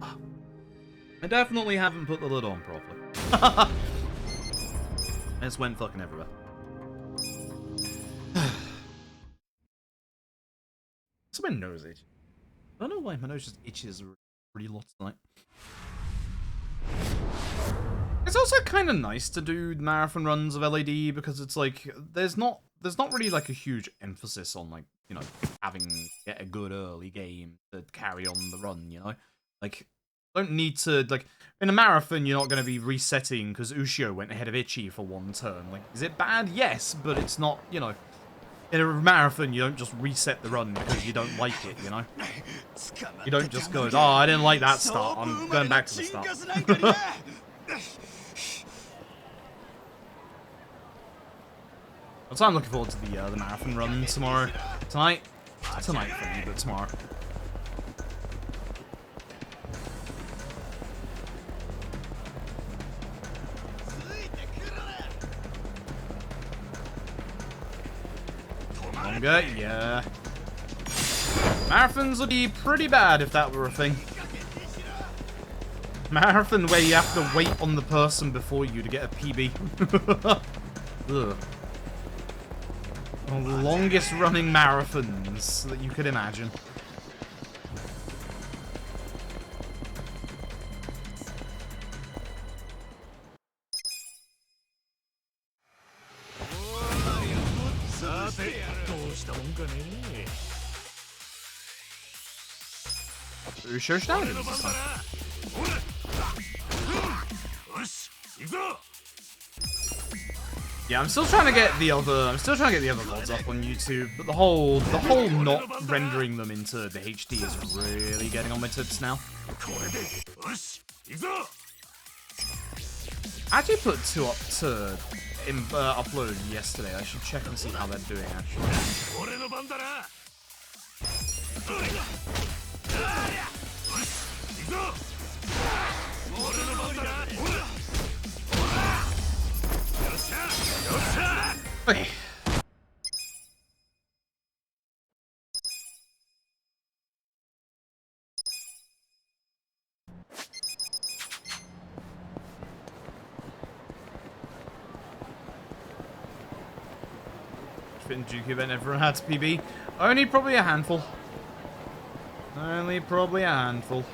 I definitely haven't put the lid on properly. It just went fucking everywhere. It's my nose itch. I don't know why my nose just itches really lots tonight. It's also kind of nice to do marathon runs of LAD because it's like there's not really like a huge emphasis on like, you know, get a good early game to carry on the run, you know? Like, don't need to, like, in a marathon you're not going to be resetting because Ushio went ahead of Ichi for one turn. Like, is it bad? Yes, but it's not, you know, in a marathon you don't just reset the run because you don't like it, you know? You don't just go, oh, I didn't like that start, I'm going back to the start. So I'm looking forward to the marathon run tomorrow. Tonight for me, but tomorrow. Longer, yeah. Marathons would be pretty bad if that were a thing. Marathon where you have to wait on the person before you to get a PB. Ugh. The longest running marathons that you could imagine. Yeah, I'm still trying to get the other VODs up on YouTube, but the whole not rendering them into the HD is really getting on my tits now. I actually put 2 up to upload yesterday. I should check and see how they're doing actually. Okay. Fit in Juku event everyone had to PB. Only probably a handful. Only probably a handful.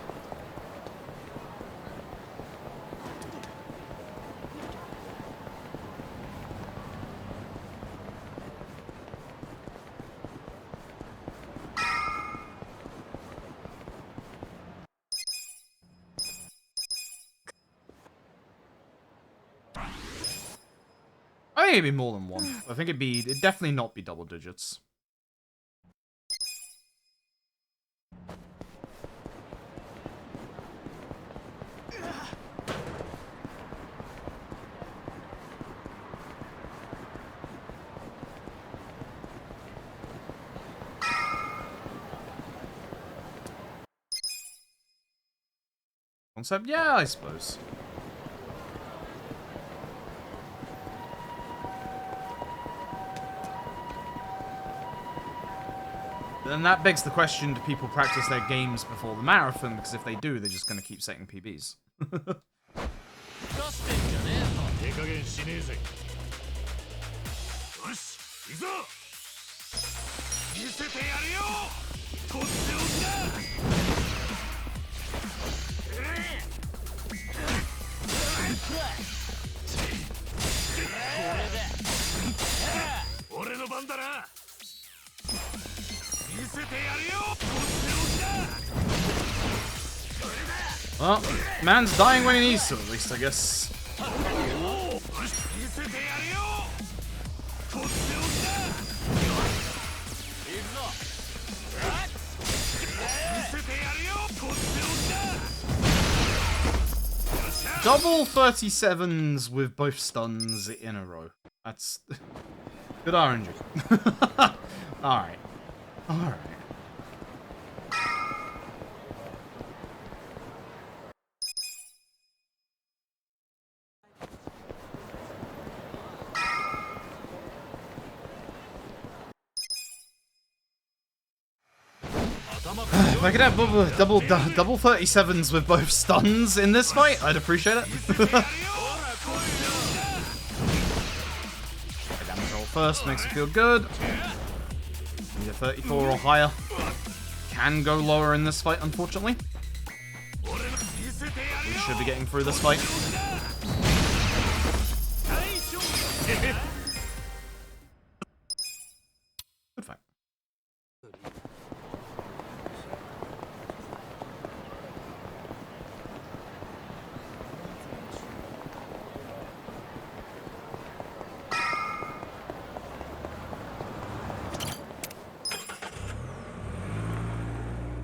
I think it'd be more than one. I think it'd definitely not be double digits. Concept? Yeah, I suppose. And that begs the question, do people practice their games before the marathon? Because if they do, they're just going to keep setting PBs. Well, man's dying when he needs to, at least, I guess. Double 37s with both stuns in a row. That's good RNG. Alright. Alright. If I could have double 37s with both stuns in this fight, I'd appreciate it. Damage roll first makes it feel good. Need a 34 or higher. Can go lower in this fight, unfortunately. We should be getting through this fight. Good fight.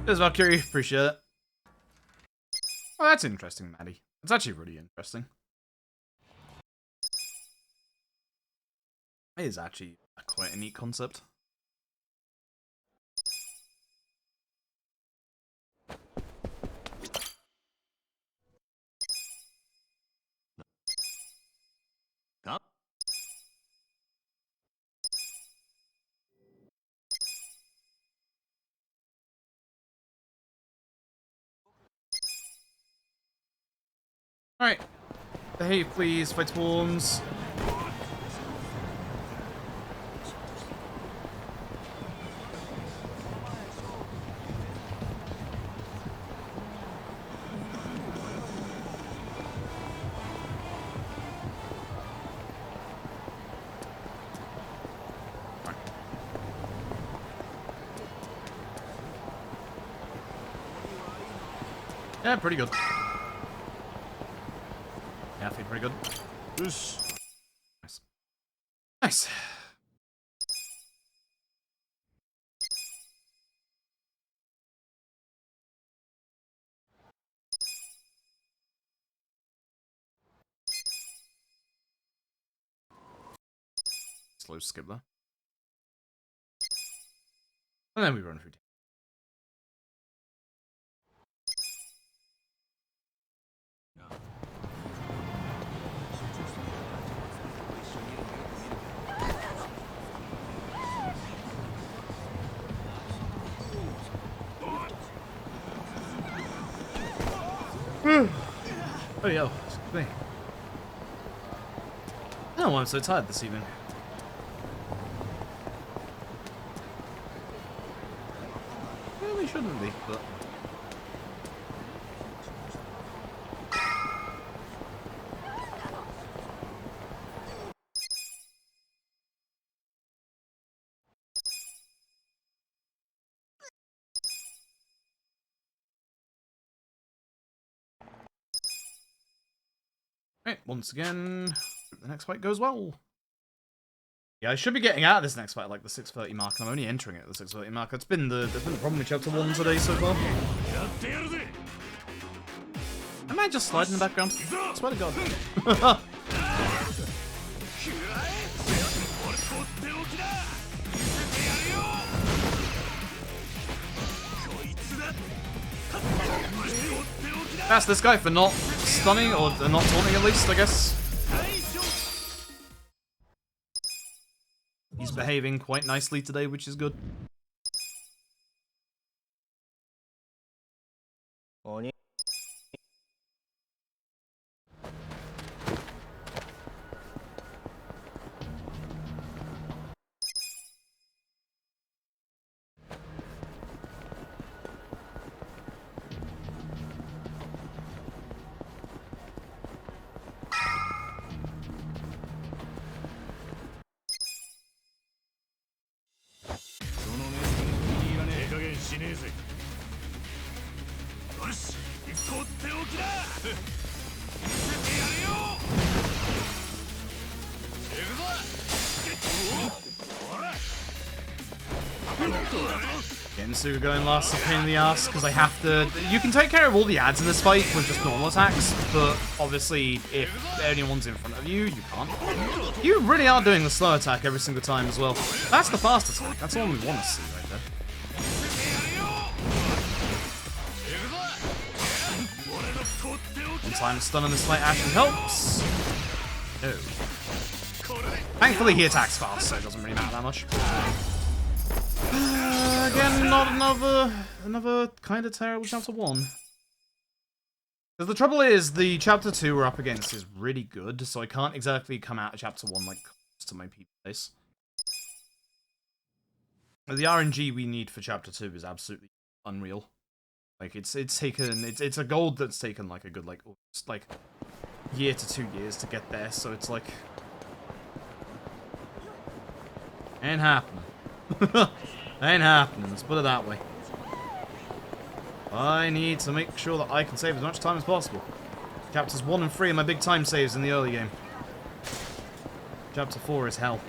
Cheers, Valkyrie. Appreciate it. Oh, that's interesting, Maddie. It's actually really interesting. It is actually quite a neat concept. Alright. Behave, please. Fight swarms. Yeah, pretty good. Yeah, I feel pretty good. Nice. Nice. Slow skip there. And then we run through. Oh, yo, excuse me. I don't know why I'm so tired this evening. Really shouldn't be, but... Right, once again, hope the next fight goes well. Yeah, I should be getting out of this next fight like the 6:30 mark, and I'm only entering it at the 6:30 mark. That's been the problem with chapter 1 today so far. Am I just sliding in the background? I swear to God. That's this guy for not stunning, or not taunting at least, I guess. He's behaving quite nicely today, which is good. Getting Suga going last is a pain in the ass because I have to. You can take care of all the ads in this fight with just normal attacks, but obviously, if anyone's in front of you, you can't. You really are doing the slow attack every single time as well. That's the fast attack. That's all we want to see right there. One time stun on this fight actually helps. No. Thankfully, he attacks fast, so it doesn't really matter that much. again, not another kind of terrible chapter 1. Because the trouble is, the chapter 2 we're up against is really good, so I can't exactly come out of chapter 1 like to my place. The RNG we need for chapter 2 is absolutely unreal. Like it's a gold that's taken like a good like almost like year to 2 years to get there, so it's like ain't happening. Ain't happening, let's put it that way. I need to make sure that I can save as much time as possible. Chapters 1 and 3 are my big time saves in the early game. Chapter 4 is hell.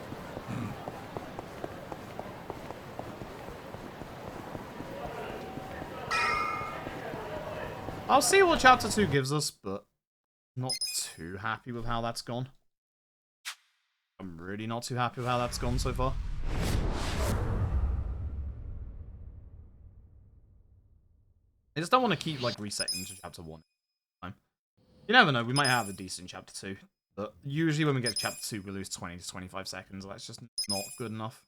I'll see what chapter 2 gives us, but not too happy with how that's gone. I'm really not too happy with how that's gone so far. I just don't want to keep like resetting to chapter 1. You never know, we might have a decent chapter 2. But usually when we get to chapter 2 we lose 20 to 25 seconds. That's just not good enough.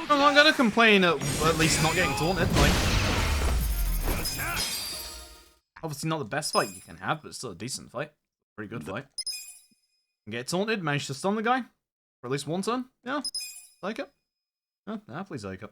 I'm not gonna complain at least not getting taunted, like... Obviously not the best fight you can have, but still a decent fight. Pretty good fight. Get taunted, manage to stun the guy. For at least one turn. Yeah, like it. Yeah, happily take it.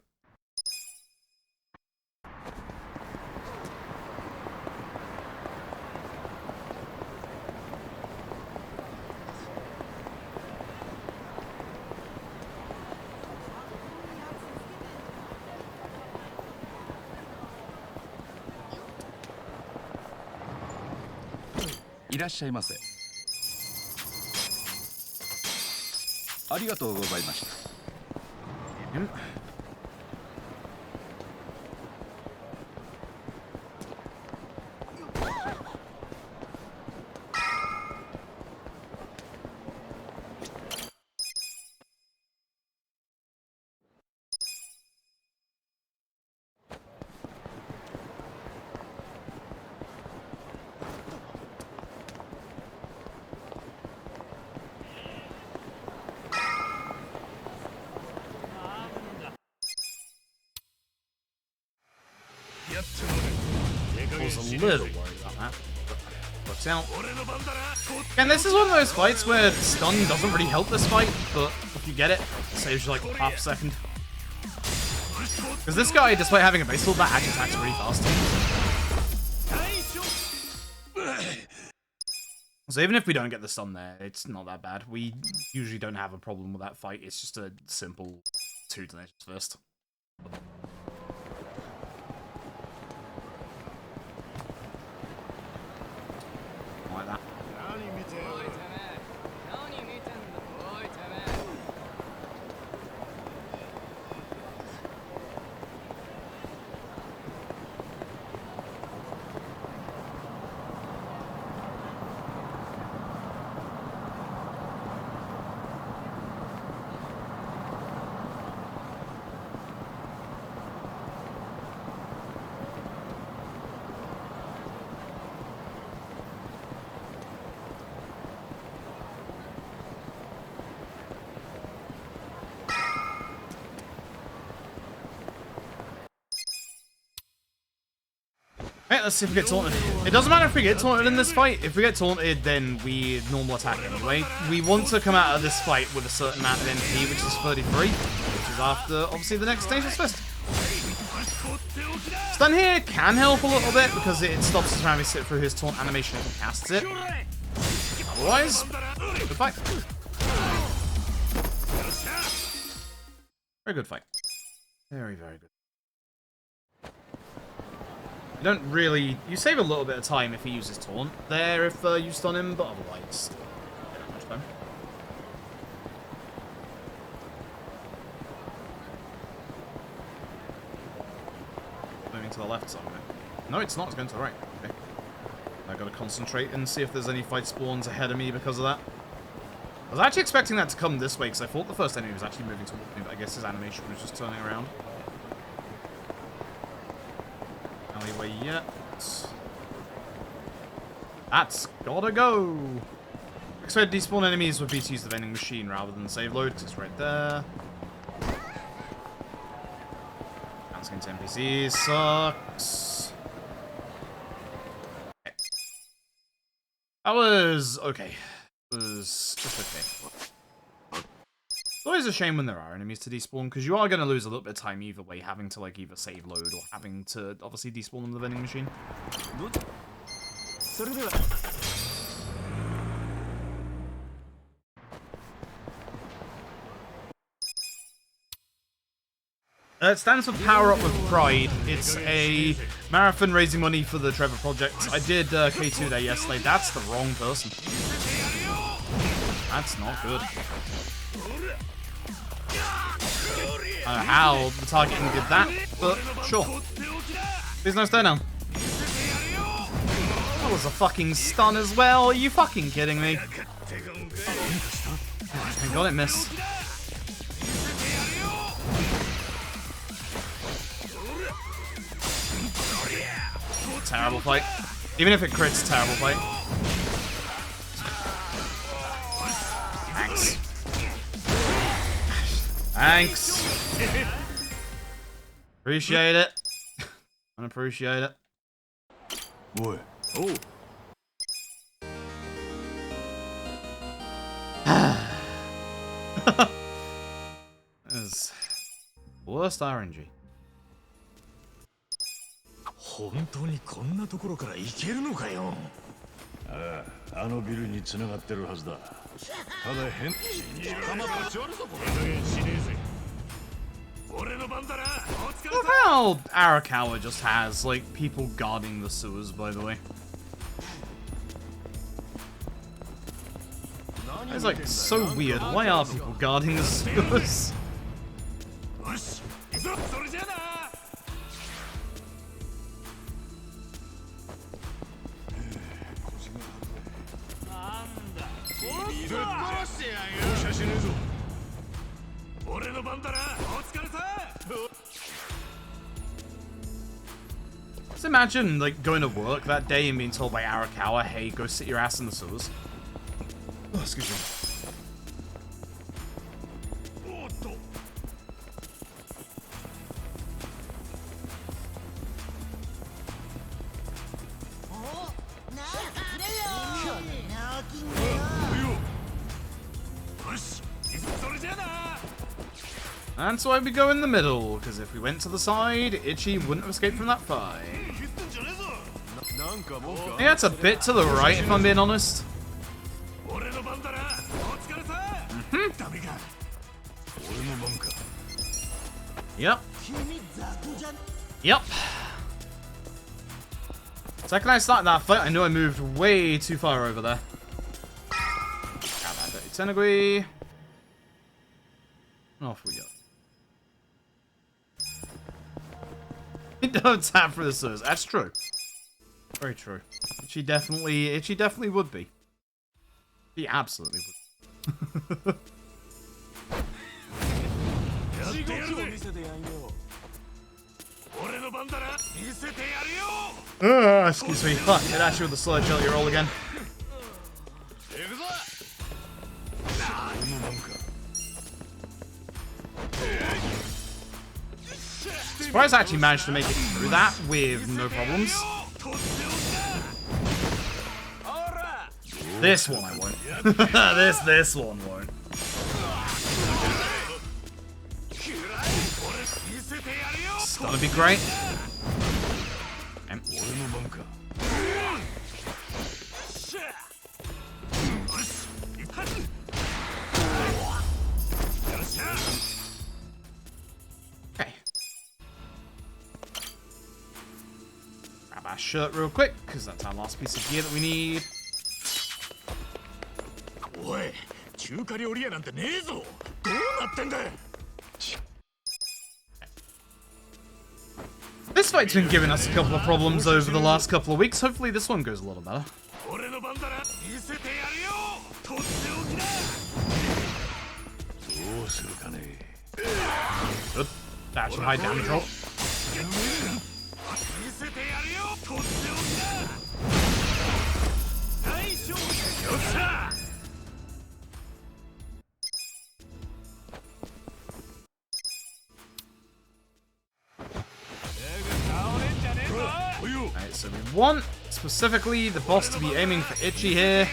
I was a little worried about that. Works out. And this is one of those fights where stun doesn't really help this fight, but if you get it, it saves you like half a second. Because this guy, despite having a base build, that actually attacks really fast. So even if we don't get the stun there, it's not that bad. We usually don't have a problem with that fight. It's just a simple 2 donations first. Like that. Right, let's see if we get taunted. It doesn't matter if we get taunted in this fight. If we get taunted, then we normal attack anyway. We want to come out of this fight with a certain amount of MP, which is 33, which is after, obviously, the next Station's Fist. Stun here can help a little bit, because it stops us from having to sit through his taunt animation if he casts it. Otherwise, good fight. Very good fight. Very, very good. You don't really... You save a little bit of time if he uses taunt there if you stun him, but otherwise... Not that much time. Moving to the left somewhere. No, it's not. It's going to the right. Okay. I gotta concentrate and see if there's any fight spawns ahead of me because of that. I was actually expecting that to come this way because I thought the first enemy was actually moving towards me, but I guess his animation was just turning around. Alleyway yet. That's gotta go! Expect despawn enemies would be to use the vending machine rather than save load because it's right there. Bouncing into NPCs sucks. Okay. That was okay. It was just okay. It's always a shame when there are enemies to despawn, because you are going to lose a little bit of time either way, having to like either save load or having to obviously despawn them in the vending machine. It stands for Power Up with Pride. It's a marathon raising money for the Trevor Project. I did K2 there yesterday. That's the wrong person. That's not good. I don't know how the targeting did that, but sure. Please no stay now. That was a fucking stun as well. Are you fucking kidding me? Thank God it missed. Terrible fight. Even if it crits, terrible fight. Thanks. Thanks. Appreciate it. I appreciate it. Boy. Oh. This is worst RNG. 本当にこんなところから行けるのかよ。ああ、あのビルに繋がってるはずだ。ただ変。仲間立ち割るぞこれ。死ねえぜ。俺の番だな。お疲れ様。Look how Arakawa just has like people guarding the sewers, by the way. It's like so weird. Why are people guarding the sewers? Just imagine like going to work that day and being told by Arakawa, hey, go sit your ass in the sewers. Oh, excuse me. And so we go in the middle, because if we went to the side, Ichi wouldn't have escaped from that fight. Yeah, it's a bit to the right, if I'm being honest. Yep. Yep. Second I started that fight, I knew I moved way too far over there. Grab that dirty Tenagui. Off we go. You don't tap for the sewers. That's true. Very true. She definitely would be. She absolutely would. Excuse me. Fuck, it actually with the slow jelly roll again. Surprised I actually managed to make it through that with no problems. This one I won't. this one won't. It's gonna be great. last shirt real quick, because that's our last piece of gear that we need. This fight's been giving us a couple of problems over the last couple of weeks. Hopefully this one goes a little better. Good. Dash and high damage roll. Alright, so we want specifically the boss to be aiming for Itchy here.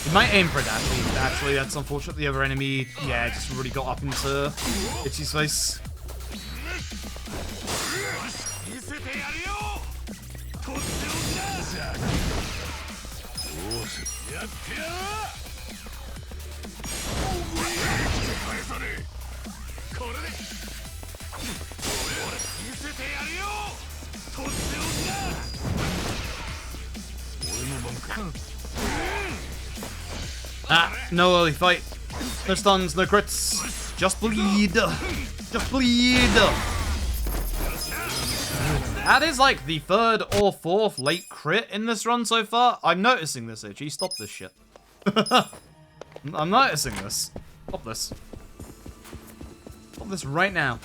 He might aim for it actually, that's unfortunate. The other enemy, yeah, just really got up into Itchy's face. No early fight. No stuns, no crits. Just bleed. Just bleed. That is like the third or fourth late crit in this run so far. I'm noticing this, Itchy. Stop this shit. I'm noticing this. Stop this. Stop this right now.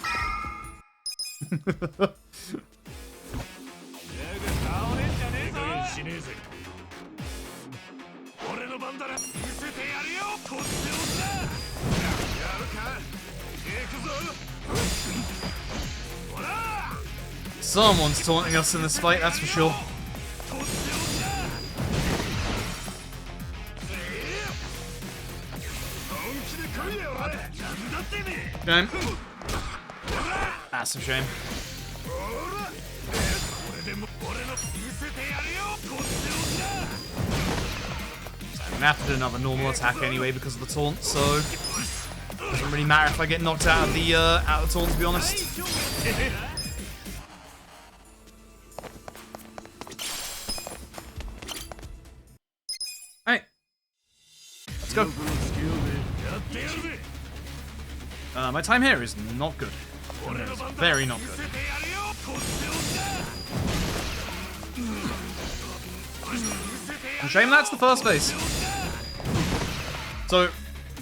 Someone's taunting us in this fight, that's for sure. Shame. Massive shame. I'm gonna have to do another normal attack anyway because of the taunt, so doesn't really matter if I get knocked out of the taunt, to be honest. Alright. Let's go. My time here is not good. Very not good. Shame that's the first phase. So,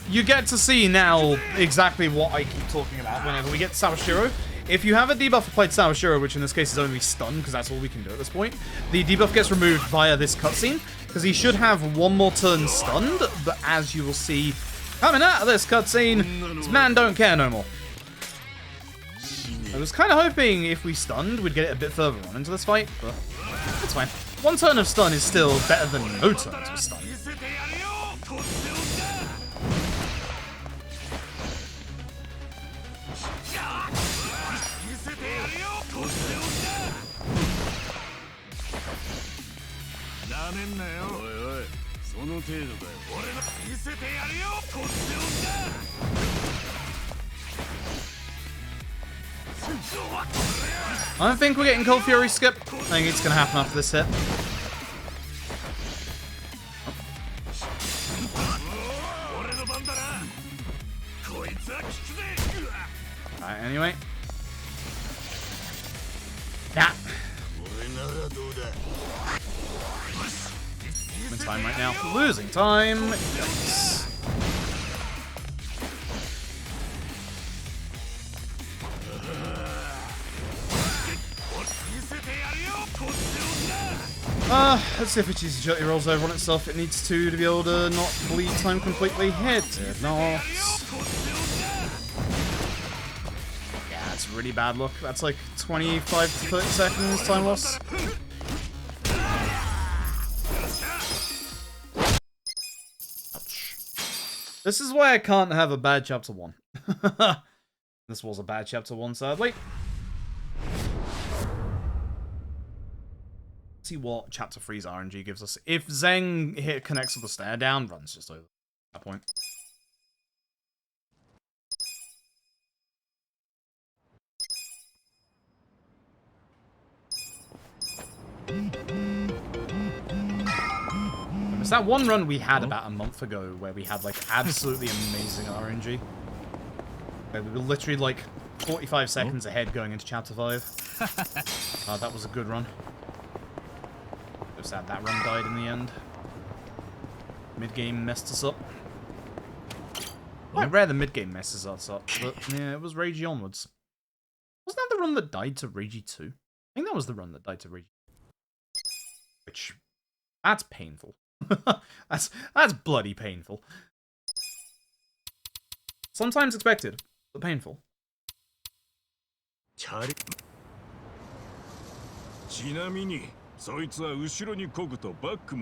you get to see now exactly what I keep talking about whenever we get to Sawashiro. If you have a debuff applied to Sawashiro, which in this case is only stun, because that's all we can do at this point, the debuff gets removed via this cutscene, because he should have one more turn stunned, but as you will see, coming out of this cutscene, this man don't care no more. I was kind of hoping if we stunned, we'd get it a bit further on into this fight, but it's fine. One turn of stun is still better than no turns of stun. I don't think we're getting Cold Fury skip. I think it's going to happen after this hit. Alright, anyway. Yeah. Losing time right now. Losing time. Yikes. Let's see if it uses Jetty rolls over on itself. It needs to be able to not bleed time completely. It did not. Yeah, that's really bad luck. That's like 25 to 30 seconds time loss. Ouch. This is why I can't have a bad chapter 1. This was a bad chapter 1, sadly. See what chapter 3's RNG gives us. If Zeng connects with the stare down, run's just over at that point. It's that one run we had about a month ago where we had like absolutely amazing RNG. Where we were literally like 45 seconds ahead going into chapter 5. That was a good run. So sad that run died in the end. Mid-game messed us up. Quite rare the mid-game messes us up, but yeah, it was Ragey onwards. Wasn't that the run that died to Ragey 2? I think that was the run that died to Ragey. Which, that's painful. that's bloody painful. Sometimes expected, but painful.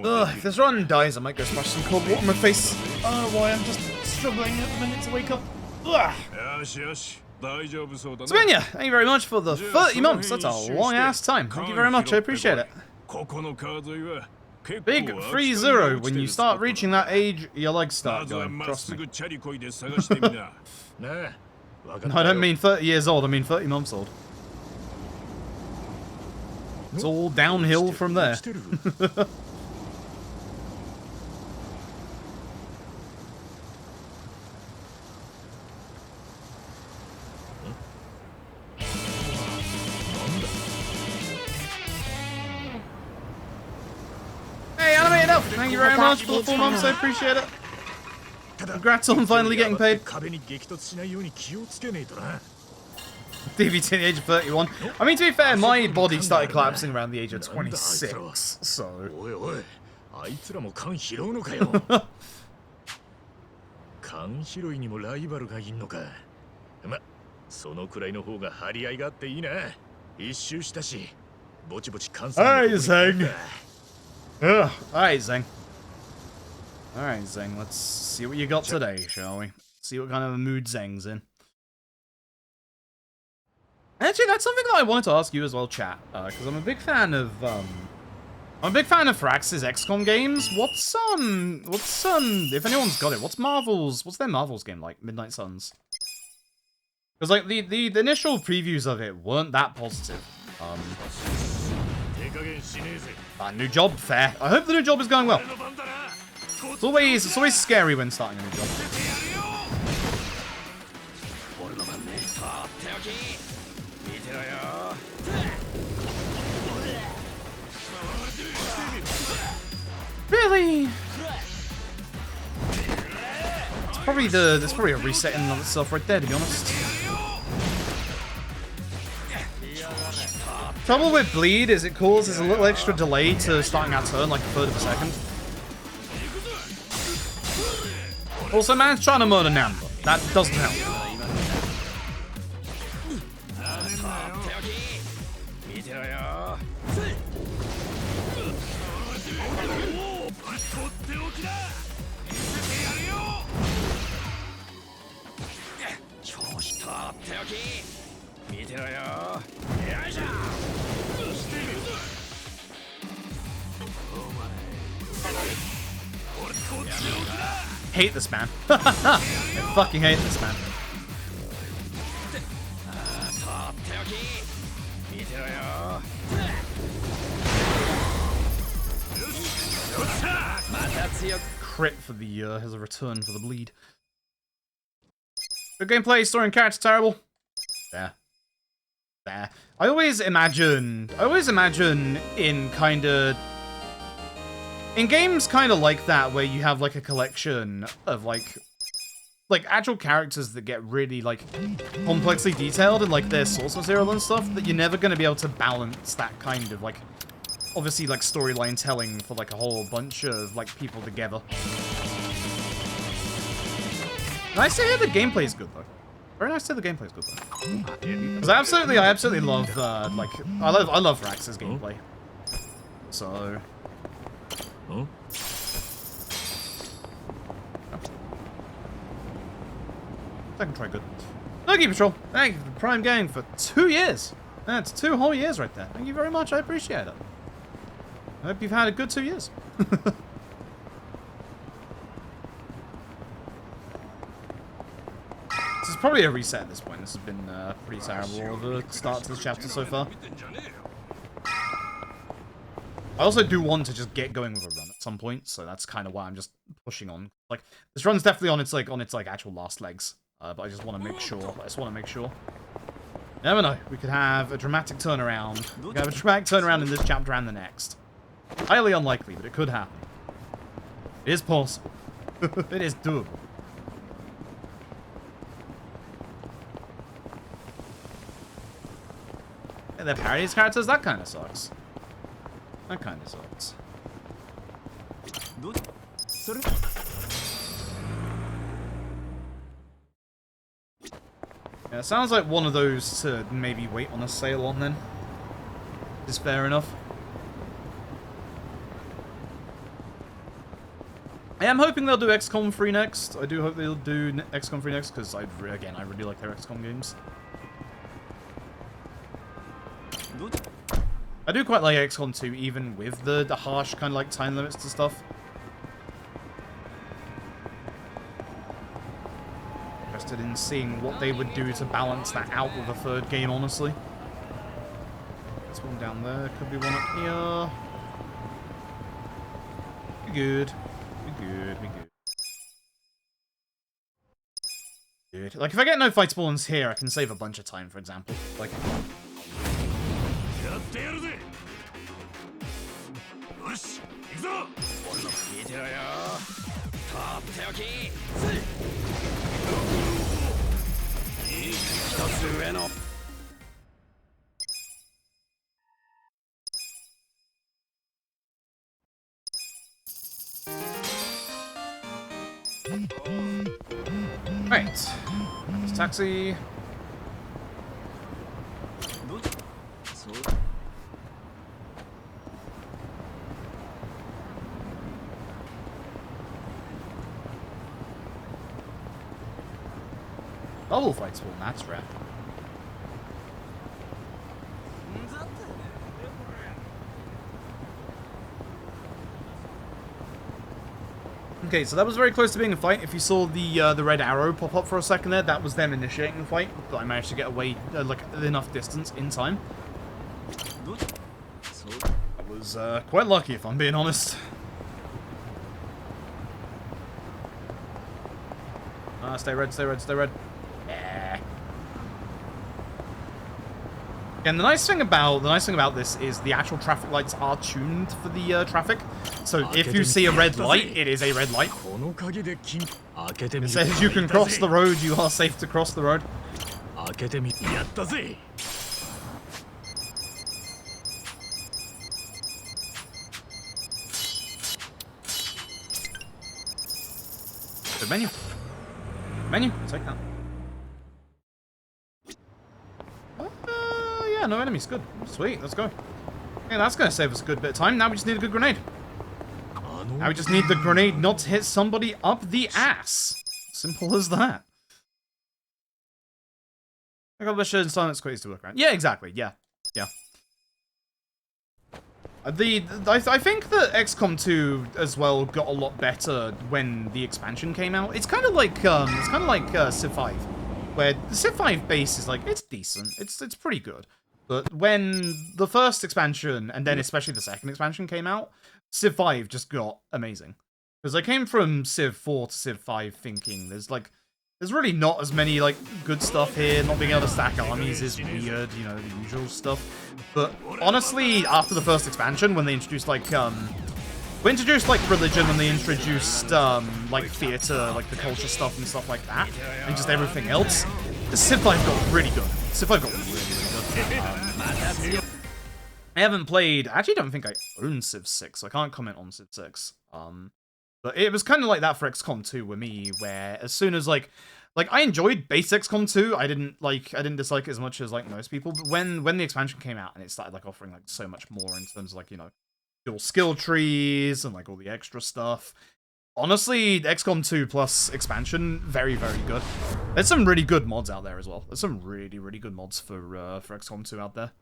Ugh, if this run dies, I might go splash some cold water on my face. I don't know why, I'm just struggling at the minute to wake up. Ugh. Svenja, thank you very much for the 30 months. That's a long ass time. Thank you very much, I appreciate it. Big 3-0. When you start reaching that age, your legs start going. Trust me. No, I don't mean 30 years old, I mean 30 months old. It's all downhill from there. Hey, Animated Elf, thank you very much for the 4 months, I appreciate it. Congrats on finally getting paid. DVT at the age of 31. I mean, to be fair, my body started collapsing around the age of 26, so... Alright, Zeng. Alright, Zeng. Alright, Zeng, let's see what you got today, shall we? See what kind of a mood Zeng's in. Actually, that's something that I wanted to ask you as well, chat, because I'm a big fan of, Frax's XCOM games. What's, if anyone's got it, what's their Marvel's game like? Midnight Suns? Because, like, the initial previews of it weren't that positive. New job, fair. I hope the new job is going well. It's always scary when starting a new job. Really? There's probably a reset in and of itself right there, to be honest. Trouble with bleed is it causes a little extra delay to starting our turn, like a third of a second. Also, man's trying to murder Namba. That doesn't help. Hate this man. I fucking hate this man. Crit for the as a return for the bleed. Good gameplay, story and character terrible. There. I always imagine in games kind of like that, where you have like a collection of like actual characters that get really like complexly detailed and like their source material and stuff, that you're never going to be able to balance that kind of like, obviously like storyline telling for like a whole bunch of like people together. Nice to hear the gameplay's good though. Very nice to hear the gameplay's good though. Because I absolutely love like I love Frax's gameplay. So. Huh? Second try good. Lucky Patrol, thank you for Prime Game for 2 years. That's 2 whole years right there. Thank you very much, I appreciate it. I hope you've had a good 2 years. This is probably a reset at this point. This has been pretty terrible, the start to the chapter so far. I also do want to just get going with a run at some point, so that's kind of why I'm just pushing on. Like, this run's definitely on its actual last legs, but I just want to make sure. You never know. We could have a dramatic turnaround. We could have a dramatic turnaround in this chapter and the next. Highly unlikely, but it could happen. It is possible. It is doable. And they're parodies characters? That kind of sucks. That kind of sucks. Yeah, it sounds like one of those to maybe wait on a sale on then. Is fair enough. I am hoping they'll do XCOM 3 next. I do hope they'll do XCOM 3 next, because I really like their XCOM games. I do quite like XCOM 2, even with the harsh kind of like time limits to stuff. Interested in seeing what they would do to balance that out with a third game, honestly. There's one down there, could be one up here. Be good. Be good, be good. Good. Like, if I get no fight spawns here, I can save a bunch of time, for example. Like... Right. It's taxi. Double fight spawn, that's rare. Okay, so that was very close to being a fight. If you saw the red arrow pop up for a second there, that was them initiating the fight. But I managed to get away like enough distance in time. I was quite lucky, if I'm being honest. Stay red, stay red, stay red. Yeah. And the nice thing about this is the actual traffic lights are tuned for the traffic. So if you see a red light, it is a red light. It says you can cross the road, you are safe to cross the road. Good menu. Menu, I'll take that. Yeah, no enemies, good. Sweet, let's go. Yeah, that's gonna save us a good bit of time. Now we just need a good grenade. Now we just need the grenade not to hit somebody up the ass. Simple as that. I got the shit and silence quiz to look around. Yeah, exactly, yeah. Yeah. I think that XCOM 2 as well got a lot better when the expansion came out. It's kind of like Civ 5, where the Civ 5 base is like, it's decent, it's pretty good. But when the first expansion, and then especially the second expansion came out, Civ 5 just got amazing. Because I came from Civ 4 to Civ 5 thinking, there's really not as many, like, good stuff here. Not being able to stack armies is weird, you know, the usual stuff. But honestly, after the first expansion, when they introduced, like, religion, when they introduced, like, theater, like, the culture stuff and stuff like that, and just everything else, the Civ 5 got really good. Civ 5 got really, really good. I haven't played... I actually don't think I own Civ 6, so I can't comment on Civ 6. But it was kind of like that for XCOM 2 with me, where as soon as, like I enjoyed base XCOM 2, I didn't dislike it as much as, like, most people, but when the expansion came out and it started, like, offering, like, so much more in terms of, like, you know, dual skill trees and, like, all the extra stuff, honestly, XCOM 2 plus expansion, very, very good. There's some really good mods out there as well. There's some really, really good mods for XCOM 2 out there.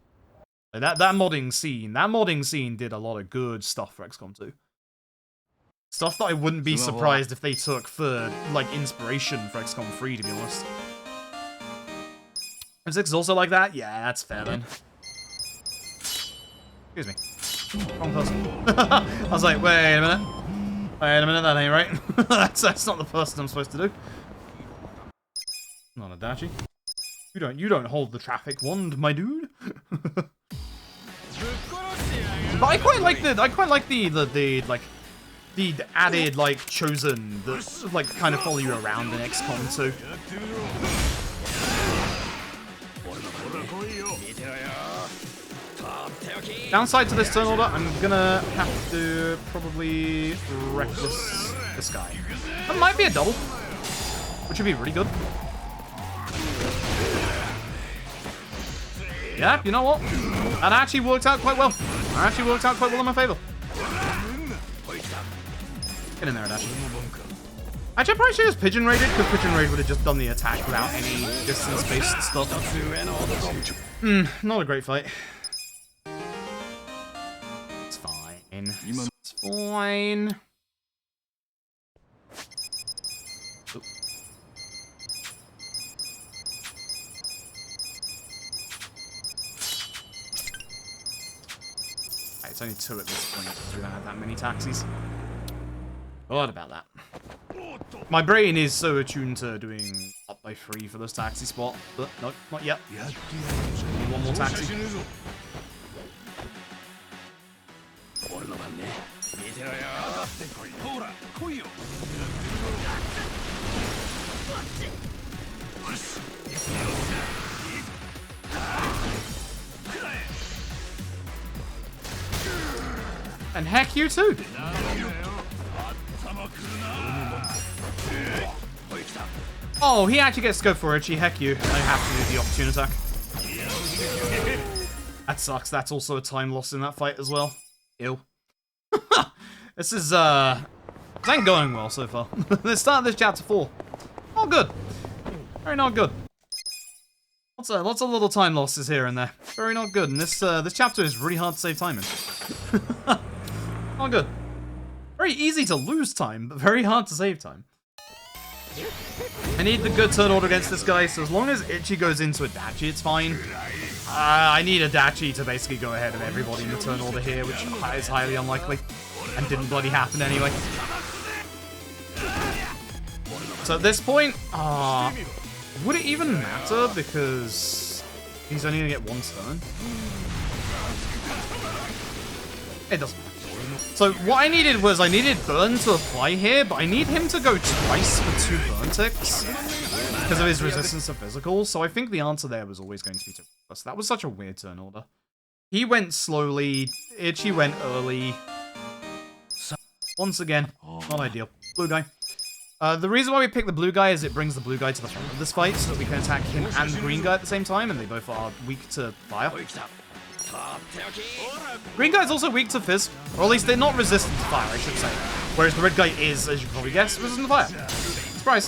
That modding scene did a lot of good stuff for XCOM 2. Stuff that I wouldn't be surprised if they took for, like, inspiration for XCOM 3, to be honest. Civ 6 is also like that? Yeah, that's fair then. Excuse me. Wrong person. I was like, wait a minute. Wait a minute, that ain't right. that's not the person I'm supposed to do. Not a dachi. You don't hold the traffic wand, my dude. But I quite like the added like chosen that like kind of follow you around in XCOM 2. Downside to this turn order, I'm gonna have to probably reckless this guy. That might be a double, which would be really good. Yeah, you know what? That actually worked out quite well. That actually worked out quite well in my favor. Get in there, Dash. Actually, I probably should have Pigeon Raided, because Pigeon Raid would have just done the attack without any distance-based stuff. Not a great fight. It's fine. It's fine. Oop. Right, it's only 2 at this point, because we don't have that many taxis. What about that? My brain is so attuned to doing up by 3 for this taxi spot, but no, not yet. Need one more taxi. And heck you too! Oh, he actually gets to go for Ichi. Heck you. I have to do the opportune attack. That sucks. That's also a time loss in that fight as well. Ew. This is, this ain't going well so far. Let's start this chapter 4. Not good. Very not good. Lots of little time losses here and there. Very not good. And this chapter is really hard to save time in. Not good. Very easy to lose time, but very hard to save time. I need the good turn order against this guy, so as long as Ichi goes into a dachi, it's fine. I need a dachi to basically go ahead of everybody in the turn order here, which is highly unlikely, and didn't bloody happen anyway. So at this point, would it even matter, because he's only gonna get 1 turn? It doesn't matter. So what I needed was, I needed burn to apply here, but I need him to go twice for 2 burn ticks because of his resistance to physical. So I think the answer there was always going to be 2 plus. That was such a weird turn order. He went slowly, Ichi went early. Once again, not ideal. Blue guy. The reason why we pick the blue guy is it brings the blue guy to the front of this fight so that we can attack him and the green guy at the same time, and they both are weak to fire. Green guy's also weak to fizz, or at least they're not resistant to fire, I should say. Whereas the red guy is, as you can probably guess, resistant to fire. Surprise.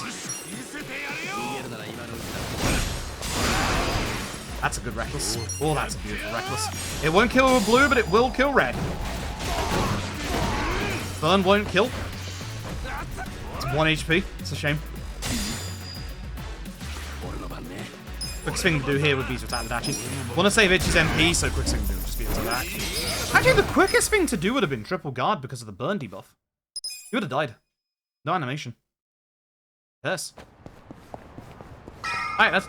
That's a good reckless. Oh, that's a beautiful reckless. It won't kill with blue, but it will kill red. Burn won't kill. It's 1 HP. It's a shame. Quickest thing to do here would be to attack the dachi. Want to save Ichi's MP, so quickest thing to do would just be to attack. Actually, the quickest thing to do would have been triple guard because of the burn debuff. He would have died. No animation. Yes. Alright, that's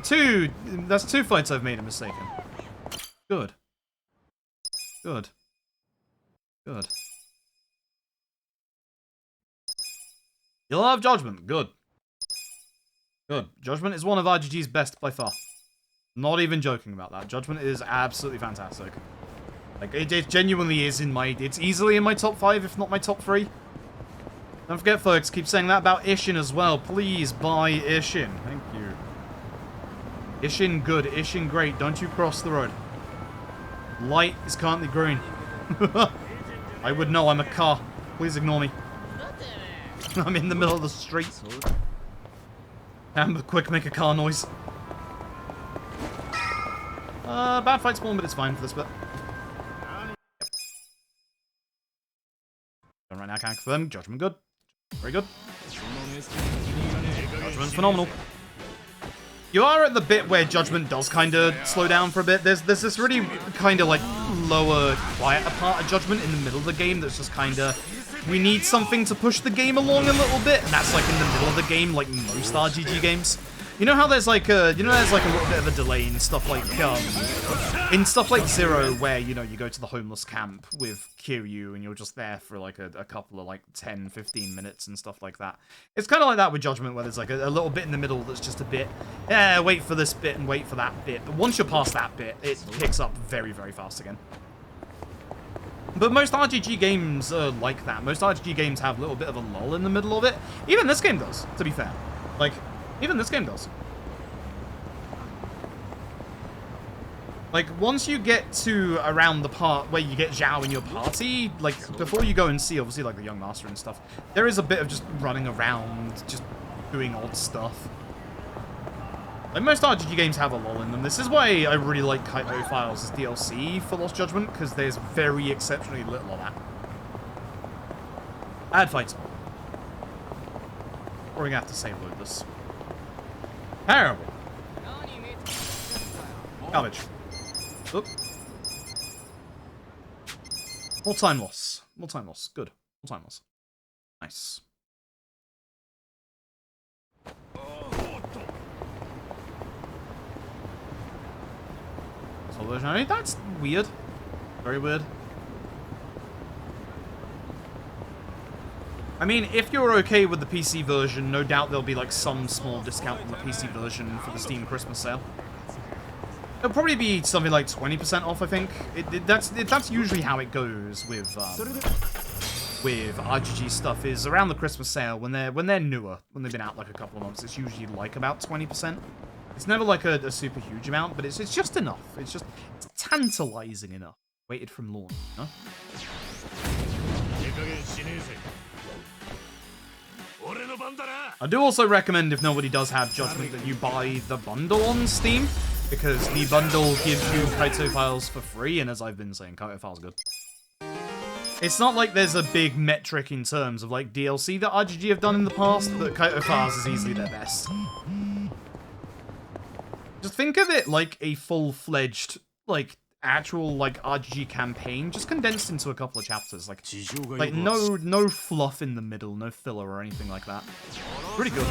two fights I've made a mistake in. Good. Good. Good. You'll have Judgment. Good. Good. Judgment is one of RGG's best by far. Not even joking about that. Judgment is absolutely fantastic. Like, it genuinely is it's easily in my top 5, if not my top 3. Don't forget, folks, keep saying that about Ishin as well. Please buy Ishin. Thank you. Ishin good. Ishin great. Don't you cross the road. Light is currently green. I would know. I'm a car. Please ignore me. I'm in the middle of the street. And quick, make a car noise. Bad fight spawn, but it's fine for this bit. Yep. Right now, I can't confirm. Judgment good. Very good. Judgment's phenomenal. You are at the bit where Judgment does kind of slow down for a bit. There's this really kind of like lower, quieter part of Judgment in the middle of the game that's just kind of, we need something to push the game along a little bit, and that's like in the middle of the game, like most RPG games. You know how there's like a, there's like a little bit of a delay in stuff like Zero, where, you know, you go to the homeless camp with Kiryu and you're just there for like a couple of like 10, 15 minutes and stuff like that. It's kind of like that with Judgment, where there's like a little bit in the middle that's just a bit, yeah, wait for this bit and wait for that bit. But once you're past that bit, it picks up very, very fast again. But most RPG games are like that. Most RPG games have a little bit of a lull in the middle of it. Even this game does, to be fair. Like, even this game does. Like, once you get to around the part where you get Zhao in your party, like, before you go and see, obviously, like, the Young Master and stuff, there is a bit of just running around, just doing odd stuff. Like, most RPG games have a lull in them. This is why I really like Kaito Files as DLC for Lost Judgment, because there's very exceptionally little of that. Bad fights. We're gonna have to save load this. Terrible. Garbage. Oop. More time loss. More time loss. Good. More time loss. Nice. Solo journey? That's weird. Very weird. I mean, if you're okay with the PC version, no doubt there'll be like some small discount on the PC version for the Steam Christmas sale. It'll probably be something like 20% off, I think. That's usually how it goes with RPG stuff, is around the Christmas sale when they're newer, when they've been out like a couple of months. It's usually like about 20%. It's never like a super huge amount, but it's just enough. It's tantalizing enough. Waited from launch, you know? I do also recommend, if nobody does have Judgment, that you buy the bundle on Steam, because the bundle gives you Kaito Files for free, and as I've been saying, Kaito Files are good. It's not like there's a big metric in terms of like DLC that RGG have done in the past, but Kaito Files is easily their best. Just think of it like a full-fledged, like, actual, like, RGG campaign, just condensed into a couple of chapters. Like no fluff in the middle, no filler or anything like that. Pretty good.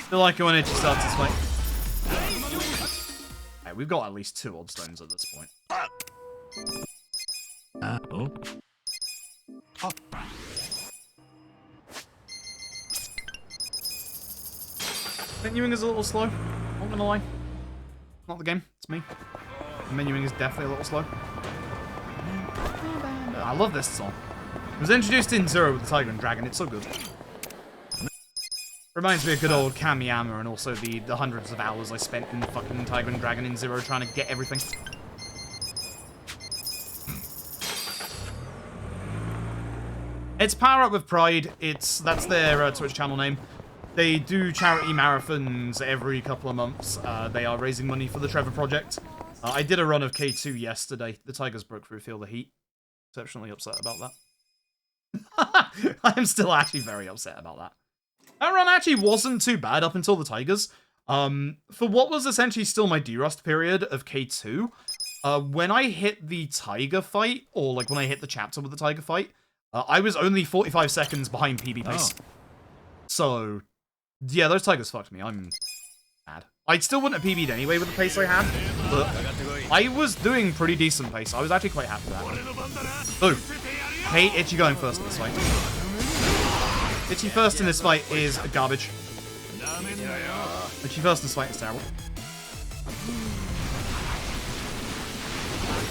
Feel like when it just starts this fight. Hey, we've got at least 2 odd stones at this point. Menuing is a little slow, not gonna lie. Not the game, it's me. The menuing is definitely a little slow. I love this song. It was introduced in Zero with the Tiger and Dragon, it's so good. Reminds me of good old Kamiyama and also the hundreds of hours I spent in fucking Tiger and Dragon in Zero trying to get everything. It's Power Up with Pride, that's their Twitch channel name. They do charity marathons every couple of months. They are raising money for the Trevor Project. I did a run of K2 yesterday. The Tigers broke through Feel the Heat. Exceptionally upset about that. I am still actually very upset about that. That run actually wasn't too bad up until the Tigers. For what was essentially still my derust period of K2, when I hit the Tiger fight, or like when I hit the chapter with the Tiger fight, I was only 45 seconds behind PB pace. Oh. So, yeah, those Tigers fucked me. I'm mad. I still wouldn't have PB'd anyway with the pace I had, but I was doing pretty decent pace. I was actually quite happy with that. Boom. Hate Itchy going first in this fight. Itchy first in this fight is garbage. Itchy first in this fight is terrible.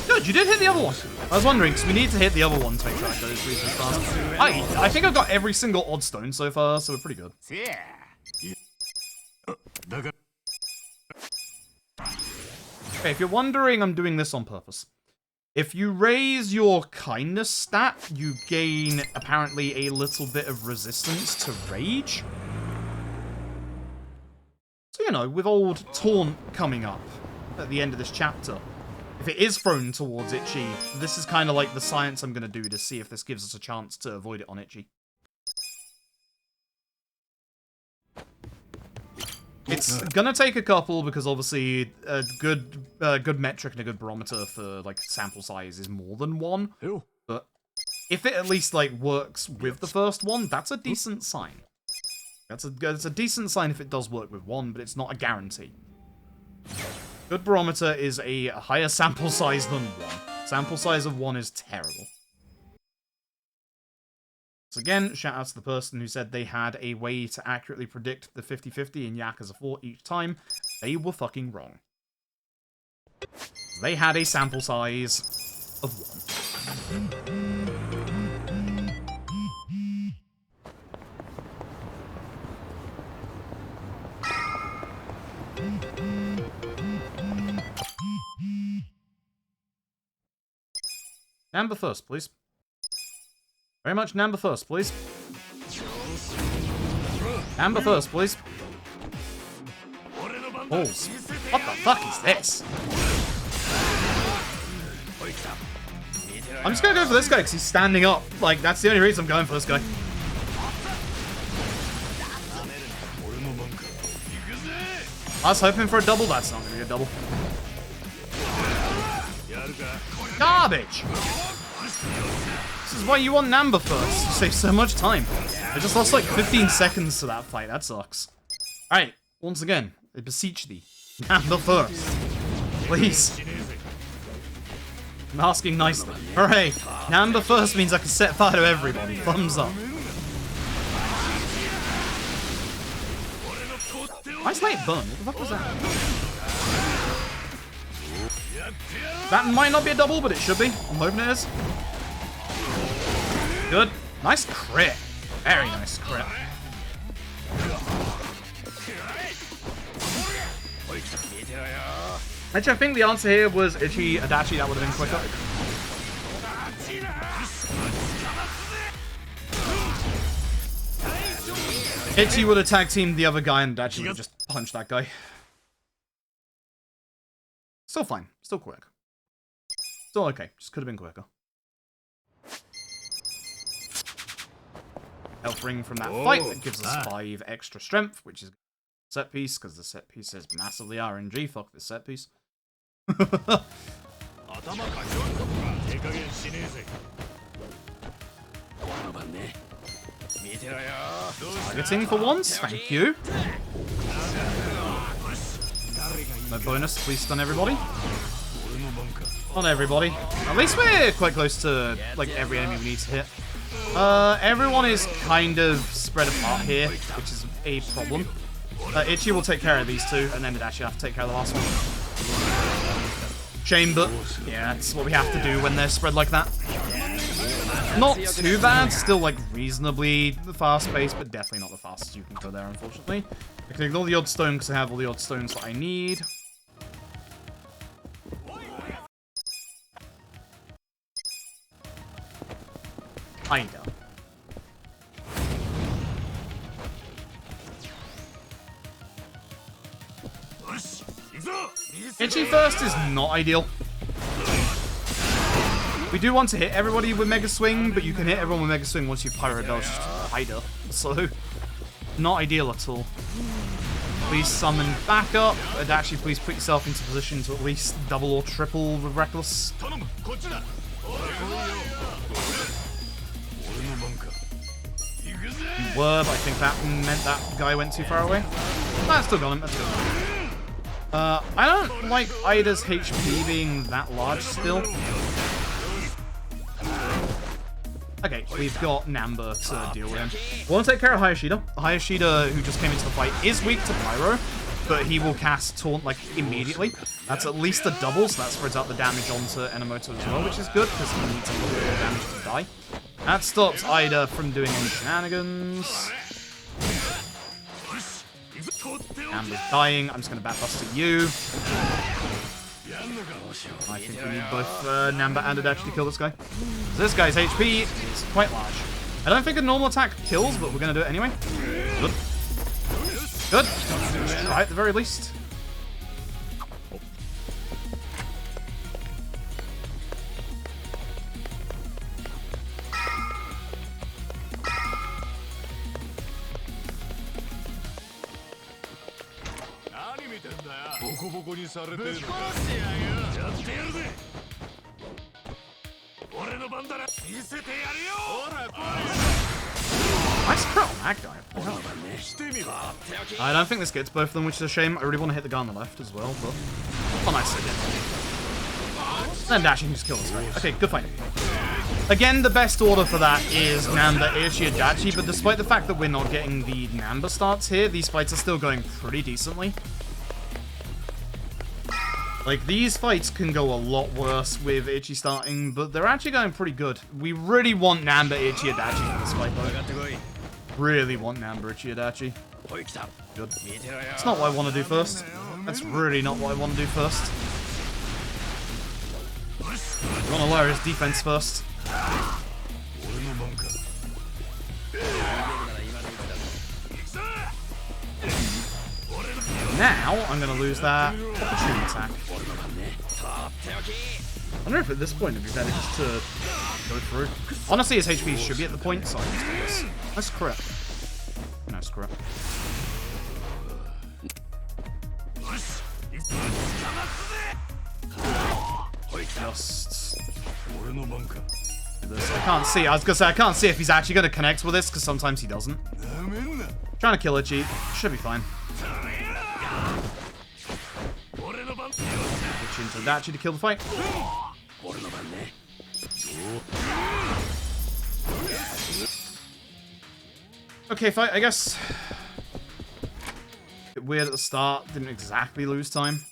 Good, you did hit the other one. I was wondering, because we need to hit the other one to make sure it goes reasonably fast. I think I've got every single odd stone so far, so we're pretty good. Okay, if you're wondering, I'm doing this on purpose. If you raise your kindness stat, you gain, apparently, a little bit of resistance to rage. So, you know, with old Taunt coming up at the end of this chapter, if it is thrown towards Itchy, this is kind of like the science I'm going to do to see if this gives us a chance to avoid it on Itchy. It's gonna take a couple because obviously a good metric and a good barometer for like sample size is more than one. But if it at least like works with the first one, that's a decent sign. That's a decent sign if it does work with one, but it's not a guarantee. Good barometer is a higher sample size than one. Sample size of one is terrible. So again, shout out to the person who said they had a way to accurately predict the 50-50 in Yakuza 4 each time. They were fucking wrong. They had a sample size of 1. Number first, please. Very much Number first, please. Number first, please. Balls. What the fuck is this? I'm just gonna go for this guy because he's standing up. Like, that's the only reason I'm going for this guy. I was hoping for a double, that's not gonna be a double. Garbage! This is why you want Namba first. You save so much time. I just lost like 15 seconds to that fight. That sucks. Alright, once again, I beseech thee. Namba first. Please. I'm asking nicely. Hooray! Namba first means I can set fire to everybody. Thumbs up. Nice late burn. What the fuck was that? That might not be a double, but it should be. I'm hoping it is. Good. Nice crit. Very nice crit. Actually, I think the answer here was Ichi Adachi. That would have been quicker. Ichi would have tag teamed the other guy and Adachi would have just punched that guy. Still fine. Still quick. Still okay. Just could have been quicker. Health ring from that fight that gives us 5 extra strength, which is a set piece, because the set piece is massively RNG. Fuck this set piece. Targeting for once, thank you. No bonus, please stun everybody. Not everybody. At least we're quite close to like every enemy we need to hit. Everyone is kind of spread apart here, which is a problem. Ichi will take care of these two, and then Adachi will have to take care of the last one. Shame, but yeah, it's what we have to do when they're spread like that. Not too bad, still like reasonably fast-paced, but definitely not the fastest you can go there, unfortunately. I can ignore the odd stone because I have all the odd stones that I need. Kinda. Ichi first is not ideal. We do want to hit everybody with Mega Swing, but you can hit everyone with Mega Swing once you've Pyro Dodged Hyder. So, not ideal at all. Please summon back up, and actually please put yourself into position to at least double or triple with Reckless. You were, but I think that meant that guy went too far away. No, I still got him, that's good. I don't like Ida's HP being that large still. Okay, we've got Namba to deal with him. We want to take care of Hayashida. Hayashida, who just came into the fight, is weak to Pyro, but he will cast Taunt, like, immediately. That's at least a double, so that spreads out the damage onto Enomoto as well, which is good, because he needs a little bit more damage to die. That stops Ida from doing any shenanigans. Namba's dying. I'm just going to backbust at you. I think we need both Namba and Adachi to kill this guy. This guy's HP is quite large. I don't think a normal attack kills, but we're going to do it anyway. Good. Good. Let's try at the very least. コボコにされてる。ぶっ殺してやってやるぜ。俺の番だな。見せてやるよ。ほら来い。Nice crit on that guy. I don't think this gets both of them, which is a shame. I really want to hit the guy on the left as well, but... Oh, nice. And dashing just kill this guy. Okay, good fight. Again, the best order for that is Namba, Ichi, Adachi, but despite the fact that we're not getting the Namba starts here, these fights are still going pretty decently. Like, these fights can go a lot worse with Ichi starting, but they're actually going pretty good. We really want Namba, Ichi, Adachi for this fight, though. Really want Namba, Ichi, Adachi. Good. It's not what I want to do first. That's really not what I want to do first. I want to lower his defense first. Now, I'm going to lose that opportunity attack. I wonder if at this point it'd be better just to go through. Honestly, his HP should be at the point, so I'll just do this. Nice crit. Nice crit. Just... I can't see. I was going to say, I can't see if he's actually going to connect with this, because sometimes he doesn't. Trying to kill Ichi. Should be fine. Ichi into Adachi to kill the fight. Okay, fight, I guess. Bit weird at the start. Didn't exactly lose time.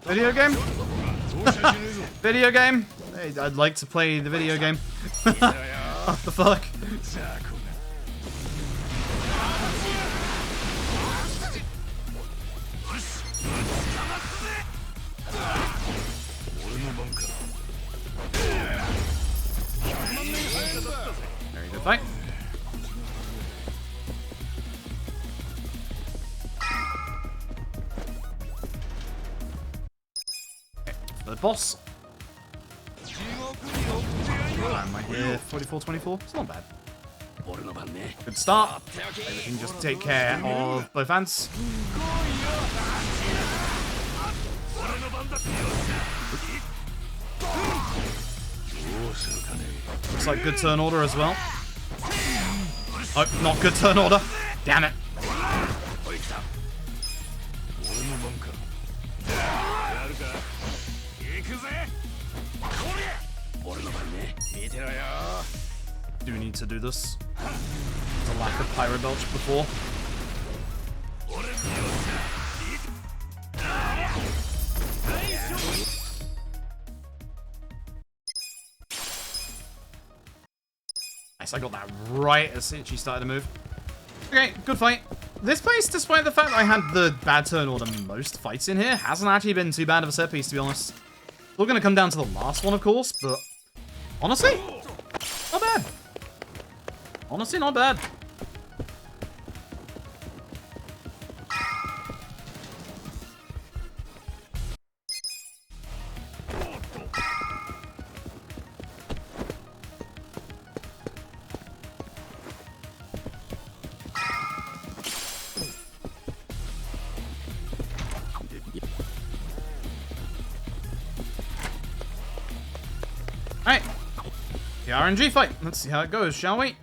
Video game? Video game? Hey, I'd like to play the video game. What the fuck? Very good fight. The boss. Am I here? 44-24? It's not bad. Good start. Everything just take care of both hands. Looks like good turn order as well. Oh, not good turn order. Damn it. Do we need to do this? There's a lack of Pyro Belch before. Nice, I got that right as Ichi started to move. Okay, good fight. This place, despite the fact that I had the bad turn order most fights in here, hasn't actually been too bad of a set piece, to be honest. Still gonna come down to the last one, of course, but honestly, not bad. Honestly, not bad. Alright. The RNG fight. Let's see how it goes, shall we?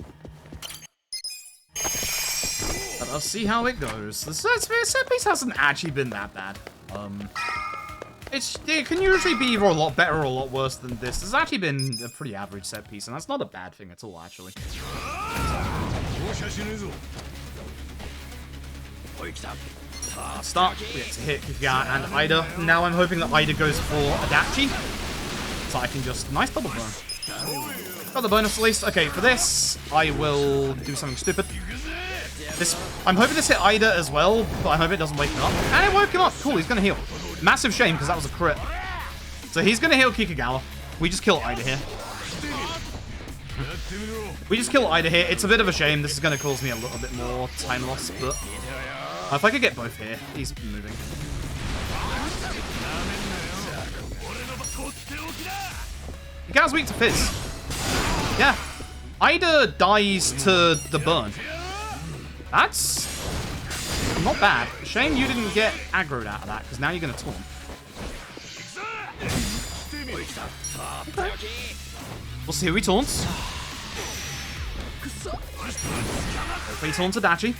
Let's see how it goes. The set piece hasn't actually been that bad. It can usually be either a lot better or a lot worse than this. It's actually been a pretty average set piece, and that's not a bad thing at all, actually. Start. We get to hit Kikuga and Ida. Now I'm hoping that Ida goes for Adachi. So I can just... Nice double burn. Got the bonus at least. Okay, for this, I will do something stupid. I'm hoping this hit Ida as well, but I hope it doesn't wake him up. And it woke him up. Cool, he's going to heal. Massive shame, because that was a crit. So he's going to heal Kikugawa. We just kill Ida here. We just kill Ida here. It's a bit of a shame. This is going to cause me a little bit more time loss, but... if I could get both here. He's moving. Kikugawa's weak to Fizz. Yeah, Ida dies to the burn. That's not bad. Shame you didn't get aggroed out of that, because now you're going to taunt. Okay. We'll see who he taunts. Hopefully he taunts Adachi.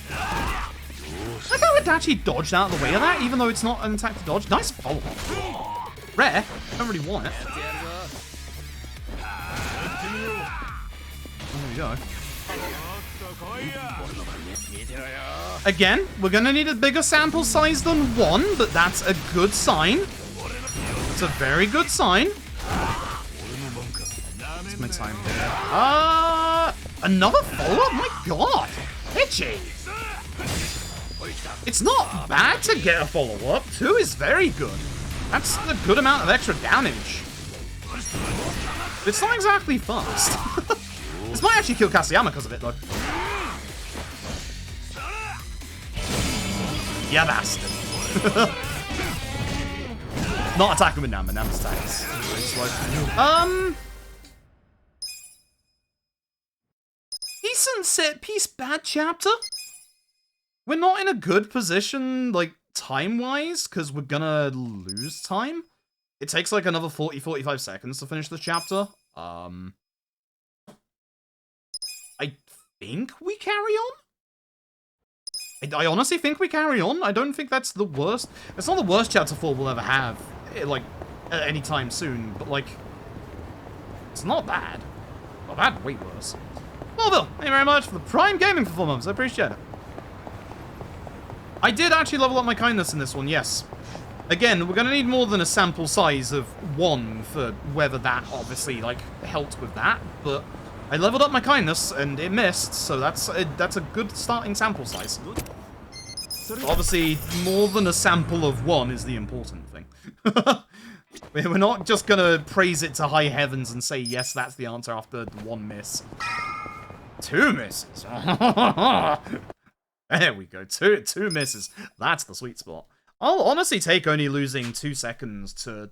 I thought Adachi dodged out of the way of that, even though it's not an attack to dodge. Nice follow-up. Rare. Don't really want it. There we go. Again, we're going to need a bigger sample size than 1, but that's a good sign. It's a very good sign. It's mid-time here. Another follow-up? My god! Itchy! It's not bad to get a follow-up. 2 is very good. That's a good amount of extra damage. It's not exactly fast. This might actually kill Kaseyama because of it, though. Yeah, bastard. Not attacking with Nam, but Nam's attack is really slow. Decent set piece, bad chapter. We're not in a good position, like, time-wise, because we're gonna lose time. It takes, like, another 40-45 seconds to finish the chapter. I think we carry on? I honestly think we carry on. I don't think that's the worst. It's not the worst chapter 4 we'll ever have, like, at any time soon, but, like, it's not bad. Not bad, way worse. Well, Bill, thank you very much for the Prime Gaming performance. I appreciate it. I did actually level up my kindness in this one, yes. Again, we're going to need more than a sample size of 1 for whether that obviously, like, helped with that, but I leveled up my kindness, and it missed, so that's a good starting sample size. Obviously, more than a sample of 1 is the important thing. We're not just going to praise it to high heavens and say, yes, that's the answer after 1 miss. 2 misses. There we go. Two misses. That's the sweet spot. I'll honestly take only losing 2 seconds to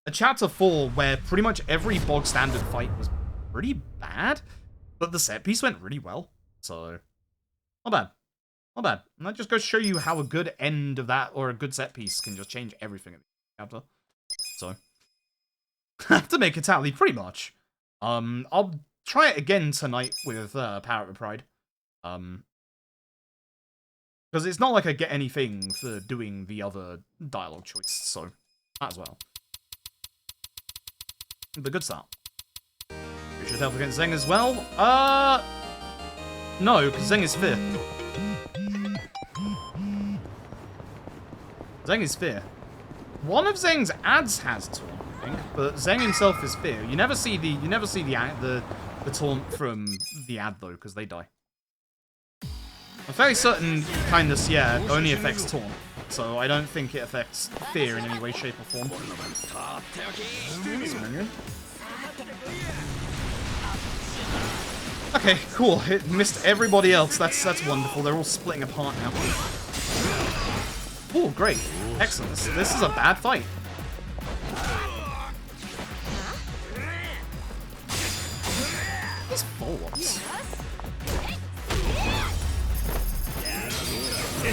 a chapter 4 where pretty much every bog standard fight was pretty bad, but the set piece went really well. So, not bad. Not bad. And that just goes to show you how a good end of that or a good set piece can just change everything in the chapter. So, I have to make a tally pretty much. I'll try it again tonight with Power of Pride. Because it's not like I get anything for doing the other dialogue choice, so might as well. But good start. You should help against Zeng as well. No, because Zeng is Fear. Zeng is Fear. One of Zeng's ads has taunt, I think, but Zeng himself is Fear. You never see the taunt from the ad though, because they die. I'm fairly certain kindness, yeah, only affects taunt, so I don't think it affects Fear in any way, shape, or form. Okay, cool. It missed everybody else. That's wonderful. They're all splitting apart now. Oh, great. Excellent. This is a bad fight. These follow-ups.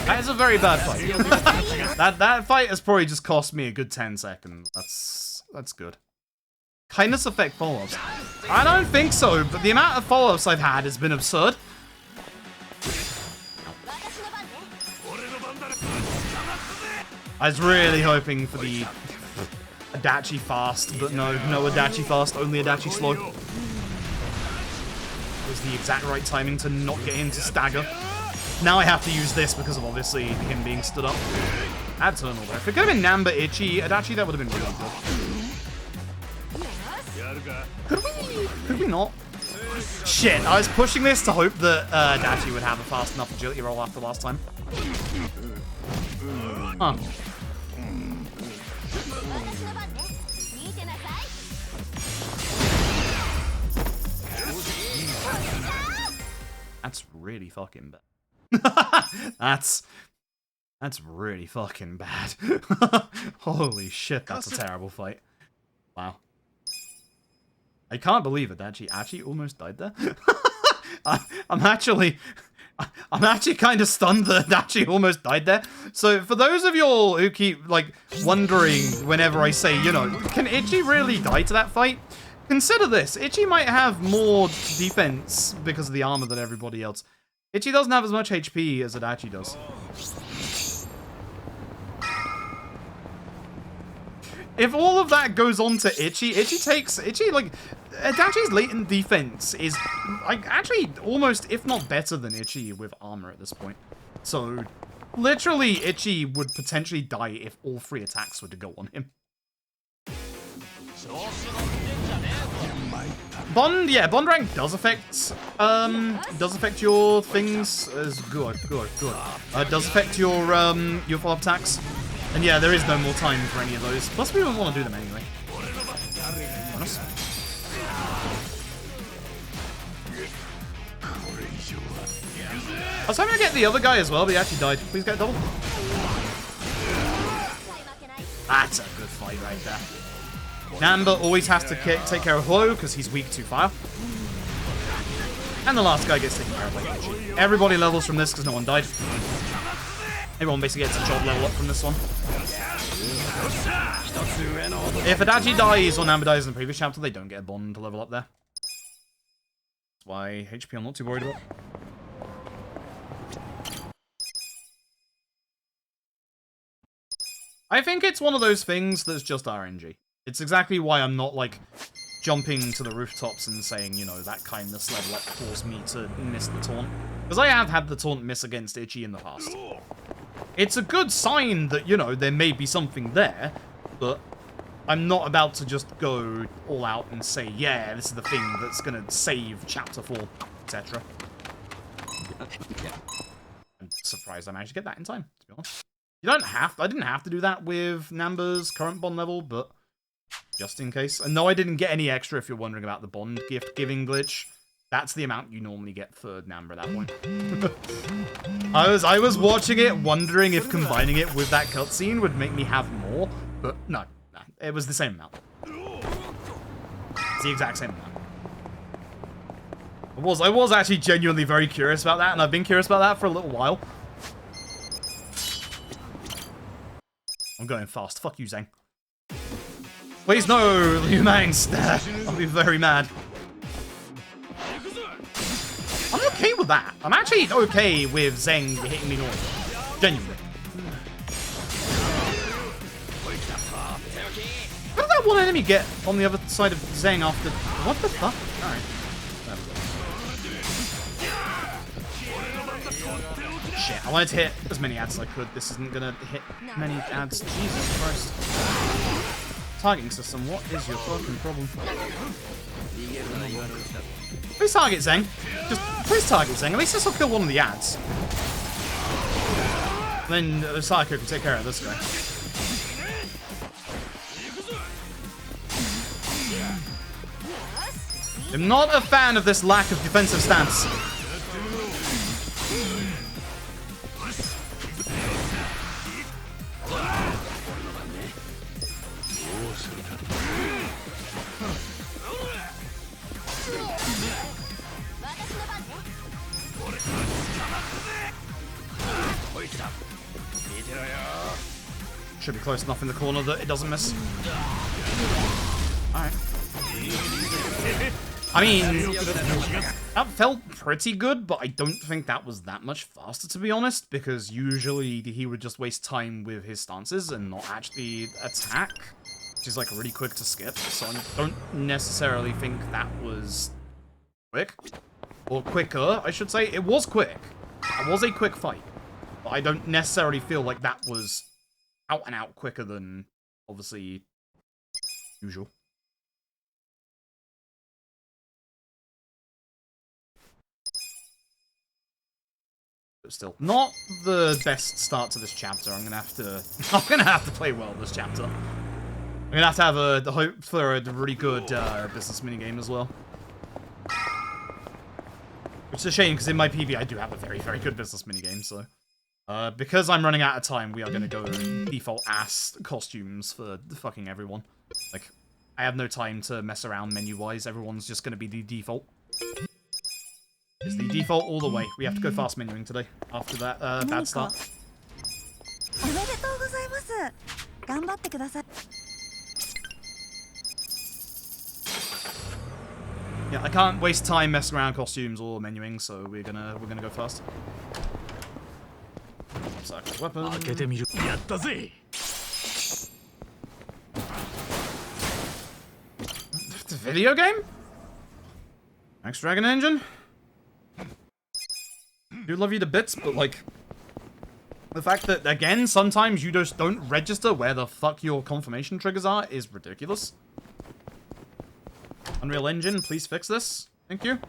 That is a very bad fight. that fight has probably just cost me a good 10 seconds. That's good. Kindness effect follow-ups. I don't think so, but the amount of follow-ups I've had has been absurd. I was really hoping for the Adachi fast, but no Adachi fast, only Adachi slow. It was the exact right timing to not get him to stagger. Now I have to use this because of obviously him being stood up. Add Eternal there. If it could have been Namba Ichi, Adachi, that would have been really good. Could we not? Shit, I was pushing this to hope that Adachi would have a fast enough agility roll after last time. Huh. That's really fucking bad. That's really fucking bad. Holy shit, that's a terrible fight. Wow. I can't believe it, Adachi actually almost died there. I'm actually kind of stunned that Adachi almost died there. So for those of y'all who keep like wondering whenever I say, you know, can Ichi really die to that fight? Consider this. Ichi might have more defense because of the armor than everybody else. Ichi doesn't have as much HP as Adachi does. If all of that goes on to Ichi, like, Adachi's latent defense is, like, actually almost, if not better than Ichi with armor at this point. So, literally, Ichi would potentially die if all 3 attacks were to go on him. Bond, yeah, Bond rank does affect your things as good. Does affect your follow-up attacks. And yeah, there is no more time for any of those. Plus, we don't want to do them anyway. Honest. I was hoping to get the other guy as well, but he actually died. Please get a double. That's a good fight right there. Namba always has to take care of Hlo because he's weak to fire. And the last guy gets taken care of by Ichi. Everybody levels from this because no one died. Everyone basically gets a job level up from this one. If Adachi dies or Namba dies in the previous chapter, they don't get a bond to level up there. That's why HP I'm not too worried about. I think it's one of those things that's just RNG. It's exactly why I'm not, like, jumping to the rooftops and saying, you know, that kindness level up caused me to miss the taunt. Because I have had the taunt miss against Ichi in the past. It's a good sign that, you know, there may be something there, but I'm not about to just go all out and say, yeah, this is the thing that's going to save Chapter 4, etc. I'm surprised I managed to get that in time, to be honest. I didn't have to do that with Namba's current bond level, but just in case. And no, I didn't get any extra if you're wondering about the bond gift giving glitch. That's the amount you normally get for Namba at that point. I was watching it, wondering if combining it with that cutscene would make me have more, but no, it was the same amount. It's the exact same amount. I was actually genuinely very curious about that, and I've been curious about that for a little while. I'm going fast. Fuck you, Zhang. Please no, Liu Mang's there. I'll be very mad. I'm okay with that. I'm actually okay with Zhang hitting me normal. Genuinely. How did that one enemy get on the other side of Zhang after... What the fuck? Alright. Shit, I wanted to hit as many ads as I could. This isn't gonna hit many ads. Jesus Christ. Targeting system, what is your fucking problem? Please target Zhang. Just please target Zhang. At least this will kill one of the ads. And then Psycho can take care of this guy. I'm not a fan of this lack of defensive stance. Should be close enough in the corner that it doesn't miss. Alright. I mean, that felt pretty good, but I don't think that was that much faster, to be honest, because usually he would just waste time with his stances and not actually attack, which is, like, really quick to skip, so I don't necessarily think that was quick. Or quicker, I should say. It was quick. It was a quick fight. But I don't necessarily feel like that was out and out quicker than, obviously, usual. But still, not the best start to this chapter. I'm gonna have to play well this chapter. I'm gonna have to have the hope for a really good business minigame as well. Which is a shame, because in my PV I do have a very, very good business minigame, so... because I'm running out of time, we are gonna go default ass costumes for fucking everyone. Like, I have no time to mess around menu-wise, everyone's just gonna be the default. It's the default all the way. We have to go fast menuing today after that bad start. おめでとうございます。頑張ってください。 Yeah, I can't waste time messing around costumes or menuing, so we're gonna go fast. Cycle weapon. 開けてみる。やったぜ。 It's a video game? Thanks, Dragon Engine. Do love you to bits, but like the fact that again sometimes you just don't register where the fuck your confirmation triggers are is ridiculous. Unreal Engine, please fix this. Thank you.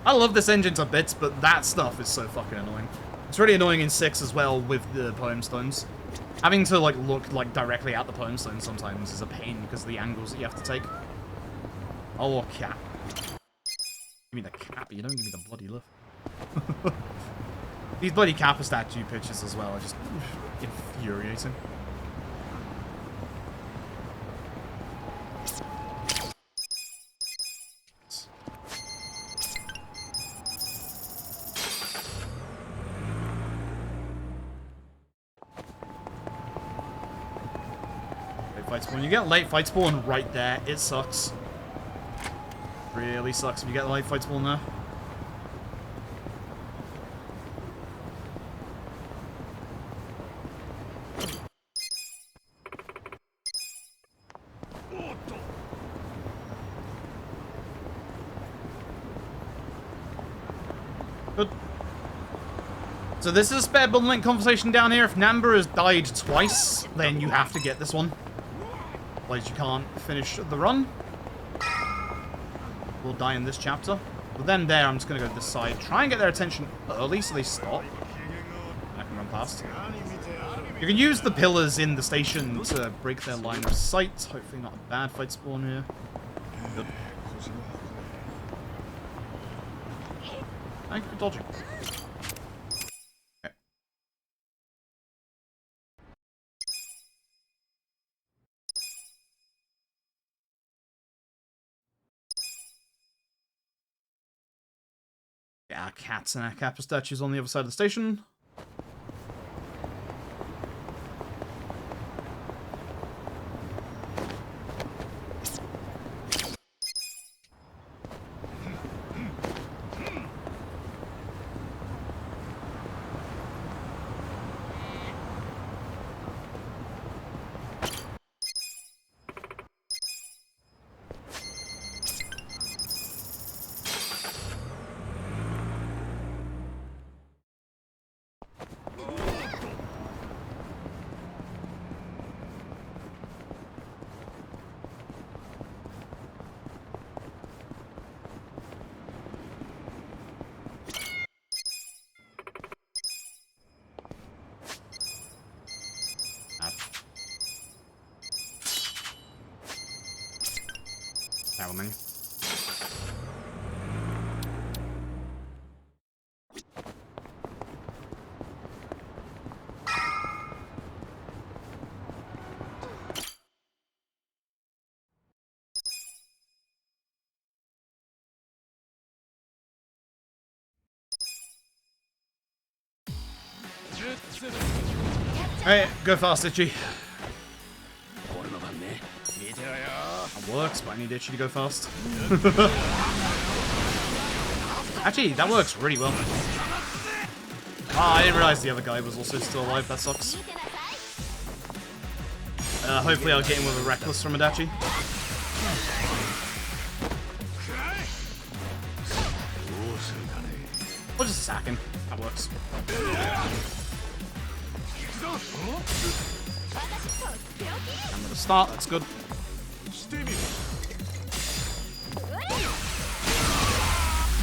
I love this engine to bits, but that stuff is so fucking annoying. It's really annoying in 6 as well with the poem stones. Having to like look like directly at the poem stone sometimes is a pain because of the angles that you have to take. Oh, cap. Give me the cap, you don't give me the bloody lift. These bloody Kappa statue pictures as well are just infuriating. Fight spawn. You get late fight spawn right there. It sucks. Really sucks if you get late fight spawn there. Good. So this is a spare bundle link conversation down here. If Namba has died twice, then you have to get this one. Otherwise you can't finish the run. We'll die in this chapter. But then there, I'm just going to go to this side. Try and get their attention early so they stop. I can run past. You can use the pillars in the station to break their line of sight. Hopefully not a bad fight spawn here. Good. Thank you for dodging. Okay. Yeah, our cats and our Kappa statues on the other side of the station. Menu. Alright, go fast, Itchy. That works, but I need Itchy to go fast. Actually, that works really well. Ah, I didn't realize the other guy was also still alive. That sucks. Hopefully I'll get him with a Reckless from Adachi. Or just attack him. That works. I'm gonna start, that's good.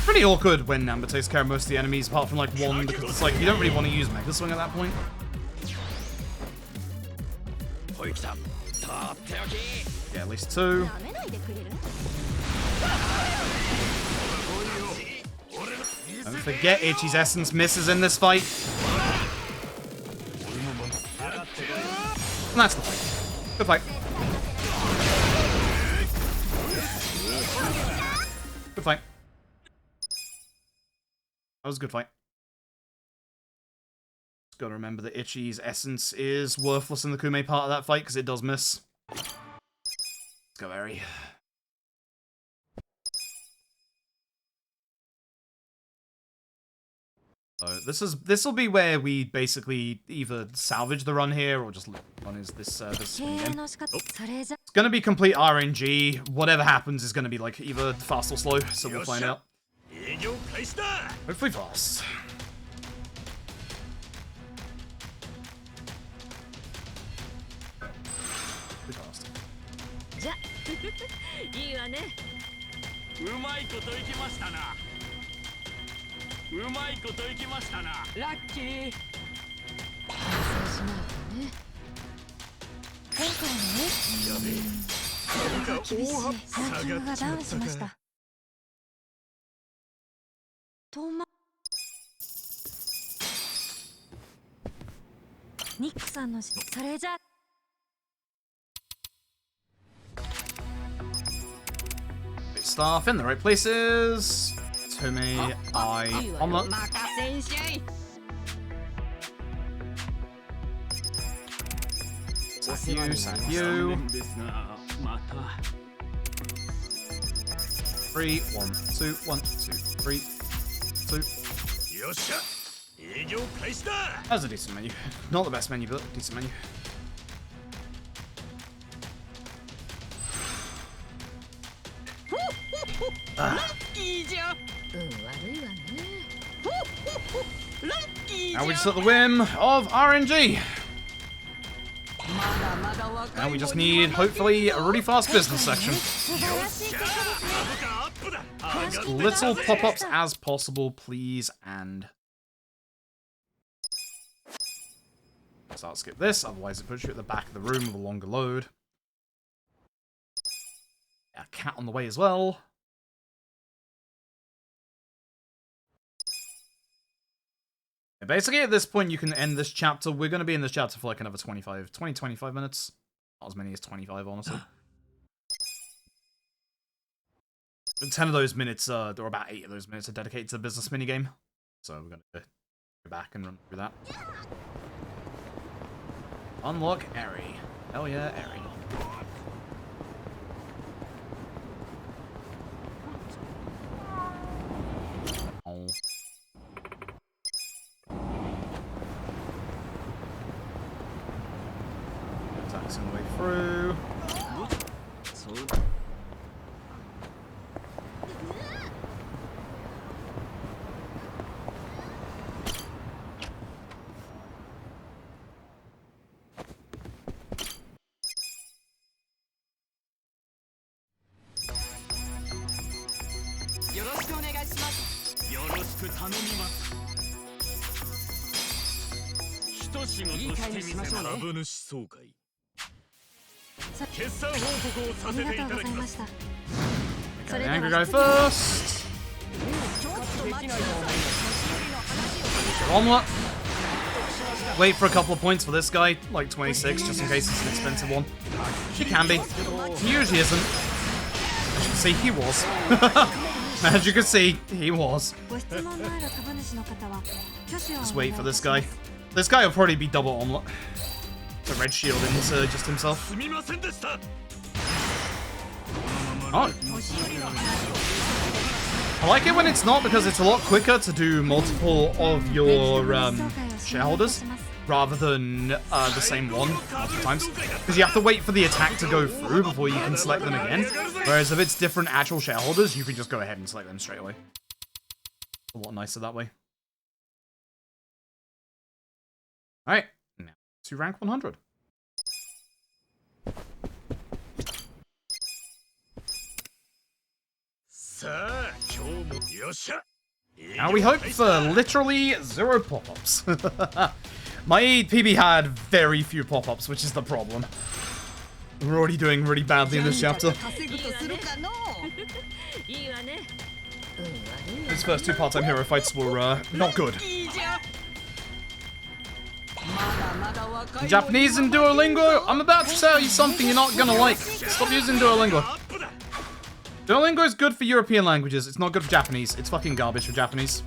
Pretty awkward when Namba takes care of most of the enemies, apart from like one, because it's like you don't really want to use Mega Swing at that point. Yeah, at least two. Don't forget Itchy's Essence misses in this fight. And that's the fight. Good fight. Good fight. That was a good fight. Just gotta remember that Ichi's essence is worthless in the Kume part of that fight, because it does miss. Let's go, Eri. So this will be where we basically either salvage the run here or just run is this game. It's gonna be complete RNG. Whatever happens is gonna be like either fast or slow, so we'll find out. Hopefully fast. Hopefully fast. うまいこといきましたな。ラッキー。反省しないとね。今回のね。やべえ。厳しい。ランキングがダウンしました。ニックさんのそれじゃ。Staff in the right places. Tomei, I, omelet. Sap you. 3, 1, 2, 1, 2, 3, 2. That's a decent menu. Not the best menu, but a decent menu. Now we just at the whim of RNG. Now we just need, hopefully, a really fast business section. As little pop-ups as possible, please, and... So I'll skip this, otherwise it puts you at the back of the room with a longer load. A cat on the way as well. Basically, at this point, you can end this chapter. We're going to be in this chapter for like another 25 minutes. Not as many as 25, honestly. But 10 of those minutes, or about 8 of those minutes, are dedicated to the business minigame. So we're going to go back and run through that. Unlock Eri. Hell yeah, Eri. Oh. Taxing the way through. Okay, the angry guy first. Omelet. Wait for a couple of points for this guy, like 26, just in case it's an expensive one. He can be. He usually isn't. As you can see, he was. As you can see, he was. Just wait for this guy. This guy will probably be double omelet. The red shield into just himself. Oh. I like it when it's not, because it's a lot quicker to do multiple of your shareholders rather than the same one multiple times. Because you have to wait for the attack to go through before you can select them again. Whereas if it's different actual shareholders, you can just go ahead and select them straight away. A lot nicer that way. Alright, now to rank 100. Now we hope for literally 0 pop-ups. My PB had very few pop-ups, which is the problem. We're already doing really badly in this chapter. These first 2 part-time hero fights were not good. Japanese in Duolingo? I'm about to tell you something you're not gonna like. Stop using Duolingo. Duolingo is good for European languages. It's not good for Japanese. It's fucking garbage for Japanese.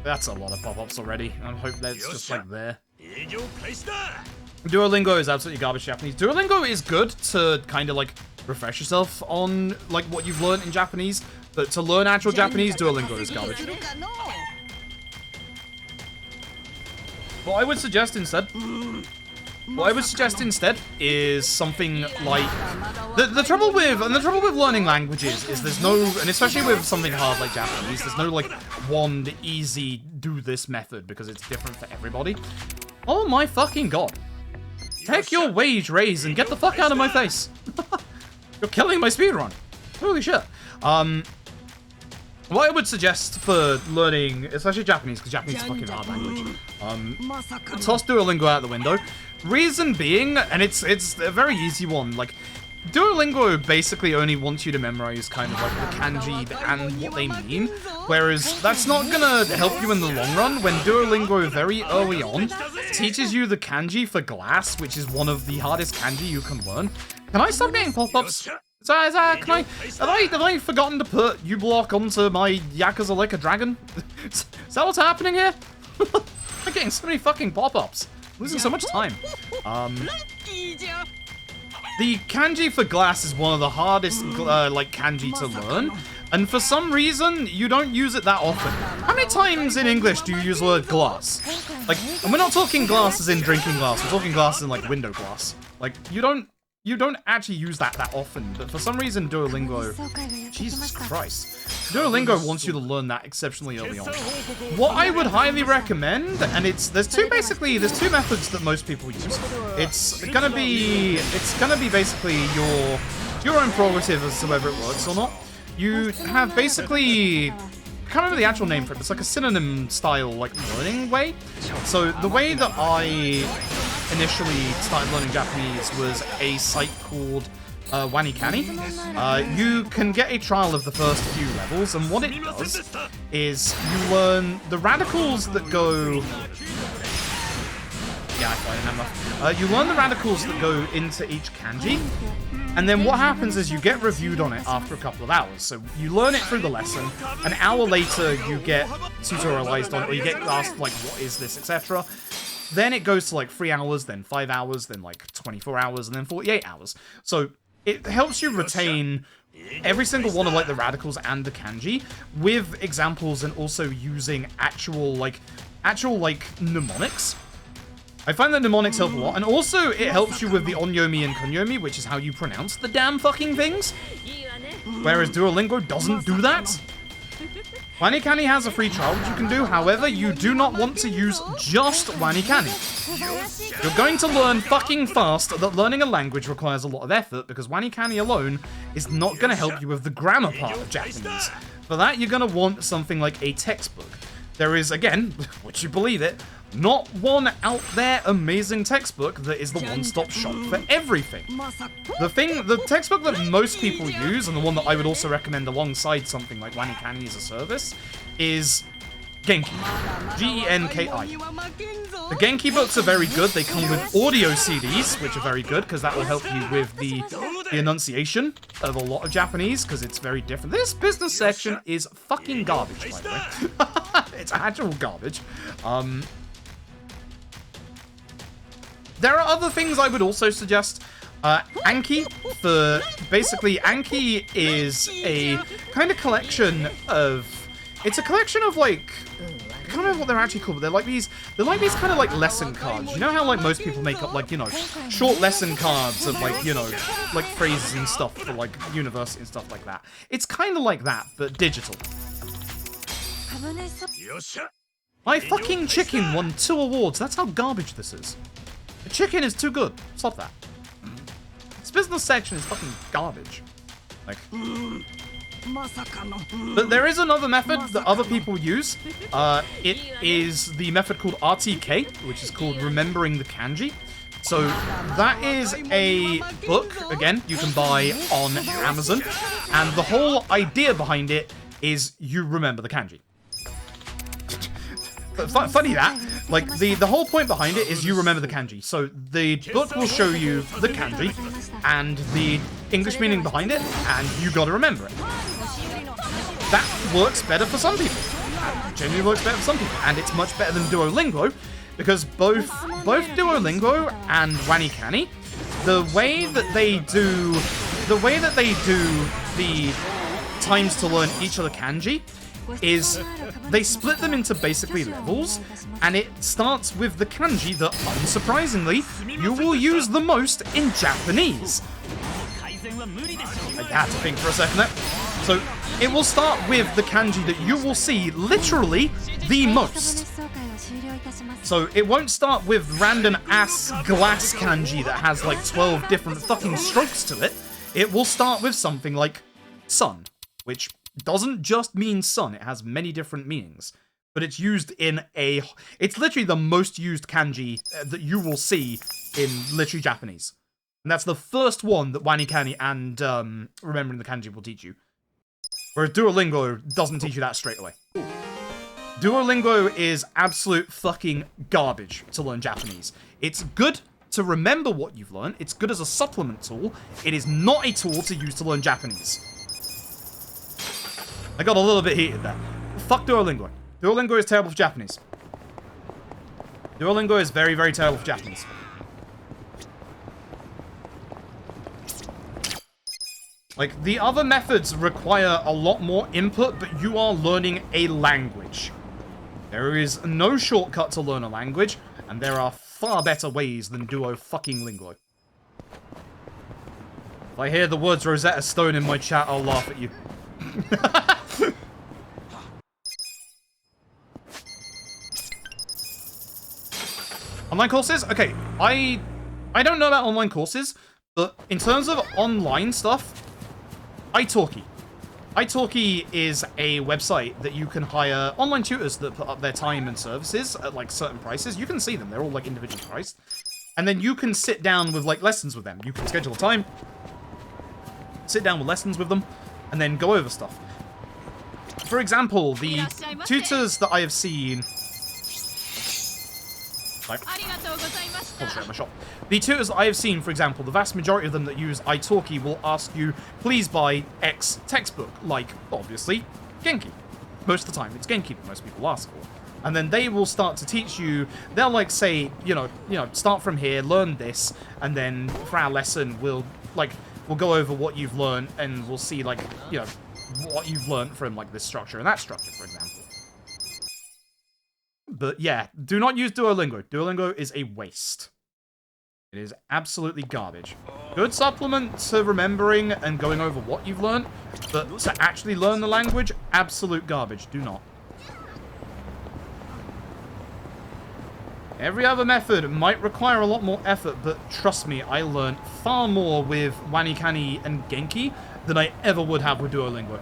That's a lot of pop-ups already. I hope that's just like there. 営業開始だ Duolingo is absolutely garbage Japanese. Duolingo is good to kind of like refresh yourself on like what you've learned in Japanese, but to learn actual Japanese, Duolingo is garbage. What I would suggest instead is something like the trouble with learning languages is there's no, and especially with something hard like Japanese, there's no like one easy do this method because it's different for everybody. Oh my fucking god. Take your wage raise and get the fuck out of my face. You're killing my speedrun. Holy shit. What I would suggest for learning, especially Japanese, because Japanese is a fucking hard language, toss Duolingo out the window. Reason being, and it's a very easy one, like, Duolingo basically only wants you to memorize kind of like the kanji and what they mean, whereas that's not gonna help you in the long run when Duolingo very early on teaches you the kanji for glass, which is one of the hardest kanji you can learn. Can I stop getting pop-ups? Have I forgotten to put U-block onto my Yakuza Like a dragon? Is that what's happening here? I'm getting so many fucking pop-ups. Losing so much time. The kanji for glass is one of the hardest like kanji to learn, and for some reason you don't use it that often. How many times in English do you use the word glass? Like, and we're not talking glass as in drinking glass. We're talking glass as in like window glass. Like, you don't actually use that often, but for some reason Duolingo, Jesus Christ, Duolingo wants you to learn that exceptionally early on. What I would highly recommend, and there's two methods that most people use. It's gonna be basically your own prerogative as to whether it works or not. You have basically, I can't remember the actual name for it. It's like a synonym style like learning way. So the way that I initially started learning Japanese was a site called Wanikani. You can get a trial of the first few levels, and what it does is you learn the radicals that go... Yeah, I find it. You learn the radicals that go into each kanji, and then what happens is you get reviewed on it after a couple of hours. So you learn it through the lesson, an hour later you get tutorialized on it, or you get asked like, what is this, etc. Then it goes to like 3 hours, then 5 hours, then like 24 hours, and then 48 hours. So it helps you retain every single one of like the radicals and the kanji with examples, and also using actual mnemonics. I find that mnemonics help a lot, and also it helps you with the onyomi and konyomi, which is how you pronounce the damn fucking things. Whereas Duolingo doesn't do that. Wanikani has a free trial which you can do, however, you do not want to use just Wanikani. You're going to learn fucking fast that learning a language requires a lot of effort, because Wanikani alone is not going to help you with the grammar part of Japanese. For that, you're going to want something like a textbook. There is, again, would you believe it, not one out there amazing textbook that is the one-stop shop for everything. The textbook that most people use, and the one that I would also recommend alongside something like Wanikani as a service, is Genki. Genki. The Genki books are very good. They come with audio CDs, which are very good, because that will help you with the enunciation of a lot of Japanese, because it's very different. This business section is fucking garbage, by the way. It's actual garbage. There are other things I would also suggest. Anki, Anki is a kind of collection of... It's a collection of, like... I can't remember what they're actually called, but they're like these kind of, like, lesson cards. You know how, like, most people make up, like, you know, short lesson cards of, like, you know, like, phrases and stuff for, like, university and stuff like that. It's kind of like that, but digital. My fucking chicken won 2 awards. That's how garbage this is. The chicken is too good. Stop that. This business section is fucking garbage. Like... But there is another method that other people use. It is the method called RTK, which is called Remembering the Kanji. So that is a book, again, you can buy on Amazon. And the whole idea behind it is you remember the kanji. Funny that, like, the whole point behind it is you remember the kanji. So the book will show you the kanji and the English meaning behind it, and you gotta remember it. That works better for some people. genuinely works better for some people, and it's much better than Duolingo, because both Duolingo and WaniKani, the way that they do the times to learn each of the kanji is they split them into basically levels, and it starts with the kanji that, unsurprisingly, you will use the most in Japanese. I had to think for a second there. So, it will start with the kanji that you will see literally the most. So, it won't start with random ass glass kanji that has like 12 different fucking strokes to it. It will start with something like sun, which doesn't just mean sun, it has many different meanings. But it's used in it's literally the most used kanji that you will see in literally Japanese. And that's the first one that WaniKani and Remembering the Kanji will teach you. Whereas Duolingo doesn't teach you that straight away. Duolingo is absolute fucking garbage to learn Japanese. It's good to remember what you've learned, it's good as a supplement tool, it is not a tool to use to learn Japanese. I got a little bit heated there. Fuck Duolingo. Duolingo is terrible for Japanese. Duolingo is very, very terrible for Japanese. Like, the other methods require a lot more input, but you are learning a language. There is no shortcut to learn a language, and there are far better ways than Duo-fucking-lingo. If I hear the words Rosetta Stone in my chat, I'll laugh at you. Online courses? Okay, I don't know about online courses, but in terms of online stuff, italki. Italki is a website that you can hire online tutors that put up their time and services at like certain prices. You can see them, they're all like individually priced. And then you can sit down with like lessons with them. You can schedule a time, sit down with lessons with them, and then go over stuff. For example, the tutors that I have seen... Like, concentrate on my shop. The tutors that I have seen, for example, the vast majority of them that use italki will ask you, please buy X textbook, like, obviously, Genki. Most of the time, it's Genki that most people ask for. And then they will start to teach you, they'll like say, you know, start from here, learn this, and then for our lesson, we'll go over what you've learned, and we'll see, like, you know, what you've learned from, like, this structure and that structure, for example. But yeah, do not use Duolingo. Duolingo is a waste. It is absolutely garbage. Good supplement to remembering and going over what you've learned, but to actually learn the language, absolute garbage. Do not. Every other method might require a lot more effort, but trust me, I learned far more with WaniKani and Genki than I ever would have with Duolingo.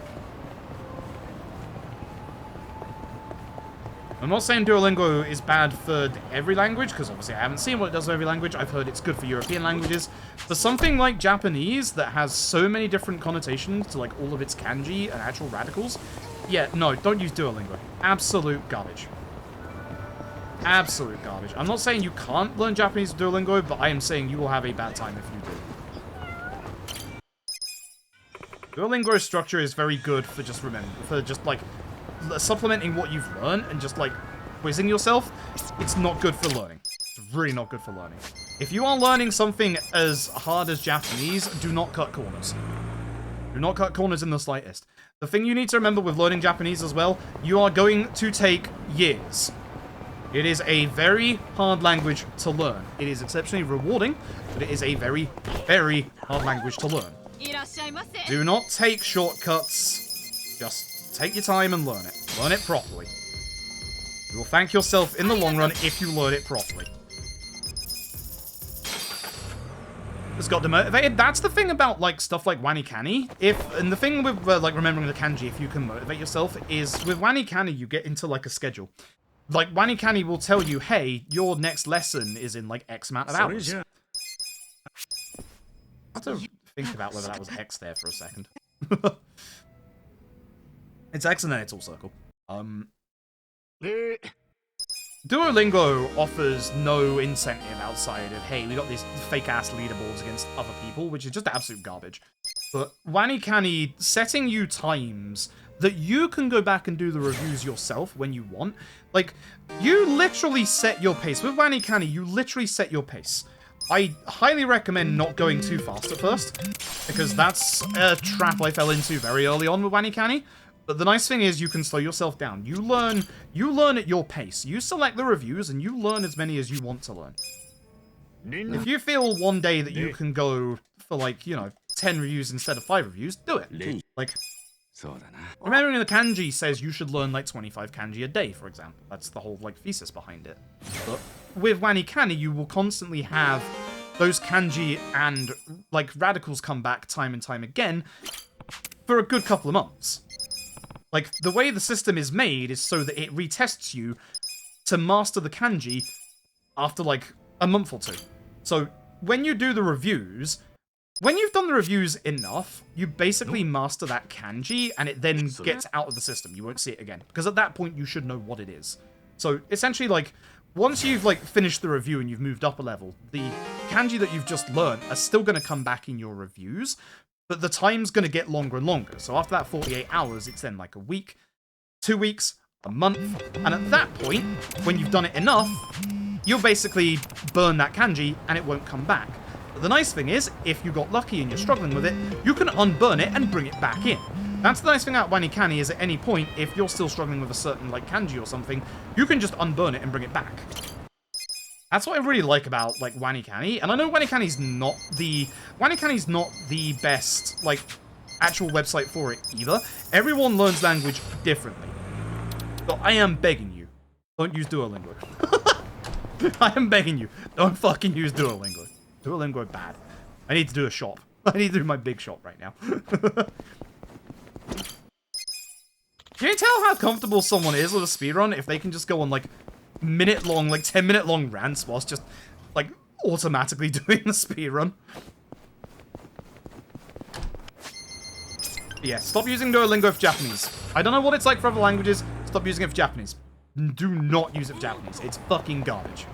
I'm not saying Duolingo is bad for every language, because obviously I haven't seen what it does for every language. I've heard it's good for European languages. For something like Japanese that has so many different connotations to like all of its kanji and actual radicals, yeah, no, don't use Duolingo. Absolute garbage. Absolute garbage. I'm not saying you can't learn Japanese with Duolingo, but I am saying you will have a bad time if you do. Duolingo's structure is very good for just like supplementing what you've learned and just like quizzing yourself. It's not good for learning. It's really not good for learning. If you are learning something as hard as Japanese, do not cut corners. Do not cut corners in the slightest. The thing you need to remember with learning Japanese as well, you are going to take years. It is a very hard language to learn. It is exceptionally rewarding, but it is a very, very hard language to learn. Do not take shortcuts. Just take your time and learn it. Learn it properly. You will thank yourself in the long run if you learn it properly. Just got demotivated. That's the thing about like stuff like WaniKani. And the thing with like remembering the kanji, if you can motivate yourself, is with WaniKani you get into like a schedule. Like WaniKani will tell you, hey, your next lesson is in like X amount of hours. I have to think about whether that was X there for a second. It's X and then it's all circle. Duolingo offers no incentive outside of, hey, we got these fake-ass leaderboards against other people, which is just absolute garbage. but WaniKani setting you times that you can go back and do the reviews yourself when you want. Like, you literally set your pace. With WaniKani, you literally set your pace. I highly recommend not going too fast at first, because that's a trap I fell into very early on with WaniKani. But the nice thing is you can slow yourself down. You learn at your pace. You select the reviews and you learn as many as you want to learn. If you feel one day that you can go for, like, you know, 10 reviews instead of 5 reviews, do it. Like, remembering the kanji says you should learn, like, 25 kanji a day, for example. That's the whole, like, thesis behind it. But with WaniKani, you will constantly have those kanji and, like, radicals come back time and time again for a good couple of months. Like, the way the system is made is so that it retests you to master the kanji after, like, a month or 2. So, when you do the reviews, when you've done the reviews enough, you basically master that kanji, and it then gets out of the system. You won't see it again. Because at that point, you should know what it is. So, essentially, like, once you've, like, finished the review and you've moved up a level, the kanji that you've just learned are still going to come back in your reviews, but the time's going to get longer and longer. So after that 48 hours, it's then like a week, 2 weeks, a month, and at that point, when you've done it enough, you'll basically burn that kanji and it won't come back. But the nice thing is, if you got lucky and you're struggling with it, you can unburn it and bring it back in. That's the nice thing about WaniKani is at any point, if you're still struggling with a certain, like, kanji or something, you can just unburn it and bring it back. That's what I really like about, like, WaniKani, and I know WaniKani's not the best, like, actual website for it either. Everyone learns language differently. But I am begging you, don't use Duolingo. I am begging you, don't fucking use Duolingo. Duolingo bad. I need to do a shop. I need to do my big shop right now. Can you tell how comfortable someone is with a speedrun if they can just go on, like, minute-long, like 10-minute-long rants whilst just, like, automatically doing the speedrun? Yeah, stop using Duolingo for Japanese. I don't know what it's like for other languages. Stop using it for Japanese. Do not use it for Japanese. It's fucking garbage.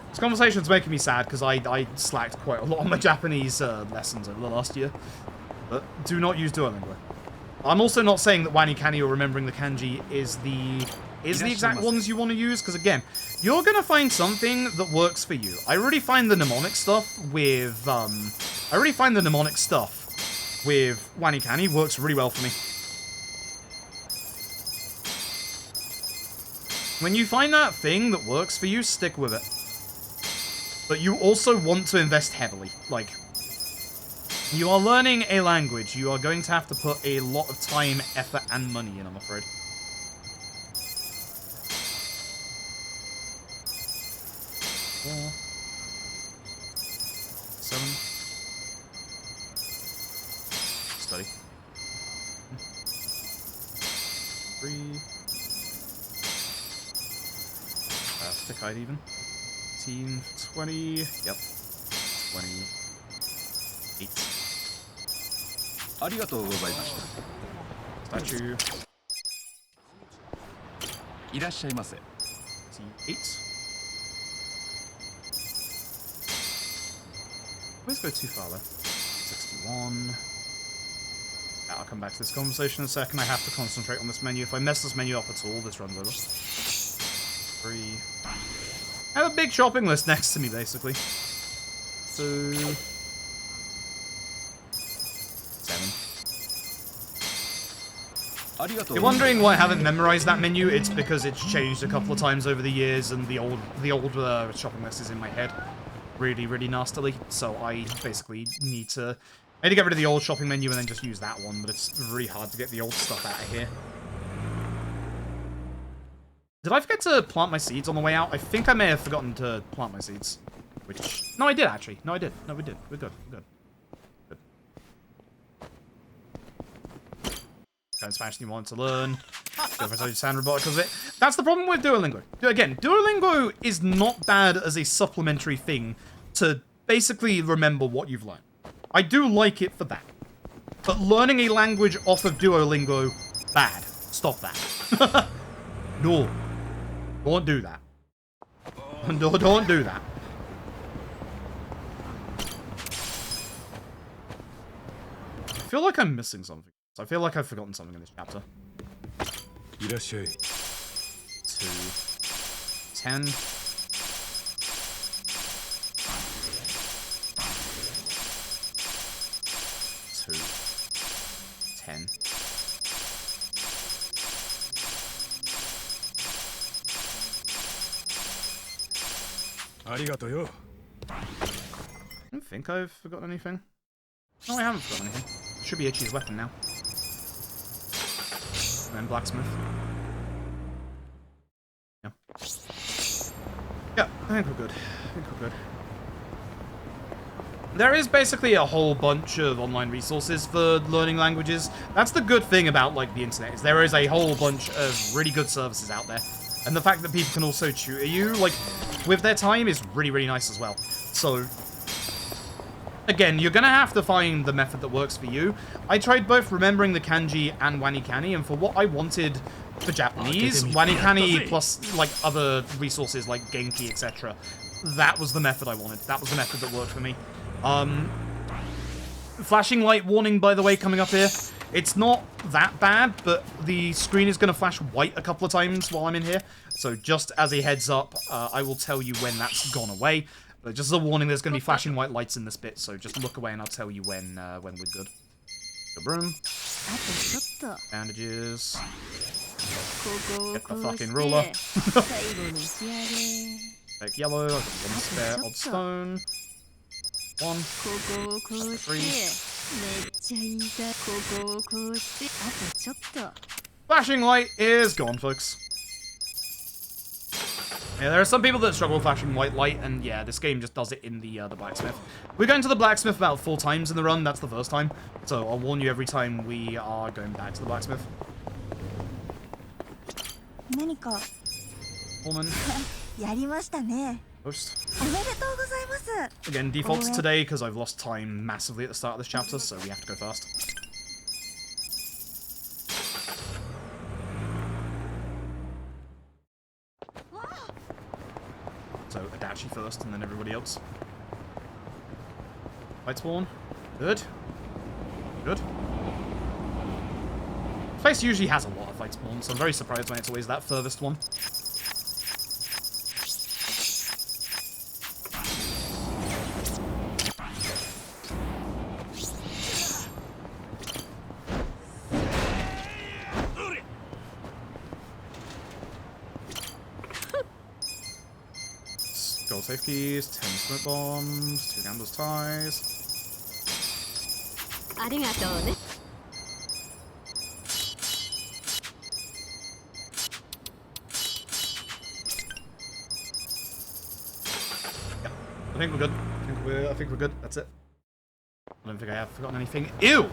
This conversation's making me sad because I slacked quite a lot on my Japanese lessons over the last year. But do not use Duolingo. I'm also not saying that WaniKani or remembering the kanji is the exact ones you want to use, because again, you're gonna find something that works for you. I already find the mnemonic stuff with WaniKani works really well for me. When you find that thing that works for you, stick with it. But you also want to invest heavily. Like, you are learning a language. You are going to have to put a lot of time, effort, and money in, I'm afraid. Four. 7. Study. 3. Thick-eyed even. 18, 20. Yep. 28. ありがとうございました。 Statue. いらっしゃいませ。 8. Let's go too far though. 61. I'll come back to this conversation in a second. I have to concentrate on this menu. If I mess this menu up at all, this runs over. 3. I have a big shopping list next to me, basically. 2. 7. If you're wondering why I haven't memorized that menu, it's because it's changed a couple of times over the years, and the old shopping list is in my head really, really nastily. So I basically need to get rid of the old shopping menu and then just use that one, but it's really hard to get the old stuff out of here. Did I forget to plant my seeds on the way out? I think I may have forgotten to plant my seeds. Which... No, I did, actually. No, I did. No, we did. We're good. We're good. Good. Don't smash anything you want to learn. Go for a sound robotic because of it. That's the problem with Duolingo. Again, Duolingo is not bad as a supplementary thing to basically remember what you've learned. I do like it for that. But learning a language off of Duolingo, bad. Stop that. No. Don't do that. No, don't do that. feel like I'm missing something. I feel like I've forgotten something in this chapter. いらっしゃい。 2, 10. 2, 10. ありがとうよ。 I don't think I've forgotten anything. No, I haven't forgotten anything. It should be Itchy's weapon now. And then blacksmith. Yeah. Yeah, I think we're good. I think we're good. There is basically a whole bunch of online resources for learning languages. That's the good thing about, like, the internet, is there is a whole bunch of really good services out there. And the fact that people can also tutor you, like, with their time is really, really nice as well. So, again, you're gonna have to find the method that works for you. I tried both remembering the kanji and wanikani, and for what I wanted for Japanese, wanikani plus, like, other resources like Genki, etc. That was the method I wanted. That was the method that worked for me. Flashing light warning, by the way, coming up here. It's not that bad, but the screen is going to flash white a couple of times while I'm in here. So just as a heads up, I will tell you when that's gone away. But just as a warning, there's going to be flashing white lights in this bit, so just look away and I'll tell you when we're good. Good broom. Bandages. Get the fucking ruler. Take yellow. I've got one spare odd stone. 1, 3. Flashing light is gone, folks. Yeah, there are some people that struggle with flashing white light, and yeah, this game just does it in the blacksmith. We're going to the blacksmith about 4 times in the run. That's the first time, so I'll warn you every time we are going back to the blacksmith. Woman. Post. Again, defaults today because I've lost time massively at the start of this chapter, so we have to go fast. So Adachi first, and then everybody else. Fight spawn. Good. Good. This place usually has a lot of fight spawns, so I'm very surprised when it's always that furthest one. Gold safe keys, 10 smoke bombs, 2 gambler's ties. Yeah, I think we're good. I think we're good. That's it. I don't think I have forgotten anything. Ew!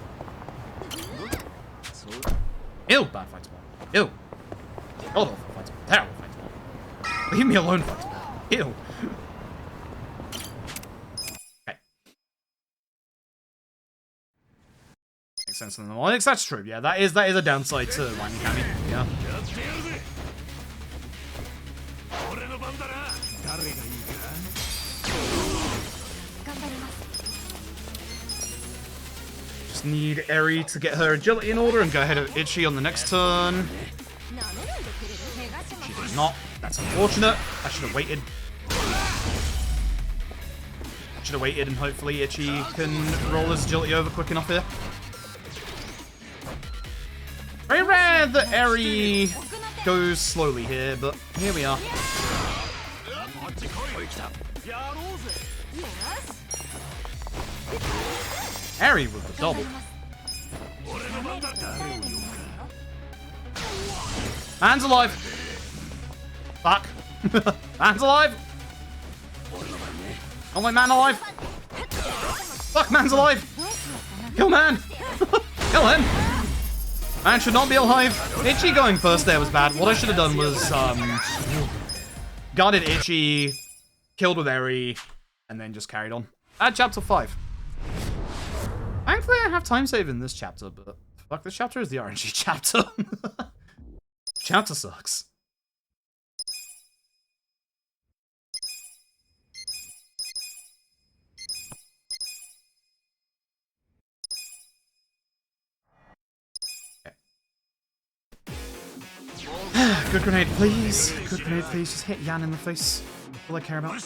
Ew! Bad fight spawn. Ew! God awful fight spawn. Terrible fight spawn. Leave me alone, fight spawn. Ew. Okay. Makes sense in the mnemonics. That's true. Yeah, that is a downside to wanikani. Yeah. Just need Eri to get her agility in order and go ahead of Itchy on the next turn. She did not. That's unfortunate. I should have waited. Should have waited, and hopefully Itchy can roll his agility over quick enough here. Very rare that Eri goes slowly here, but here we are. Eri with the double. Man's alive! Fuck. Man's alive! Oh my man alive! Fuck, man's alive! Kill man! Kill him! Man should not be alive. Itchy going first there was bad. What I should have done was, guarded Itchy, killed with Eri, and then just carried on. Chapter 5. Thankfully I have time save in this chapter, but fuck, this chapter is the RNG chapter. Chapter sucks. Good grenade, please. Good grenade, please. Just hit Yan in the face. All I care about.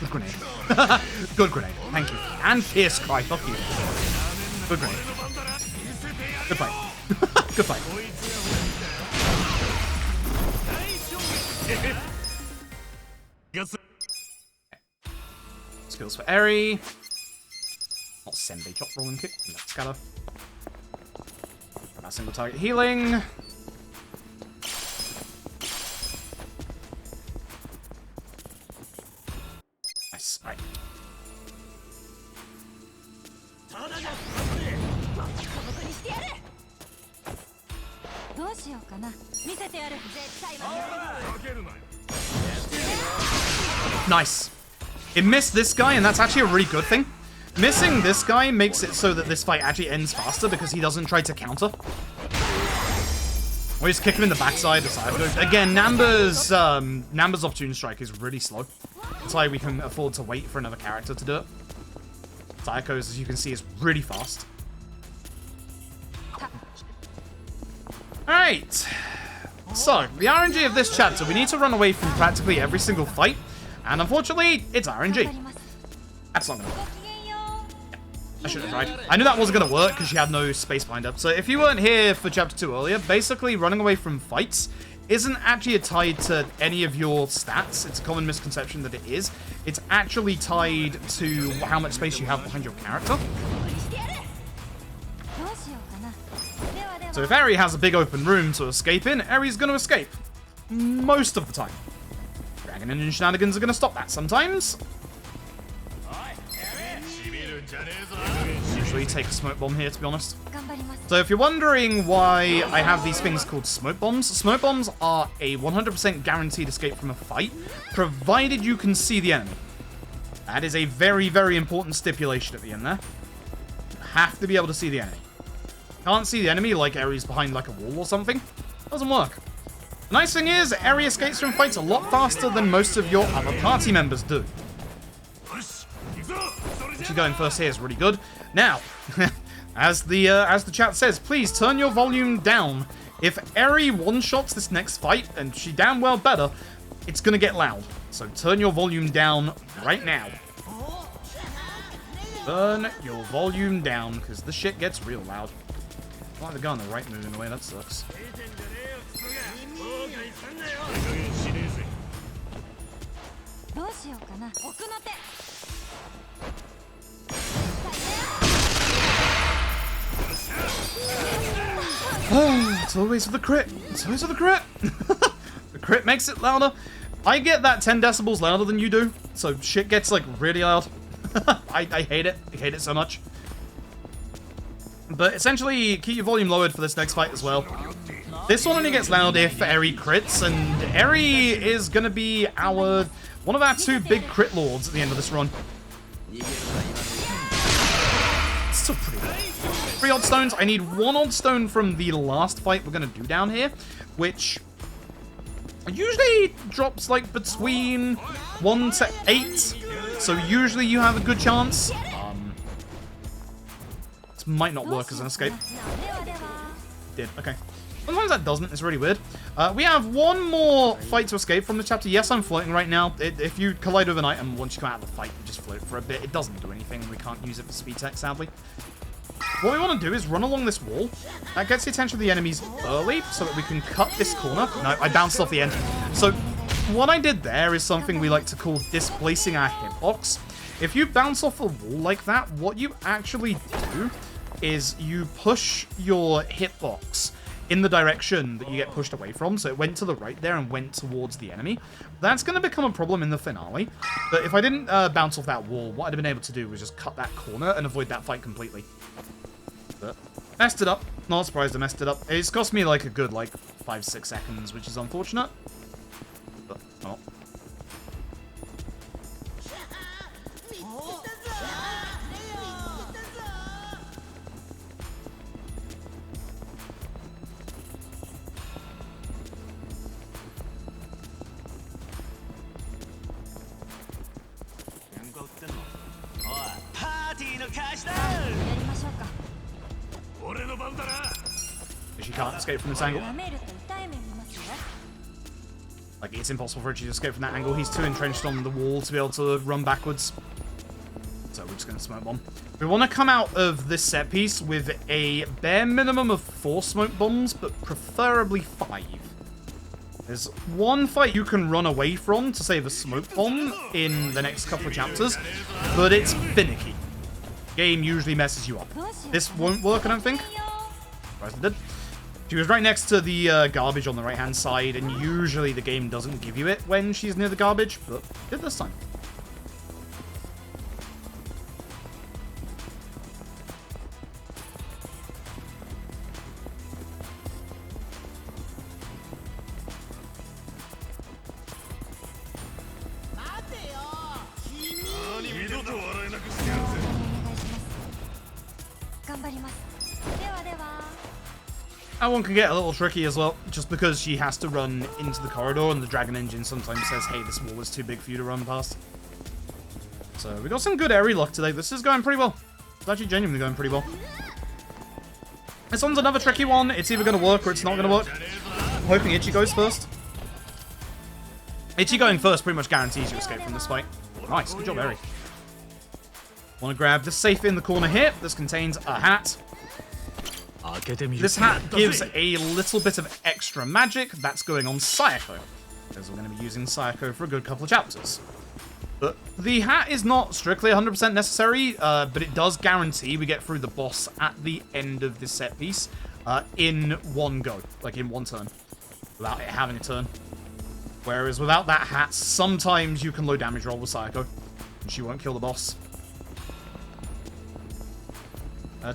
Good grenade. Good grenade. Thank you. And Fierce Cry. Fuck you. Good grenade. Good fight. Good fight. Skills for Eri. Not Senbei chop, rolling kick. No, scatter. That single target healing. Nice. Alright. Nice. It missed this guy, and that's actually a really good thing. Missing this guy makes it so that this fight actually ends faster because he doesn't try to counter. We just kick him in the backside. Again, Namba's opportune strike is really slow. That's why we can afford to wait for another character to do it. Sayako's, as you can see, is really fast. Alright. So, the RNG of this chapter, we need to run away from practically every single fight. And unfortunately, it's RNG. That's not gonna work. I should have tried. I knew that wasn't going to work because she had no space bind up. So if you weren't here for chapter 2 earlier, basically running away from fights isn't actually tied to any of your stats. It's a common misconception that it is. It's actually tied to how much space you have behind your character. So if Eri has a big open room to escape in, Eri's going to escape. Most of the time. Dragon Engine shenanigans are going to stop that sometimes. Usually take a smoke bomb here, to be honest. So if you're wondering why I have these things called smoke bombs are a 100% guaranteed escape from a fight, provided you can see the enemy. That is a very, very important stipulation at the end there. You have to be able to see the enemy. Can't see the enemy like Eri's behind like a wall or something. Doesn't work. The nice thing is, Eri escapes from fights a lot faster than most of your other party members do. Actually going first here is really good. Now, as the chat says, please turn your volume down. If Eri one-shots this next fight, and she damn well better, it's gonna get loud. So turn your volume down right now. Turn your volume down, because the shit gets real loud. I like the guy on the right moving away, that sucks. Oh, it's always for the crit. It's always for the crit. The crit makes it louder. I get that 10 decibels louder than you do, so shit gets like really loud. I hate it. I hate it so much. But essentially, keep your volume lowered for this next fight as well. This one only gets loud if Eri crits, and Eri is going to be one of our 2 big crit lords at the end of this run. It's still pretty good. 3 odd stones. I need 1 odd stone from the last fight we're going to do down here, which usually drops like between 1 to 8. So usually you have a good chance. This might not work as an escape. Did. Okay. Sometimes that doesn't. It's really weird. We have 1 more fight to escape from the chapter. Yes, I'm floating right now. If you collide with an item, once you come out of the fight, you just float for a bit. It doesn't do anything. We can't use it for speed tech, sadly. What we want to do is run along this wall. That gets the attention of the enemies early so that we can cut this corner. No, I bounced off the end. So what I did there is something we like to call displacing our hitbox. If you bounce off a wall like that, what you actually do is you push your hitbox in the direction that you get pushed away from. So it went to the right there and went towards the enemy. That's going to become a problem in the finale. But if I didn't bounce off that wall, what I'd have been able to do was just cut that corner and avoid that fight completely. But messed it up. Not surprised I messed it up. It's cost me like a good 5-6 seconds, which is unfortunate. But, oh. can't escape from this angle. 舐めると痛い目見ますよ。 Like, it's impossible for Richie to escape from that angle. He's too entrenched on the wall to be able to run backwards. So we're just going to smoke bomb. We want to come out of this set piece with a bare minimum of 4 smoke bombs, but preferably 5. There's one fight you can run away from to save a smoke bomb in the next couple of chapters, but it's finicky. Game usually messes you up. This won't work, I don't think. Surprised it did. She was right next to the garbage on the right-hand side, and usually the game doesn't give you it when she's near the garbage, but it did this time. That one can get a little tricky as well, just because she has to run into the corridor and the dragon engine sometimes says, hey, this wall is too big for you to run past. So we got some good area luck today. This is going pretty well. It's actually genuinely going pretty well. This one's another tricky one. It's either going to work or it's not going to work. I'm hoping Ichi goes first. Ichi going first pretty much guarantees you escape from this fight. Nice, good job, Eri. Want to grab this safe in the corner here. This contains a hat. This hat gives a little bit of extra magic that's going on Sayako, because we're going to be using Sayako for a good couple of chapters. But the hat is not strictly 100% necessary, but it does guarantee we get through the boss at the end of this set piece in one go, like in one turn, without it having a turn. Whereas without that hat, sometimes you can low damage roll with Sayako, and she won't kill the boss.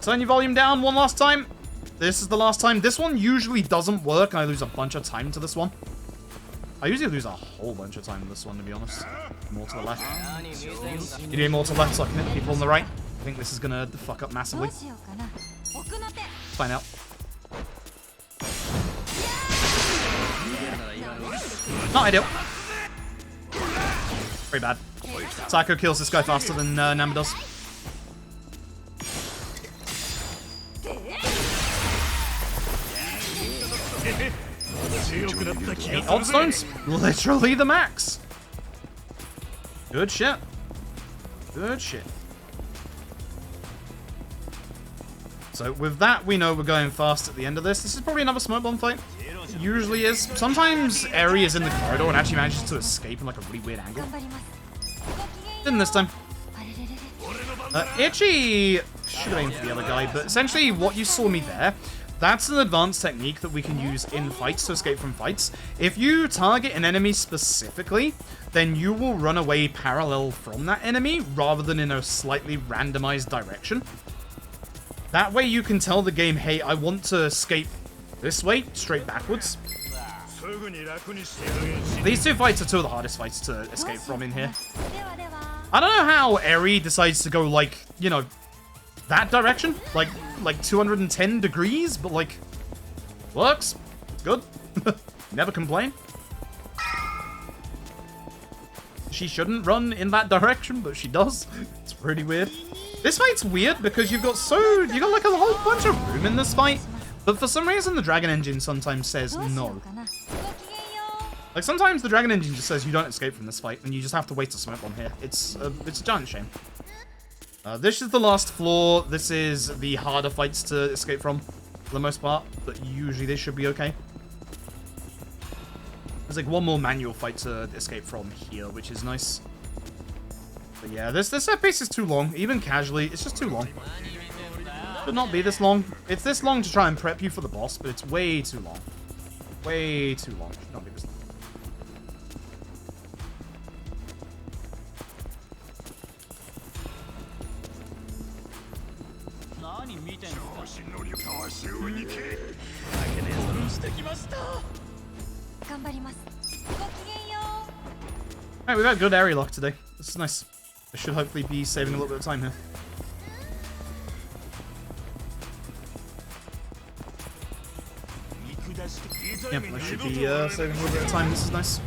Turn your volume down one last time. This is the last time. This one usually doesn't work, and I lose a bunch of time to this one. I usually lose a whole bunch of time to this one, to be honest. More to the left. You need more to the left so I can hit people on the right. I think this is going to fuck up massively. Find out. Not ideal. Very bad. Psycho kills this guy faster than Nama does. 8 odd stones? Literally the max. Good shit. Good shit. So with that, we know we're going fast at the end of this. This is probably another smoke bomb fight. It usually is. Sometimes Eri is in the corridor and actually manages to escape in like a really weird angle. Didn't this time. Ichi should have aimed for the other guy, but essentially what you saw me there, that's an advanced technique that we can use in fights to escape from fights. If you target an enemy specifically, then you will run away parallel from that enemy rather than in a slightly randomized direction. That way you can tell the game, hey, I want to escape this way, straight backwards. These two fights are two of the hardest fights to escape from in here. I don't know how Eri decides to go, like, you know, that direction, like 210 degrees, but like, works. It's good. Never complain. She shouldn't run in that direction, but she does. It's pretty weird. This fight's weird because you got like a whole bunch of room in this fight, but for some reason the Dragon Engine sometimes says no. Like sometimes the Dragon Engine just says you don't escape from this fight, and you just have to wait to smoke bomb here. It's a giant shame. This is the last floor. This is the harder fights to escape from, for the most part, but usually they should be okay. There's like one more manual fight to escape from here, which is nice. But yeah, this set piece is too long. Even casually, it's just too long. Should not be this long. It's this long to try and prep you for the boss, but it's way too long. Way too long. Should not be this long. Alright, we've had good area lock today. This is nice. I should hopefully be saving a little bit of time here. Yep, I should be saving a little bit of time. This is nice.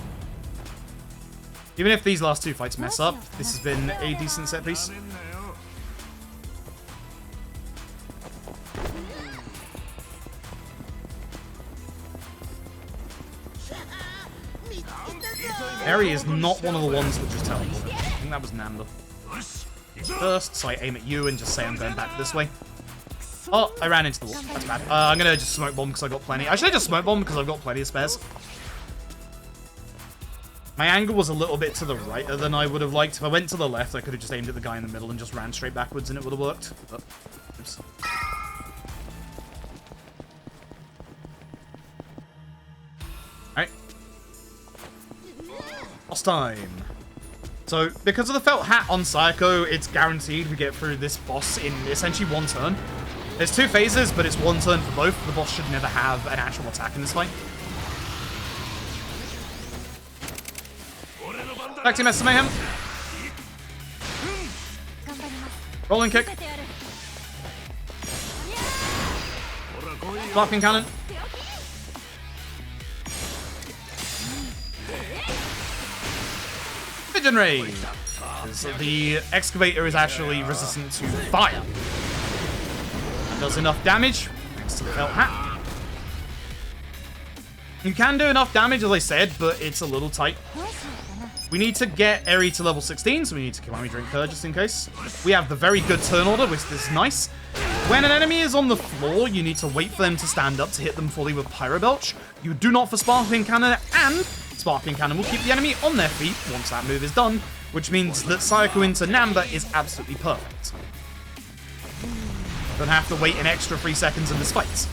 Even if these last two fights mess up, this has been a decent set piece. Eri is not one of the ones that just teleported. I think that was Namba. First, so I aim at you and just say I'm going back this way. Oh, I ran into the wall. That's bad. I'm gonna just smoke bomb because I've got plenty. I should just smoke bomb because I've got plenty of spares. My angle was a little bit to the right than I would have liked. If I went to the left, I could have just aimed at the guy in the middle and just ran straight backwards and it would have worked. But, oops. Alright. Boss time. So, because of the felt hat on Psycho, it's guaranteed we get through this boss in essentially one turn. There's 2 phases, but it's 1 turn for both. The boss should never have an actual attack in this fight. Back to Mess Mayhem. Rolling kick. Blocking cannon. Pigeon Ray. The excavator is actually resistant to fire. It does enough damage, thanks to the felt hat. You can do enough damage, as I said, but it's a little tight. We need to get Eri to level 16, so we need to Kiwami drink her just in case. We have the very good turn order, which is nice. When an enemy is on the floor, you need to wait for them to stand up to hit them fully with Pyro Belch. You do not for Sparkling Cannon, and Sparkling Cannon will keep the enemy on their feet once that move is done, which means that Psycho into Namba is absolutely perfect. Don't have to wait an extra 3 seconds in this fight.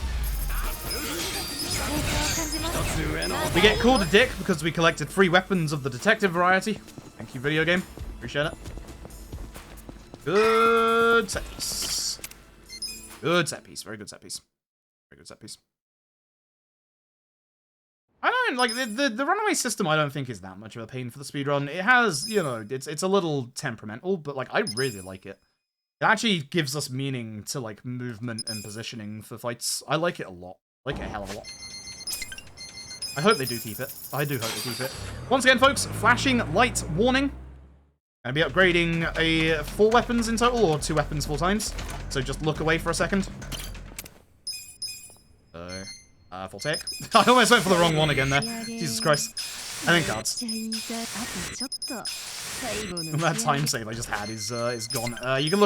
We get called a dick because we collected 3 weapons of the detective variety. Thank you, video game. Appreciate it. Good set piece. Good set piece. Very good set piece. Very good set piece. I don't like the runaway system. I don't think is that much of a pain for the speedrun. It has, you know, it's a little temperamental, but like I really like it. It actually gives us meaning to like movement and positioning for fights. I like it a lot. I like it a hell of a lot. I hope they do keep it. I do hope they keep it. Once again, folks, flashing light warning. Gonna be upgrading 4 weapons in total, or 2 weapons 4 times. So just look away for a second. Full take. I almost went for the wrong one again there. Jesus Christ. I think cards. That time save I just had is gone. You can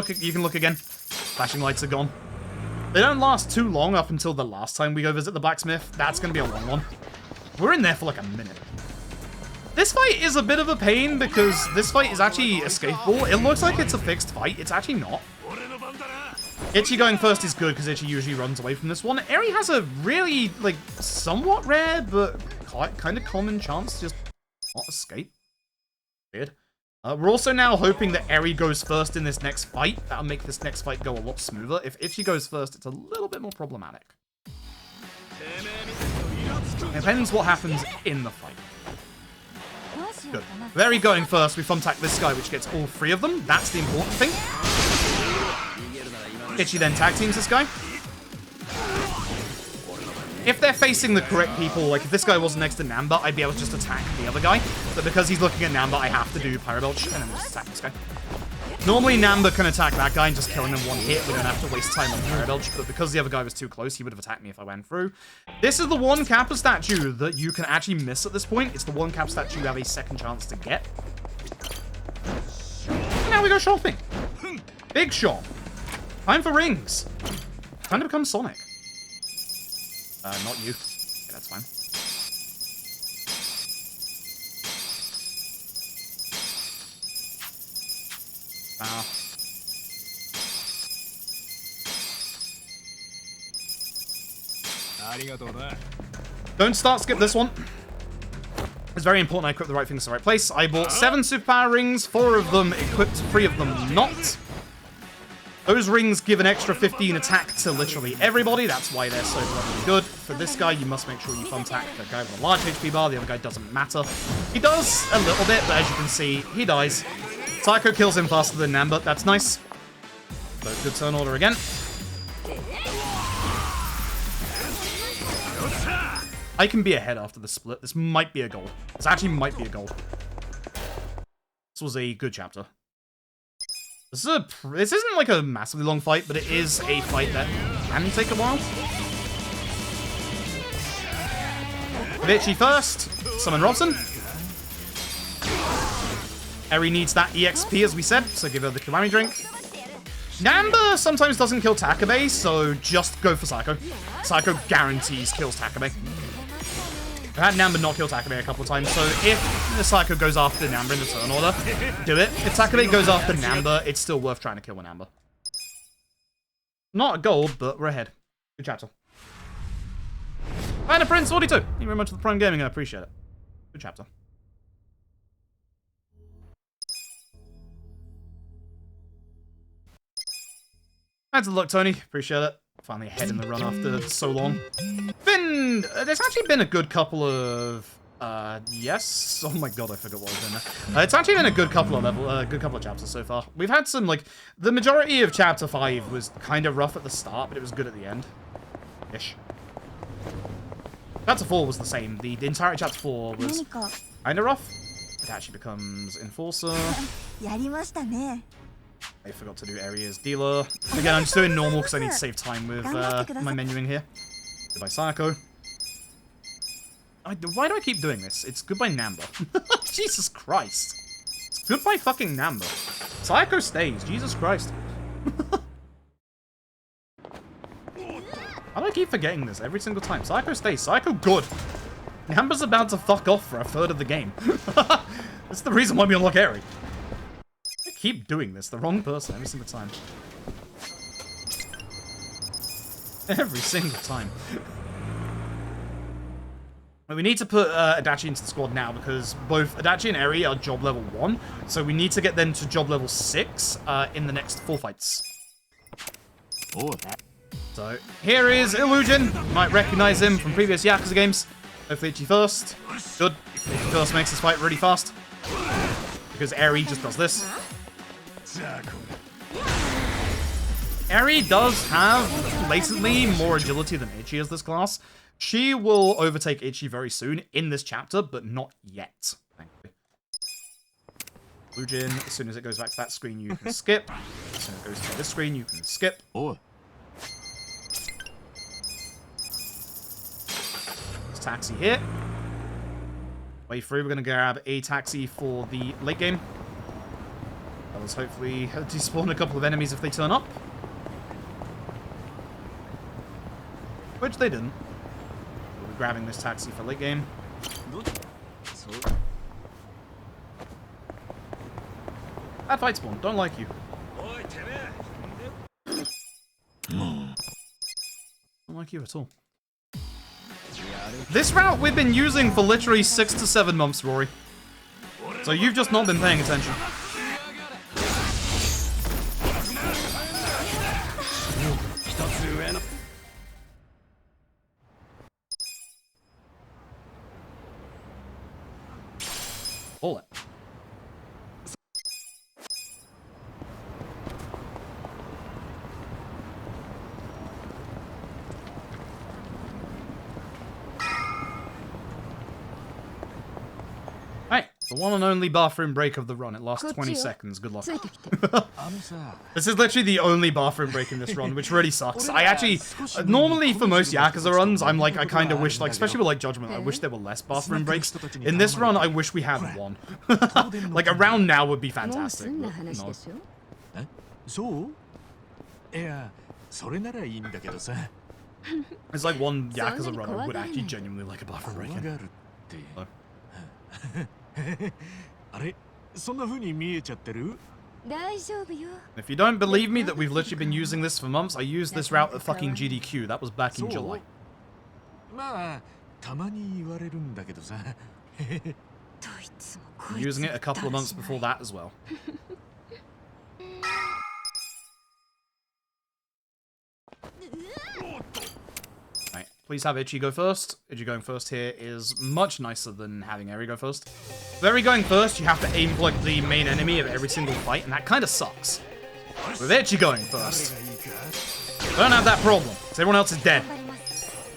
look again. Flashing lights are gone. They don't last too long up until the last time we go visit the blacksmith. That's gonna be a long one. We're in there for like a minute. This fight is a bit of a pain because this fight is actually escapable. It looks like it's a fixed fight. It's actually not. Itchy going first is good because Itchy usually runs away from this one. Eri has a really, like, somewhat rare but kind of common chance to just not escape. Weird. We're also now hoping that Eri goes first in this next fight. That'll make this next fight go a lot smoother. If Itchy goes first, it's a little bit more problematic. It depends what happens in the fight. Good. Very going first, we thumbtack this guy, which gets all 3 of them. That's the important thing. Itchy then tag teams this guy. If they're facing the correct people, like if this guy wasn't next to Namba, I'd be able to just attack the other guy. But because he's looking at Namba, I have to do Pyro Belch and then just attack this guy. Normally, Namba can attack that guy and just kill him in 1 hit. We don't have to waste time on Pyro Belch, but because the other guy was too close, he would have attacked me if I went through. This is the one Kappa statue that you can actually miss at this point. It's the one Kappa statue you have a second chance to get. And now we go shopping. Big shop. Time for rings. Time to become Sonic. Not you. Okay, that's fine. Don't start, skip this one. It's very important I equip the right things to the right place. I bought 7 superpower rings, 4 of them equipped, 3 of them not. Those rings give an extra 15 attack to literally everybody. That's why they're so bloody good. For this guy, you must make sure you thumbtack the guy with a large HP bar. The other guy doesn't matter. He does a little bit, but as you can see, he dies. Psycho kills him faster than Namba. That's nice. So good turn order again. I can be ahead after the split. This might be a goal. This actually might be a goal. This was a good chapter. This isn't like a massively long fight, but it is a fight that can take a while. Vitchy first. Summon Robson. Eri needs that EXP, as we said, so give her the Kiwami drink. Namba sometimes doesn't kill Takabe, so just go for Psycho. Psycho guarantees kills Takabe. I've had Namba not kill Takabe a couple of times, so if the Psycho goes after Namba in the turn order, do it. If Takabe goes after Namba, it's still worth trying to kill a Namba. Not a gold, but we're ahead. Good chapter. And a Prince 42. Thank you very much for the Prime Gaming, I appreciate it. Good chapter. Thanks for the luck, Tony. Appreciate it. Finally ahead in the run after so long. There's actually been a good couple of yes. Oh my god, I forgot what was in there. It's actually been a good couple of chapters so far. We've had some, like, the majority of chapter 5 was kind of rough at the start, but it was good at the end. Ish. Chapter 4 was the same. The entire chapter 4 was kind of rough. It actually becomes Enforcer. I forgot to do Area's Dealer. Again, I'm just doing normal because I need to save time with my menuing here. Goodbye, Psycho. Why do I keep doing this? It's goodbye, Namba. Jesus Christ. It's goodbye fucking Namba. Psycho stays. Jesus Christ. How do I keep forgetting this every single time? Psycho stays. Psycho good. Namba's about to fuck off for a third of the game. That's the reason why we unlock Eri. I keep doing this. The wrong person every single time. Every single time. We need to put Adachi into the squad now because both Adachi and Eri are job level 1. So we need to get them to job level 6 in the next 4 fights. Oh. So here is Illusion. You might recognize him from previous Yakuza games. Hopefully Ichi first. Good. Ichi first makes this fight really fast. Because Eri just does this. Eri does have blatantly more agility than Ichi as this class. She will overtake Ichi very soon in this chapter, but not yet. Thankfully. Illusion, as soon as it goes back to that screen, you can skip. As soon as it goes to this screen, you can skip. Oh. There's Taxi here. Way through, we're going to grab a Taxi for the late game. That was hopefully despawn a couple of enemies if they turn up. Which they didn't. We'll be grabbing this Taxi for late game. Bad fight spawn, don't like you. Don't like you at all. This route we've been using for literally 6 to 7 months, Rory. So you've just not been paying attention. Hold it. Hey, the one and only bathroom break of the run. It lasts 20 seconds. Good luck. This is literally the only bathroom break in this run, which really sucks. I actually, normally for most Yakuza runs, I'm like, I kind of wish, like, especially with like Judgment, I wish there were less bathroom breaks. In this run, I wish we had one. Like, around now would be fantastic. But no. It's like one Yakuza run I would actually genuinely like a bathroom break in. So. If you don't believe me that we've literally been using this for months, I used this route at fucking GDQ. That was back in July. Using it a couple of months before that as well. Right, please have Ichi go first. Ichi going first here is much nicer than having Eri go first. With Eri going first, you have to aim for like the main enemy of every single fight, and that kind of sucks. With Ichi going first, don't have that problem, because everyone else is dead.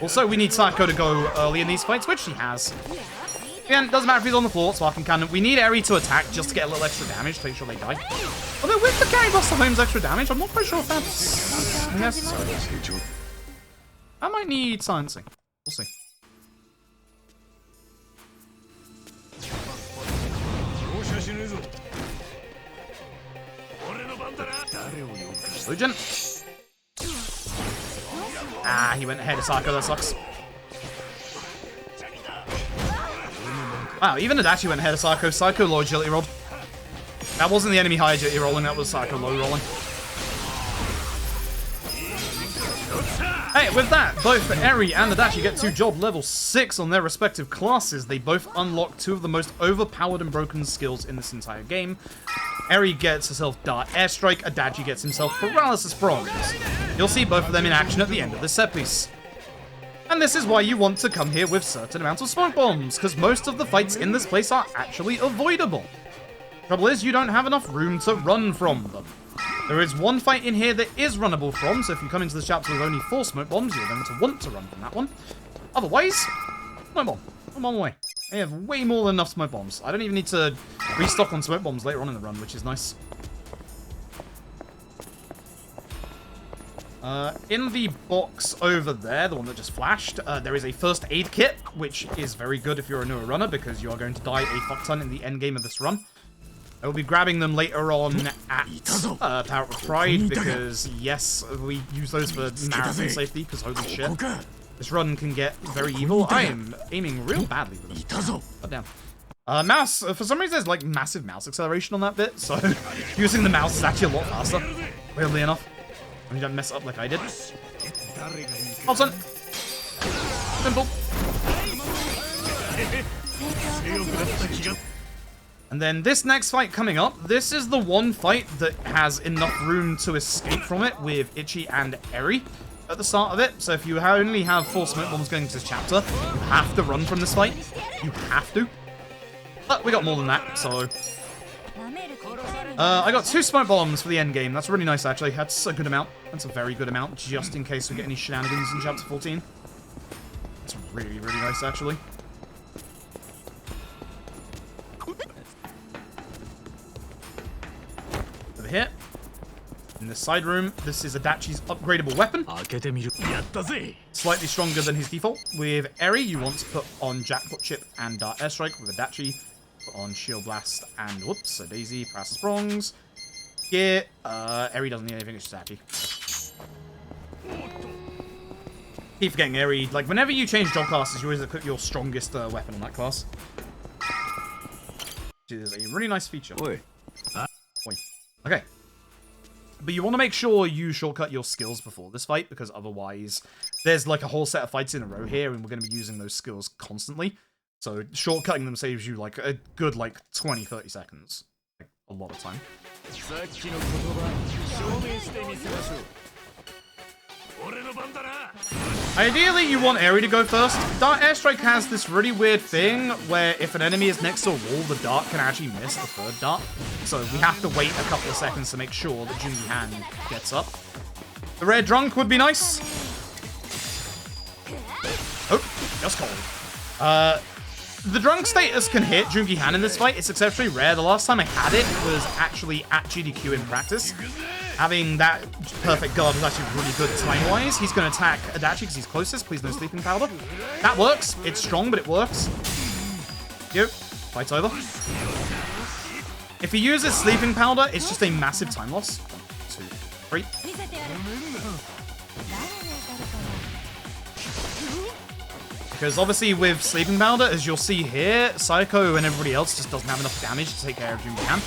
Also, we need Psycho to go early in these fights, which he has. Again, doesn't matter if he's on the floor, Sparking Cannon. We need Eri to attack just to get a little extra damage to make sure they die. Although with the Carry Buster Home's extra damage, I'm not quite sure if that's necessary. I might need silencing. We'll see. Illusion. Ah, he went ahead of Psycho, that sucks. Wow, even Adachi went ahead of Psycho. Psycho low agility rolled. That wasn't the enemy high agility rolling, that was Psycho low rolling. Hey, with that, both Eri and Adachi get to job level 6 on their respective classes. They both unlock two of the most overpowered and broken skills in this entire game. Eri gets herself Dart Airstrike, Adachi gets himself Paralysis Prongs. You'll see both of them in action at the end of this set piece. And this is why you want to come here with certain amounts of smoke bombs, because most of the fights in this place are actually avoidable. Trouble is, you don't have enough room to run from them. There is one fight in here that is runnable from, so if you come into this chapter with only 4 smoke bombs, you're going to want to run from that one. Otherwise, smoke bomb. I'm on my way. I have way more than enough smoke bombs. I don't even need to restock on smoke bombs later on in the run, which is nice. In the box over there, the one that just flashed, there is a first aid kit, which is very good if you're a newer runner, because you are going to die a fuck ton in the end game of this run. I will be grabbing them later on at Power of Pride, because yes, we use those for marathon safety, because holy shit. This run can get very evil. I am aiming real badly with them. God damn. Mouse, for some reason there's like massive mouse acceleration on that bit, so using the mouse is actually a lot faster, weirdly enough. When you don't mess up like I did. Awesome. Simple. And then this next fight coming up, this is the one fight that has enough room to escape from it with Ichi and Eri at the start of it. So if you only have 4 smoke bombs going into this chapter, you have to run from this fight. You have to. But we got more than that, so... I got 2 smoke bombs for the end game. That's really nice, actually. That's a good amount. That's a very good amount, just in case we get any shenanigans in chapter 14. That's really, really nice, actually. Over here, in this side room, this is Adachi's upgradable weapon. Slightly stronger than his default. With Eri, you want to put on Jackpot Chip and Dart Airstrike. With Adachi, put on Shield Blast and, whoops, a Daisy, Paralysis Prongs. Gear, Eri doesn't need anything, it's just Adachi. Keep forgetting Eri, like, whenever you change job classes, you always put your strongest weapon on that class. Which is a really nice feature. Oi. Oi. Okay. But you want to make sure you shortcut your skills before this fight, because otherwise there's like a whole set of fights in a row here, and we're going to be using those skills constantly. So shortcutting them saves you like a good like 20-30 seconds. Like a lot of time. Ideally, you want Eri to go first. Dart Airstrike has this really weird thing where if an enemy is next to a wall, the dart can actually miss the third dart. So we have to wait a couple of seconds to make sure that Jungi Han gets up. The Rare Drunk would be nice. Oh, just called. The Drunk status can hit Jungi Han in this fight. It's exceptionally rare. The last time I had it was actually at GDQ in practice. Having that perfect guard was actually really good time-wise. He's going to attack Adachi because he's closest. Please no sleeping powder. That works. It's strong, but it works. Yo, fight's over. If he uses sleeping powder, it's just a massive time loss. 1, 2, 3. Because obviously with sleeping powder, as you'll see here, Psycho and everybody else just doesn't have enough damage to take care of Jungi Han.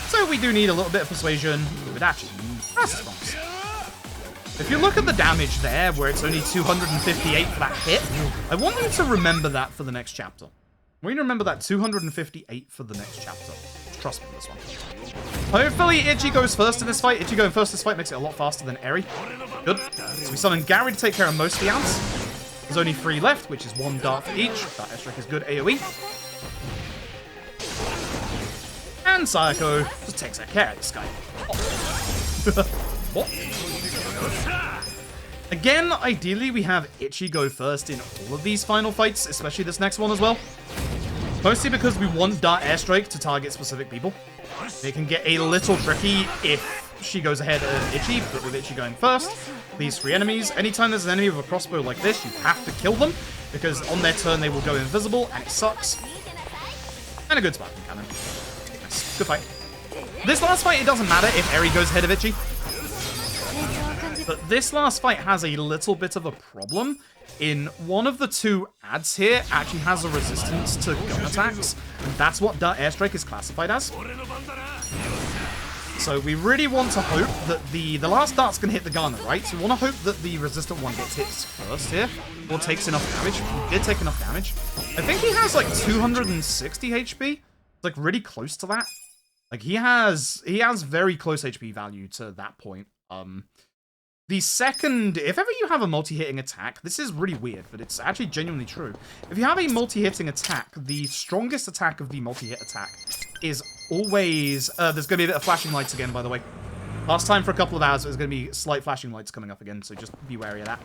So we do need a little bit of persuasion with Adachi. If you look at the damage there, where it's only 258 for that hit, I want you to remember that for the next chapter. I want you to remember that 258 for the next chapter. Trust me on this one. Hopefully Ichi goes first in this fight. Ichi going first in this fight makes it a lot faster than Eri. Good. So we summon Gary to take care of most of the ants. There's only 3 left, which is 1 dart for each. That Airstrike is good AoE. And Sayako just takes care of this guy. Oh. What? Again, ideally we have Ichi go first in all of these final fights, especially this next one as well. Mostly because we want Dart Airstrike to target specific people. It can get a little tricky if she goes ahead of Ichi, but with Ichi going first, these 3 enemies, anytime there's an enemy with a crossbow like this, you have to kill them, because on their turn they will go invisible, and it sucks. And a good sparking cannon. Nice. Good fight. This last fight, it doesn't matter if Eri goes ahead of Ichi. But this last fight has a little bit of a problem. In one of the two ads here actually has a resistance to gun attacks. And that's what Dart Airstrike is classified as. So we really want to hope that the last dart's going to hit the gunner, right? So we want to hope that the resistant one gets hit first here, or takes enough damage. He did take enough damage. I think he has like 260 HP. It's like really close to that. Like he has very close HP value to that point. The second, if ever you have a multi-hitting attack, this is really weird, but it's actually genuinely true. If you have a multi-hitting attack, the strongest attack of the multi-hit attack is always... there's going to be a bit of flashing lights again, by the way. Last time for a couple of hours, there's going to be slight flashing lights coming up again, so just be wary of that.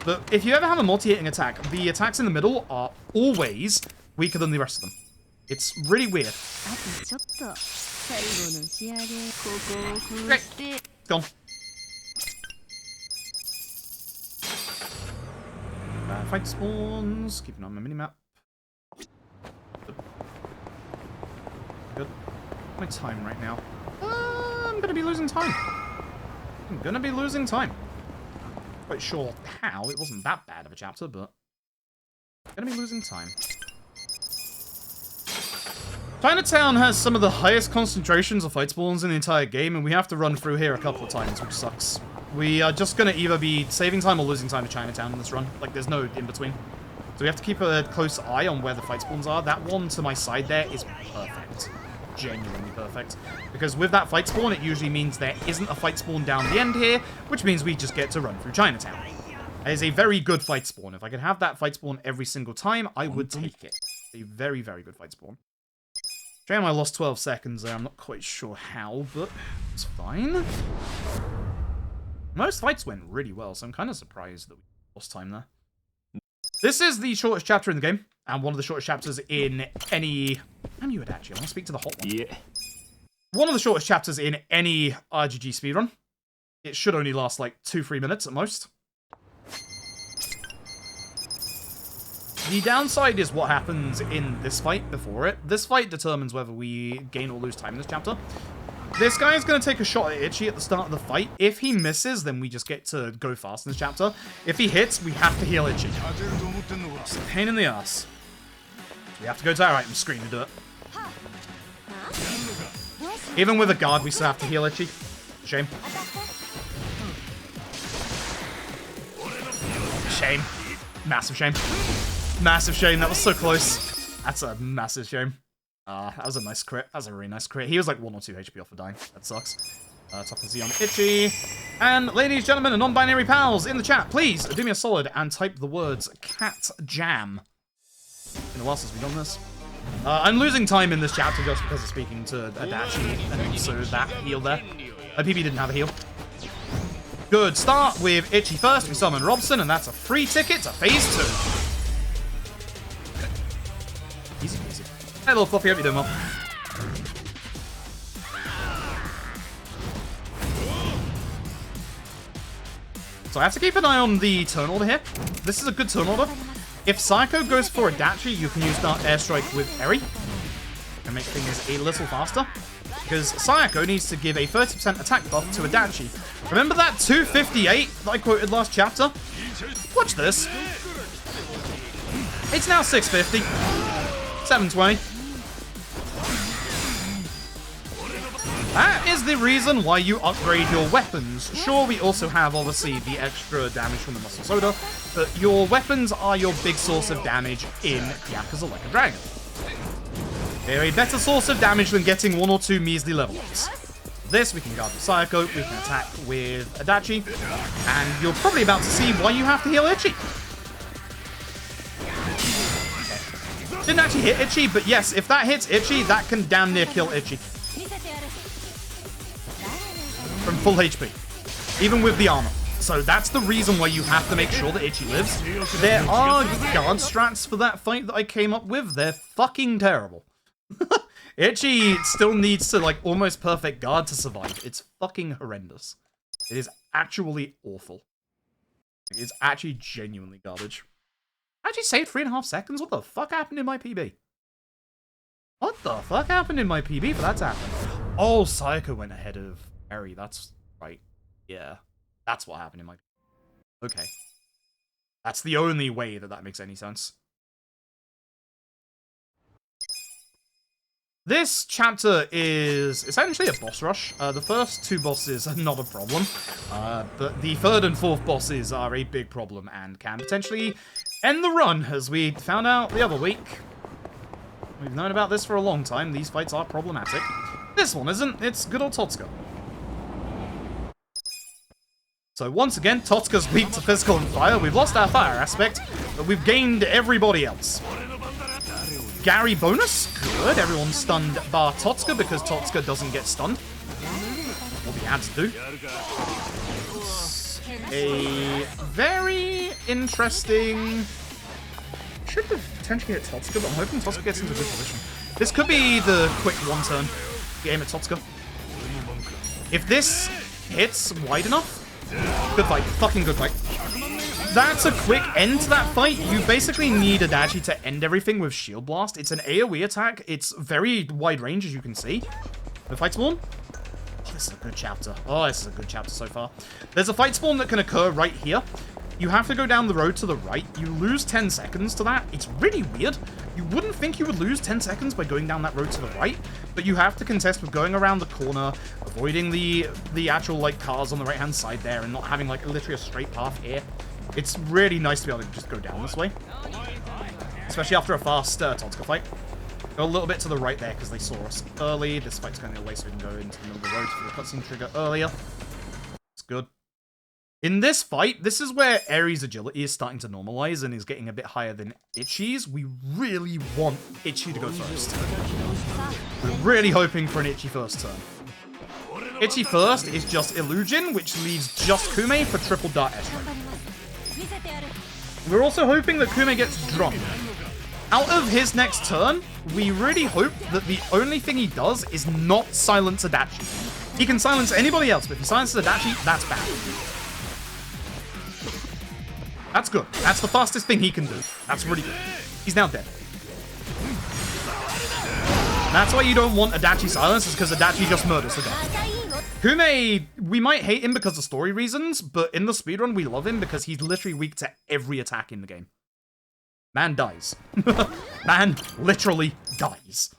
But if you ever have a multi-hitting attack, the attacks in the middle are always weaker than the rest of them. It's really weird. Okay, gone. Fight spawns. Keep an eye on my minimap. Good. My time right now. I'm gonna be losing time. Quite sure how. It wasn't that bad of a chapter, but gonna be losing time. Chinatown has some of the highest concentrations of fight spawns in the entire game, and we have to run through here a couple of times, which sucks. We are just going to either be saving time or losing time to Chinatown in this run. Like, there's no in-between. So we have to keep a close eye on where the fight spawns are. That one to my side there is perfect. Genuinely perfect. Because with that fight spawn, it usually means there isn't a fight spawn down the end here, which means we just get to run through Chinatown. It is a very good fight spawn. If I could have that fight spawn every single time, I would take it. A very, very good fight spawn. Shame I lost 12 seconds there. I'm not quite sure how, but it's fine. Most fights went really well, so I'm kind of surprised that we lost time there. This is the shortest chapter in the game, and one of the shortest chapters in any... Damn you, Adachi, I want to speak to the hot one. Yeah. One of the shortest chapters in any RGG speedrun. It should only last like 2-3 minutes at most. The downside is what happens in this fight before it. This fight determines whether we gain or lose time in this chapter. This guy is going to take a shot at Ichi at the start of the fight. If he misses, then we just get to go fast in this chapter. If he hits, we have to heal Ichi. It's a pain in the ass. We have to go to our item screen to do it. Even with a guard, we still have to heal Ichi. Shame. Shame. Massive shame. Massive shame. That was so close. That's a massive shame. That was a nice crit. That was a really nice crit. He was like 1 or 2 HP off of dying. That sucks. Toughen Z on Ichi. And ladies, gentlemen, and non-binary pals in the chat, please do me a solid and type the words cat jam. Been a while since we've done this. I'm losing time in this chapter just because of speaking to Adachi and also that heal there. PB didn't have a heal. Good start with Ichi first. We summon Robson, and that's a free ticket to phase 2. Easy peasy. Hey, little Fluffy, hope you're doing well. So I have to keep an eye on the turn order here. This is a good turn order. If Sayako goes for Adachi, you can use Dart Airstrike with Eri and make things a little faster. Because Sayako needs to give a 30% attack buff to Adachi. Remember that 258 that I quoted last chapter? Watch this. It's now 650. 720. That is the reason why you upgrade your weapons. Sure, we also have, obviously, the extra damage from the Muscle Soda, but your weapons are your big source of damage in Yakuza Like a Dragon. They're a better source of damage than getting 1 or 2 measly level ups. This, we can guard with Sayako, we can attack with Adachi, and you're probably about to see why you have to heal Ichi. Okay. Didn't actually hit Ichi, but yes, if that hits Ichi, that can damn near kill Ichi. From full HP, even with the armor. So that's the reason why you have to make sure that Ichi lives. There are guard strats for that fight that I came up with. They're fucking terrible. Ichi still needs to, like, almost perfect guard to survive. It's fucking horrendous. It is actually awful. It is actually genuinely garbage. I actually saved 3.5 seconds? What the fuck happened in my PB? What the fuck happened in my PB for that to happen? Oh, Sayaka went ahead of Eri. That's right. Yeah. That's what happened in my... Okay. That's the only way that that makes any sense. This chapter is essentially a boss rush. The first two bosses are not a problem, but the third and fourth bosses are a big problem and can potentially end the run, as we found out the other week. We've known about this for a long time. These fights are problematic. This one isn't. It's good old Totsuka. So once again, Totsuka's weak to physical and fire. We've lost our fire aspect, but we've gained everybody else. Gary bonus, good. Everyone's stunned bar Totsuka because Totsuka doesn't get stunned. What the ads do. A very interesting... Should potentially hit Totsuka, but I'm hoping Totsuka gets into a good position. This could be the quick one turn game at Totsuka. If this hits wide enough, good fight. Fucking good fight. That's a quick end to that fight. You basically need Adachi to end everything with Shield Blast. It's an AoE attack. It's very wide range, as you can see. The fight spawn. Oh, this is a good chapter. Oh, this is a good chapter so far. There's a fight spawn that can occur right here. You have to go down the road to the right. You lose 10 seconds to that. It's really weird. You wouldn't think you would lose 10 seconds by going down that road to the right, but you have to contest with going around the corner, avoiding the actual, like, cars on the right-hand side there, and not having, like, literally a straight path here. It's really nice to be able to just go down this way. Especially after a fast Totsuka fight. Go a little bit to the right there, because they saw us early. This fight's going away, so we can go into the middle of the road for the cutscene trigger earlier. It's good. In this fight, this is where Eri's agility is starting to normalize and is getting a bit higher than Ichi's. We really want Ichi to go first. We're really hoping for an Ichi first turn. Ichi first is just Illusion, which leaves just Kume for triple dart S-Ray. We're also hoping that Kume gets drunk. Out of his next turn, we really hope that the only thing he does is not silence Adachi. He can silence anybody else, but if he silences Adachi, that's bad. That's good. That's the fastest thing he can do. That's really good. He's now dead. That's why you don't want Adachi silence, is because Adachi just murders the guy. Kume, we might hate him because of story reasons, but in the speedrun, we love him because he's literally weak to every attack in the game. Man dies. Man literally dies.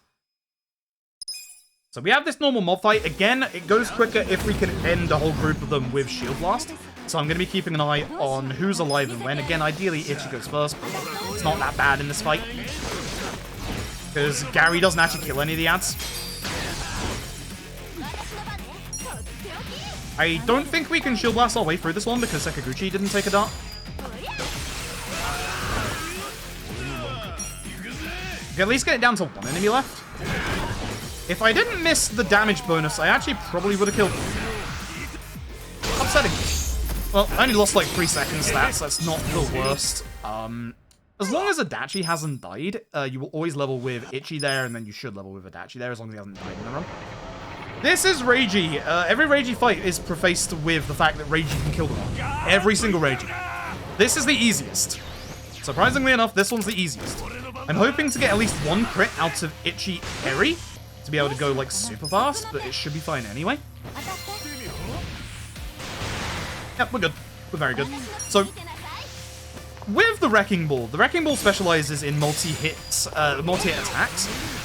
So we have this normal mob fight. Again, it goes quicker if we can end a whole group of them with Shield Blast. So I'm going to be keeping an eye on who's alive and when. Again, ideally, Ichi goes first, but it's not that bad in this fight. Because Gary doesn't actually kill any of the ads. I don't think we can Shield Blast our way through this one because Sakaguchi didn't take a dart. We can at least get it down to one enemy left. If I didn't miss the damage bonus, I actually probably would have killed him. Upsetting. Well, I only lost like 3 seconds stats, so that's not the worst. As long as Adachi hasn't died, you will always level with Ichi there, and then you should level with Adachi there, as long as he hasn't died in the run. This is Reiji. Every Reiji fight is prefaced with the fact that Reiji can kill them all. Every single Reiji. This is the easiest. Surprisingly enough, this one's the easiest. I'm hoping to get at least one crit out of Ichi Eri to be able to go like super fast, but it should be fine anyway. Yep, we're good. We're very good. So, with the Wrecking Ball specializes in multi-hit attacks.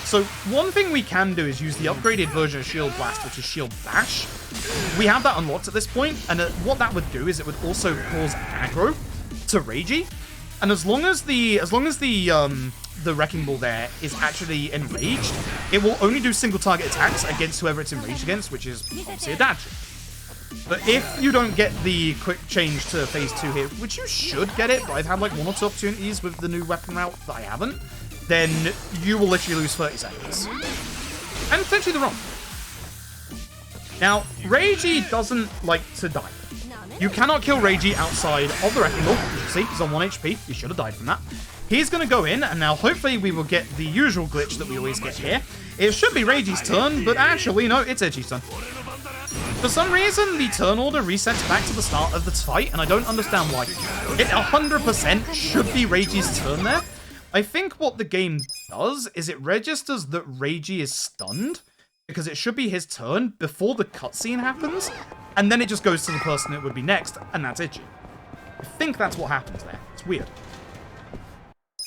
So, one thing we can do is use the upgraded version of Shield Blast, which is Shield Bash. We have that unlocked at this point, and what that would do is it would also cause aggro to Reiji. And as long as the Wrecking Ball there is actually enraged, it will only do single target attacks against whoever it's enraged against, which is obviously Adachi. But if you don't get the quick change to phase 2 here, which you should get it, but I've had like 1 or 2 opportunities with the new weapon route that I haven't, then you will literally lose 30 seconds. And potentially the run. Now, Reiji doesn't like to die. You cannot kill Reiji outside of the Wrecking Ball. You see, he's on 1 HP. He should have died from that. He's going to go in, and now hopefully we will get the usual glitch that we always get here. It should be Reiji's turn, but actually, no, it's Ichi's turn. For some reason, the turn order resets back to the start of the fight, and I don't understand why. It 100% should be Reiji's turn there. I think what the game does is it registers that Reiji is stunned, because it should be his turn before the cutscene happens, and then it just goes to the person it would be next, and that's Itchy. I think that's what happens there. It's weird.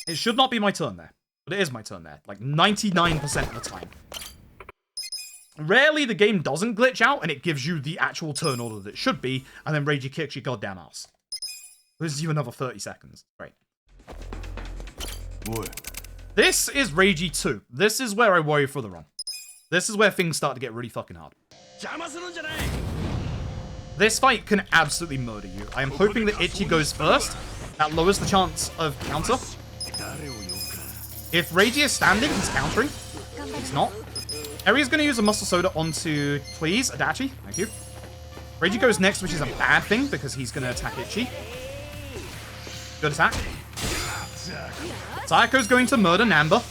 It should not be my turn there, but it is my turn there, like 99% of the time. Rarely the game doesn't glitch out, and it gives you the actual turn order that it should be, and then Ragey kicks your goddamn ass. Loses you another 30 seconds. Great. Boy. This is Ragey 2. This is where I worry for the run. This is where things start to get really fucking hard. This fight can absolutely murder you. I am hoping that Itchy goes first. That lowers the chance of counter. If Ragey is standing, he's countering. He's not. Eri is going to use a Muscle Soda onto, please, Adachi. Thank you. Ragey goes next, which is a bad thing, because he's going to attack Itchy. Good attack. Sayako's going to murder Namba.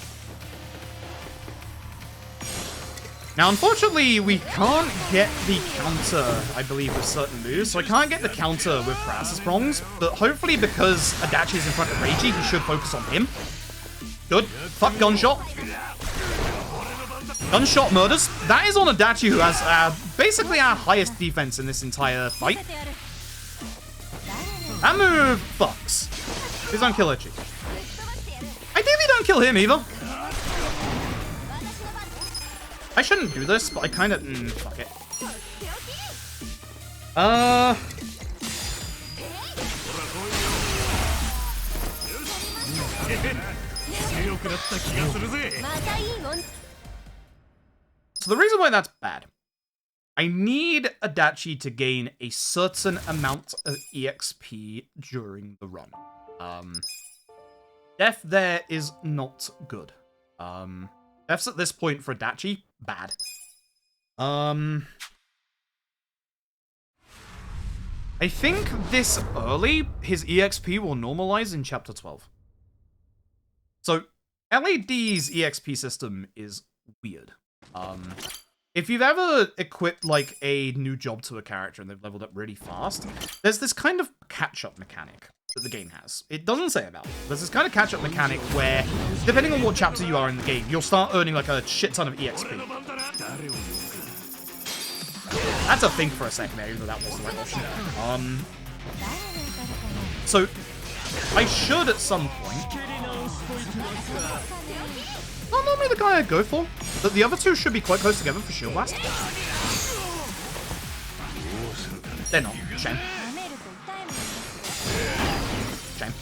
Now, unfortunately, we can't get the counter, I believe, with certain moves. So I can't get the counter with Paralysis Prongs. But hopefully, because Adachi is in front of Ragey, he should focus on him. Good. Fuck Gunshot. Gunshot murders. That is on Adachi, who has basically our highest defense in this entire fight. That move fucks. Please don't kill Itchy. Ideally, don't kill him either. I shouldn't do this, but I kind of... fuck it. So the reason why that's bad, I need Adachi to gain a certain amount of EXP during the run. Death there is not good. Deaths at this point for Adachi, bad. I think this early, his EXP will normalize in Chapter 12. So, LAD's EXP system is weird. If you've ever equipped, like, a new job to a character and they've leveled up really fast, there's this kind of catch-up mechanic that the game has. It doesn't say about it. There's this kind of catch-up mechanic where, depending on what chapter you are in the game, you'll start earning, like, a shit ton of EXP. That's a thing for a second there, even though that was the right option. So, I should at some point... Not normally the guy I'd go for, but the other two should be quite close together for Shield Blast. They're not. Shame. Shame.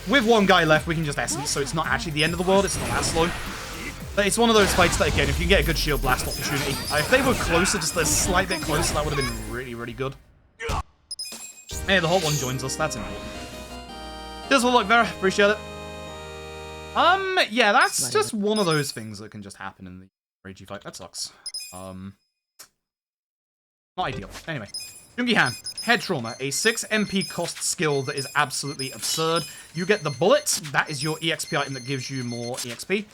With one guy left, we can just Essence, so it's not actually the end of the world, it's not that slow. But it's one of those fights that, again, if you can get a good Shield Blast opportunity, if they were closer, just a slight bit closer, that would have been really, really good. Hey, the Hot One joins us, that's important. Cheers for the luck, Vera, appreciate it. Yeah, that's just one of those things that can just happen in the Ragey fight. That sucks. Not ideal. Anyway. Jungi Han, Head Trauma, a 6 MP cost skill that is absolutely absurd. You get the Bullet, that is your EXP item that gives you more EXP.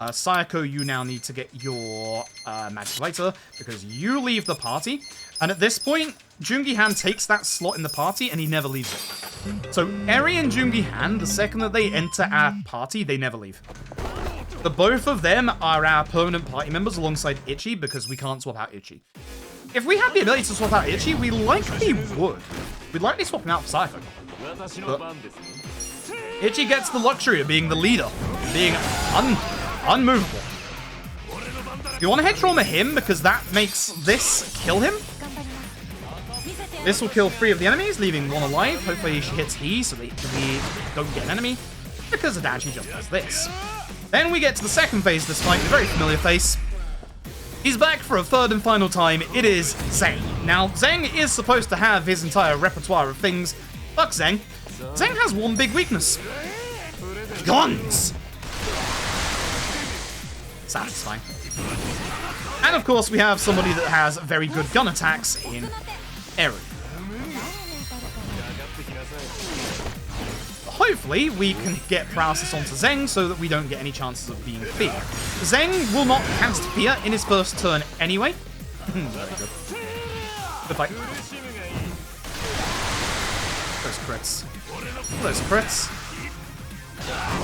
Sayako, you now need to get your Magic Lighter, because you leave the party. And at this point, Jungi Han takes that slot in the party, and he never leaves it. So, Eri and Jungi Han, the second that they enter our party, they never leave. The both of them are our permanent party members alongside Itchy, because we can't swap out Itchy. If we had the ability to swap out Itchy, we likely would. We'd likely swap him out for Sayako. But Itchy gets the luxury of being the leader, being unmovable. Do you want to Head Trauma him, because that makes this kill him? This will kill 3 of the enemies, leaving 1 alive. Hopefully she hits he, so we don't get an enemy, because Adachi just does this. Then we get to the second phase of this fight, a very familiar face. He's back for a 3rd and final time. It is Zeng. Now, Zeng is supposed to have his entire repertoire of things. Fuck Zeng. Zeng has one big weakness. Guns! Satisfying. And of course, we have somebody that has very good gun attacks in Eri. Hopefully, we can get Paralysis onto Zeng so that we don't get any chances of being feared. Zeng will not cast Fear in his first turn anyway. Very good. Good fight. Those crits. Those crits.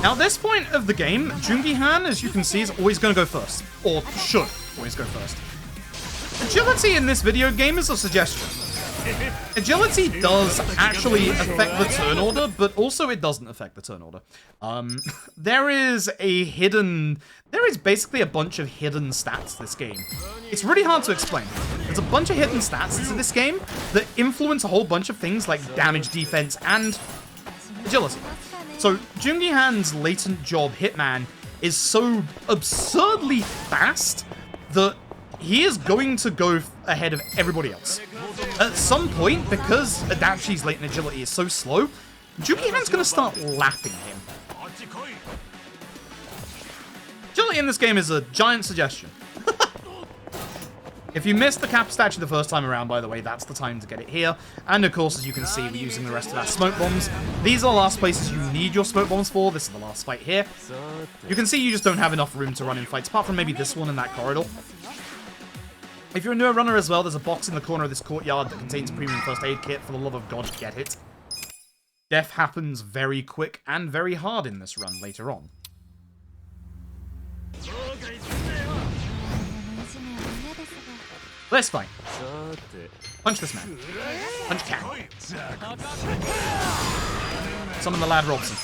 Now, at this point of the game, Jungi Han, as you can see, is always going to go first. Or should always go first. agility in this video game is a suggestion. Agility does actually affect the turn order, but also it doesn't affect the turn order. There is basically a bunch of hidden stats to this game. It's really hard to explain. There's a bunch of hidden stats to this game that influence a whole bunch of things like damage, defense, and agility. So Joong-gi Han's latent job, Hitman, is so absurdly fast that he is going to go ahead of everybody else. At some point, because Adachi's latent agility is so slow, Joong-gi Han's going to start lapping him. Agility in this game is a giant suggestion. If you missed the cap statue the first time around, by the way, that's the time to get it here. And of course, as you can see, we're using the rest of our smoke bombs. These are the last places you need your smoke bombs for. This is the last fight here. You can see you just don't have enough room to run in fights, apart from maybe this one in that corridor. If you're a newer runner as well, there's a box in the corner of this courtyard that contains a premium first aid kit. For the love of God, get it. Death happens very quick and very hard in this run later on. Let's fight. Punch this man. Punch Cat. Summon the lad Robson.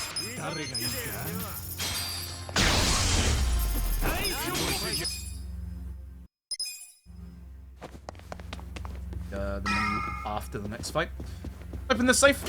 The menu after the next fight. Open the safe.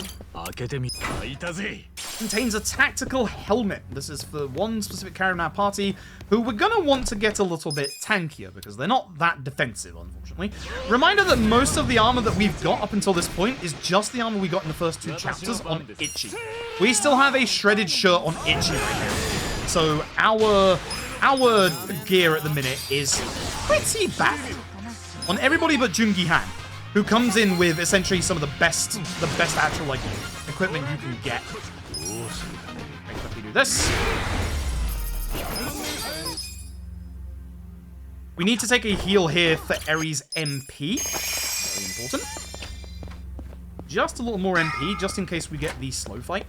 Contains a tactical helmet. This is for one specific character in our party who we're gonna want to get a little bit tankier because they're not that defensive, unfortunately. Reminder that most of the armor that we've got up until this point is just the armor we got in the first 2 chapters on Ichi. We still have a shredded shirt on Ichi right now. So our gear at the minute is pretty bad on everybody but Joong-gi Han, who comes in with essentially some of the best actual like equipment you can get. Make sure we do this. We need to take a heal here for Eri's MP. Very important. Just a little more MP, just in case we get the slow fight.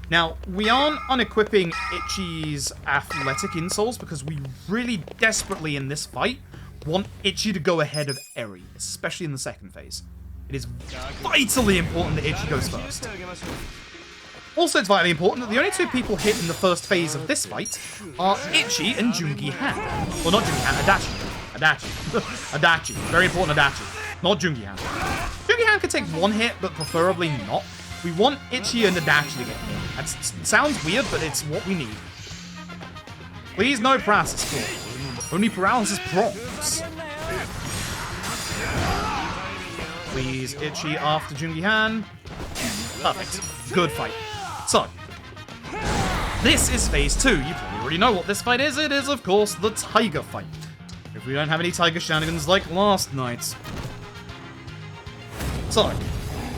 Now, we aren't unequipping Ichi's athletic insoles because we really desperately in this fight want Ichi to go ahead of Eri, especially in the second phase. It is vitally important that Ichi goes first. Also, it's vitally important that the only 2 people hit in the first phase of this fight are Ichi and Joong-gi Han. Well, not Joong-gi Han, Adachi. Adachi. Very important Adachi. Not Joong-gi Han. Joong-gi Han could take 1 hit, but preferably not. We want Ichi and Adachi to get hit. That sounds weird, but it's what we need. Please no paralysis claw. Only paralysis prompts. Please, Ichi after Joong-gi Han. Perfect. Good fight. So, this is phase 2. You probably already know what this fight is. It is, of course, the tiger fight. If we don't have any tiger shenanigans like last night. So,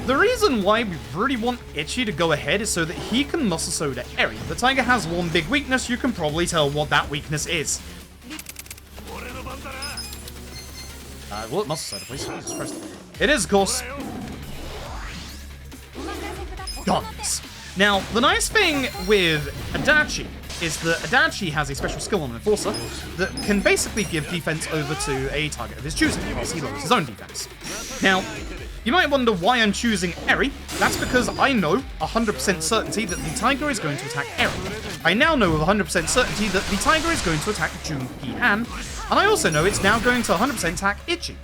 the reason why we really want Ichi to go ahead is so that he can muscle soda Eri. The tiger has one big weakness. You can probably tell what that weakness is. Well, muscle soda, please. Jesus Christ. It is, of course, guns. Now, the nice thing with Adachi is that Adachi has a special skill on Enforcer that can basically give defense over to a target of his choosing, whilst he lowers his own defense. Now, you might wonder why I'm choosing Eri. That's because I know 100% certainty that the tiger is going to attack Eri. I now know with 100% certainty that the tiger is going to attack Joong-gi Han, and I also know it's now going to 100% attack Ichi.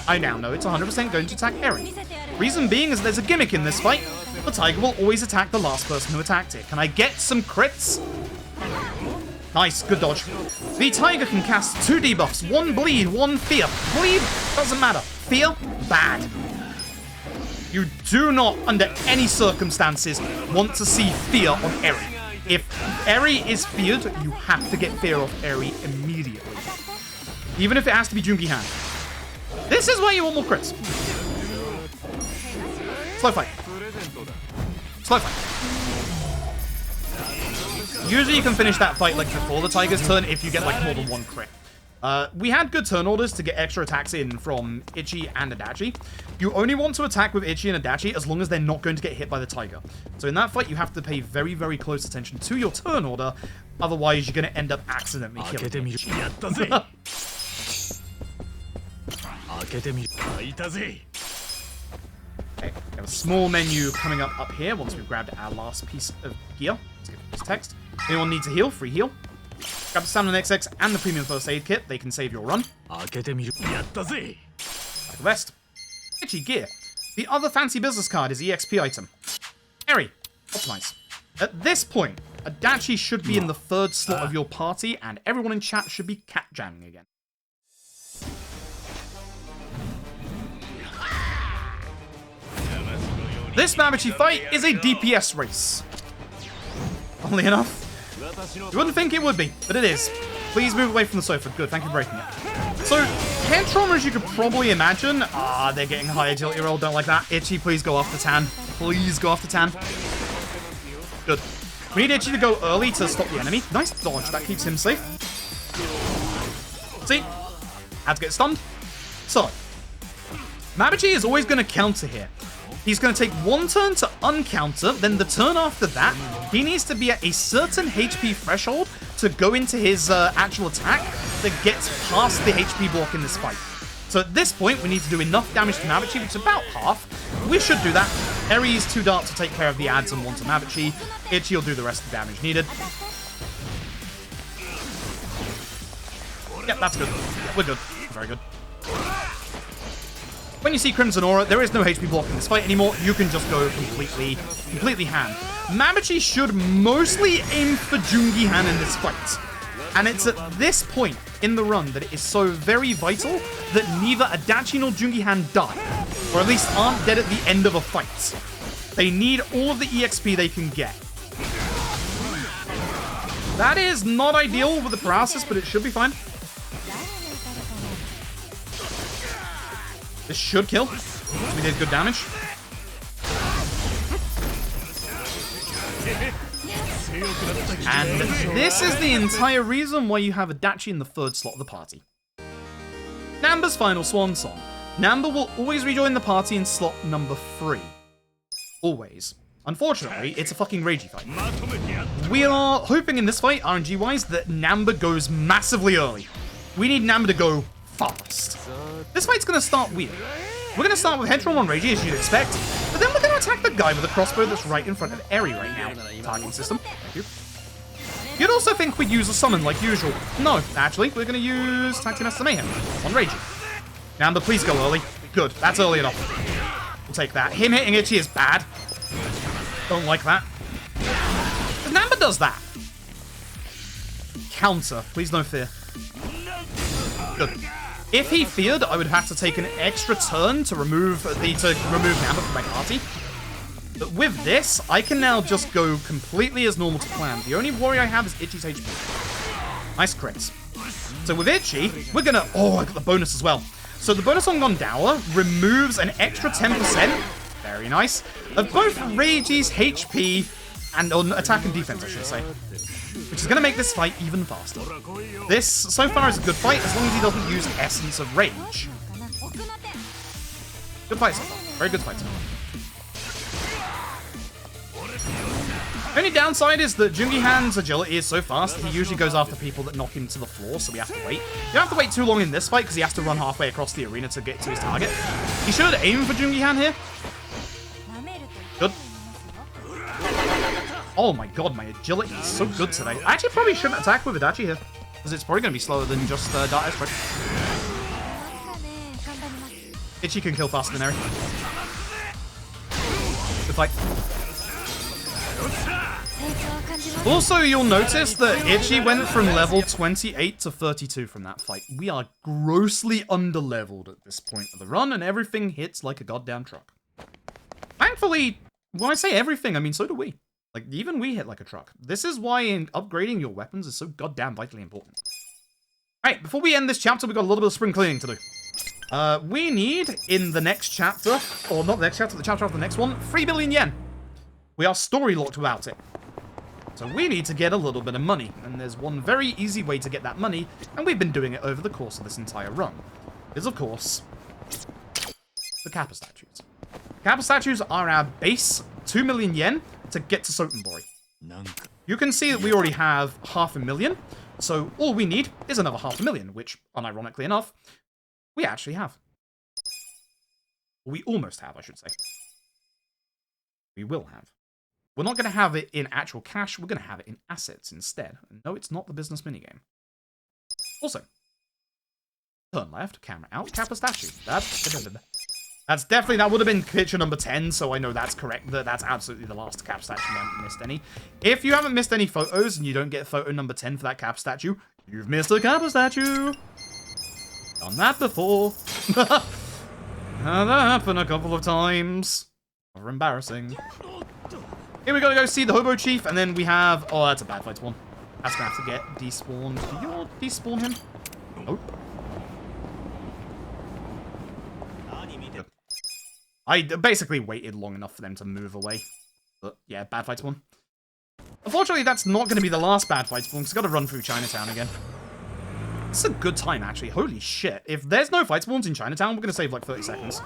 I now know it's 100% going to attack Eri. Reason being is there's a gimmick in this fight. The tiger will always attack the last person who attacked it. Can I get some crits? Nice, good dodge. The tiger can cast 2 debuffs, 1 bleed, 1 fear. Bleed doesn't matter. Fear, bad. You do not, under any circumstances, want to see fear on Eri. If Eri is feared, you have to get fear off Eri immediately. Even if it has to be Joong-gi Han. This is why you want more crits. Slow fight. Slow fight. Usually you can finish that fight like before the tiger's turn if you get like more than 1 crit. We had good turn orders to get extra attacks in from Ichi and Adachi. You only want to attack with Ichi and Adachi as long as they're not going to get hit by the tiger. So in that fight, you have to pay very, very close attention to your turn order. Otherwise, you're going to end up accidentally killing Ichi. Okay, we have a small menu coming up here once we've grabbed our last piece of gear. Let's get this text. Anyone need to heal? Free heal. Grab the Stamina XX and the Premium First Aid Kit. They can save your run. Like the rest. Itchy gear. The other fancy business card is EXP item. Eri, optimize. At this point, Adachi should be in the third slot of your party, and everyone in chat should be cat jamming again. This Mabuchi fight is a DPS race. Funnily enough. You wouldn't think it would be, but it is. Please move away from the sofa. Good, thank you for breaking it. So, head trauma, as you could probably imagine. They're getting high agility roll. Don't like that. Itchy, please go after Tan. Please go after Tan. Good. We need Itchy to go early to stop the enemy. Nice dodge. That keeps him safe. See? Had to get stunned. So, Mabuchi is always going to counter here. He's going to take one turn to uncounter, then the turn after that, he needs to be at a certain HP threshold to go into his actual attack that gets past the HP block in this fight. So at this point, we need to do enough damage to Mabuchi, which is about half. We should do that. Eri's 2 darts to take care of the ads and 1 to Mabuchi. Itchy will do the rest of the damage needed. Yep, that's good. We're good. Very good. When you see Crimson Aura, there is no HP block in this fight anymore. You can just go completely Han. Mabuchi should mostly aim for Jungi Han in this fight. And it's at this point in the run that it is so very vital that neither Adachi nor Jungi Han die. Or at least aren't dead at the end of a fight. They need all of the EXP they can get. That is not ideal with the paralysis, but it should be fine. This should kill. We did good damage. And this is the entire reason why you have Adachi in the third slot of the party. Namba's final swan song. Namba will always rejoin the party in slot number 3. Always. Unfortunately, it's a fucking ragey fight. We are hoping in this fight, RNG-wise, that Namba goes massively early. We need Namba to go fast. This fight's going to start weird. We're going to start with Headroll on Ragey, as you'd expect, but then we're going to attack the guy with a crossbow that's right in front of Eri right now. Targeting system. Thank you. You'd also think we'd use a summon like usual. No, actually, we're going to use Tag Team Master Mayhem on Ragey. Namba, please go early. Good, that's early enough. We'll take that. Him hitting Itchy is bad. Don't like that. But Namba does that. Counter. Please no fear. Good. If he feared, I would have to take an extra turn to remove Namba from my party. But with this, I can now just go completely as normal to plan. The only worry I have is Itchy's HP. Nice crits. So with Itchy, we're gonna... Oh, I got the bonus as well. So the bonus on Gondala removes an extra 10%, very nice, of both Ragey's HP and on attack and defense, I should say. Which is going to make this fight even faster. This, so far, is a good fight, as long as he doesn't use Essence of Rage. Good fight so far. Very good fight so far. The only downside is that Jungi Han's agility is so fast, he usually goes after people that knock him to the floor, so we have to wait. You don't have to wait too long in this fight, because he has to run halfway across the arena to get to his target. He should aim for Jungi Han here. Good. Oh my god, my agility is so good today. I actually probably shouldn't attack with Adachi here, because it's probably going to be slower than just Dart Airstrike. Itchy can kill faster than Eri. Good fight. Also, you'll notice that Itchy went from level 28 to 32 from that fight. We are grossly underleveled at this point of the run, and everything hits like a goddamn truck. Thankfully, when I say everything, I mean so do we. Like, even we hit like a truck. This is why upgrading your weapons is so goddamn vitally important. Alright, before we end this chapter, we've got a little bit of spring cleaning to do. We need, in the next chapter, or not the next chapter, the chapter after the next one, 3 billion yen. We are story locked without it. So we need to get a little bit of money, and there's one very easy way to get that money, and we've been doing it over the course of this entire run. Is, of course, the Kappa statues. Kappa statues are our base 2 million yen to get to Sotenbori. You can see that we already have 500,000, so all we need is another 500,000, which, unironically enough, we actually have. Or we almost have, I should say. We will have. We're not going to have it in actual cash. We're going to have it in assets instead. No, it's not the business minigame. Also, turn left, camera out, cap a statue. That's definitely, that would have been picture number 10, so I know that's correct. That's absolutely the last cap statue. You haven't missed any. If you haven't missed any photos and you don't get photo number 10 for that cap statue, you've missed a cap statue. Done that before. Had that happen a couple of times. Rather embarrassing. Here we gotta go see the Hobo Chief, and then we have... Oh, that's a bad fight one. That's gonna have to get despawned. Do you all despawn him? Nope. Good. I basically waited long enough for them to move away. But yeah, bad fights one. Unfortunately, that's not gonna be the last bad fights one, because I've gotta run through Chinatown again. It's a good time, actually. Holy shit. If there's no fight spawns in Chinatown, we're gonna save like 30 seconds.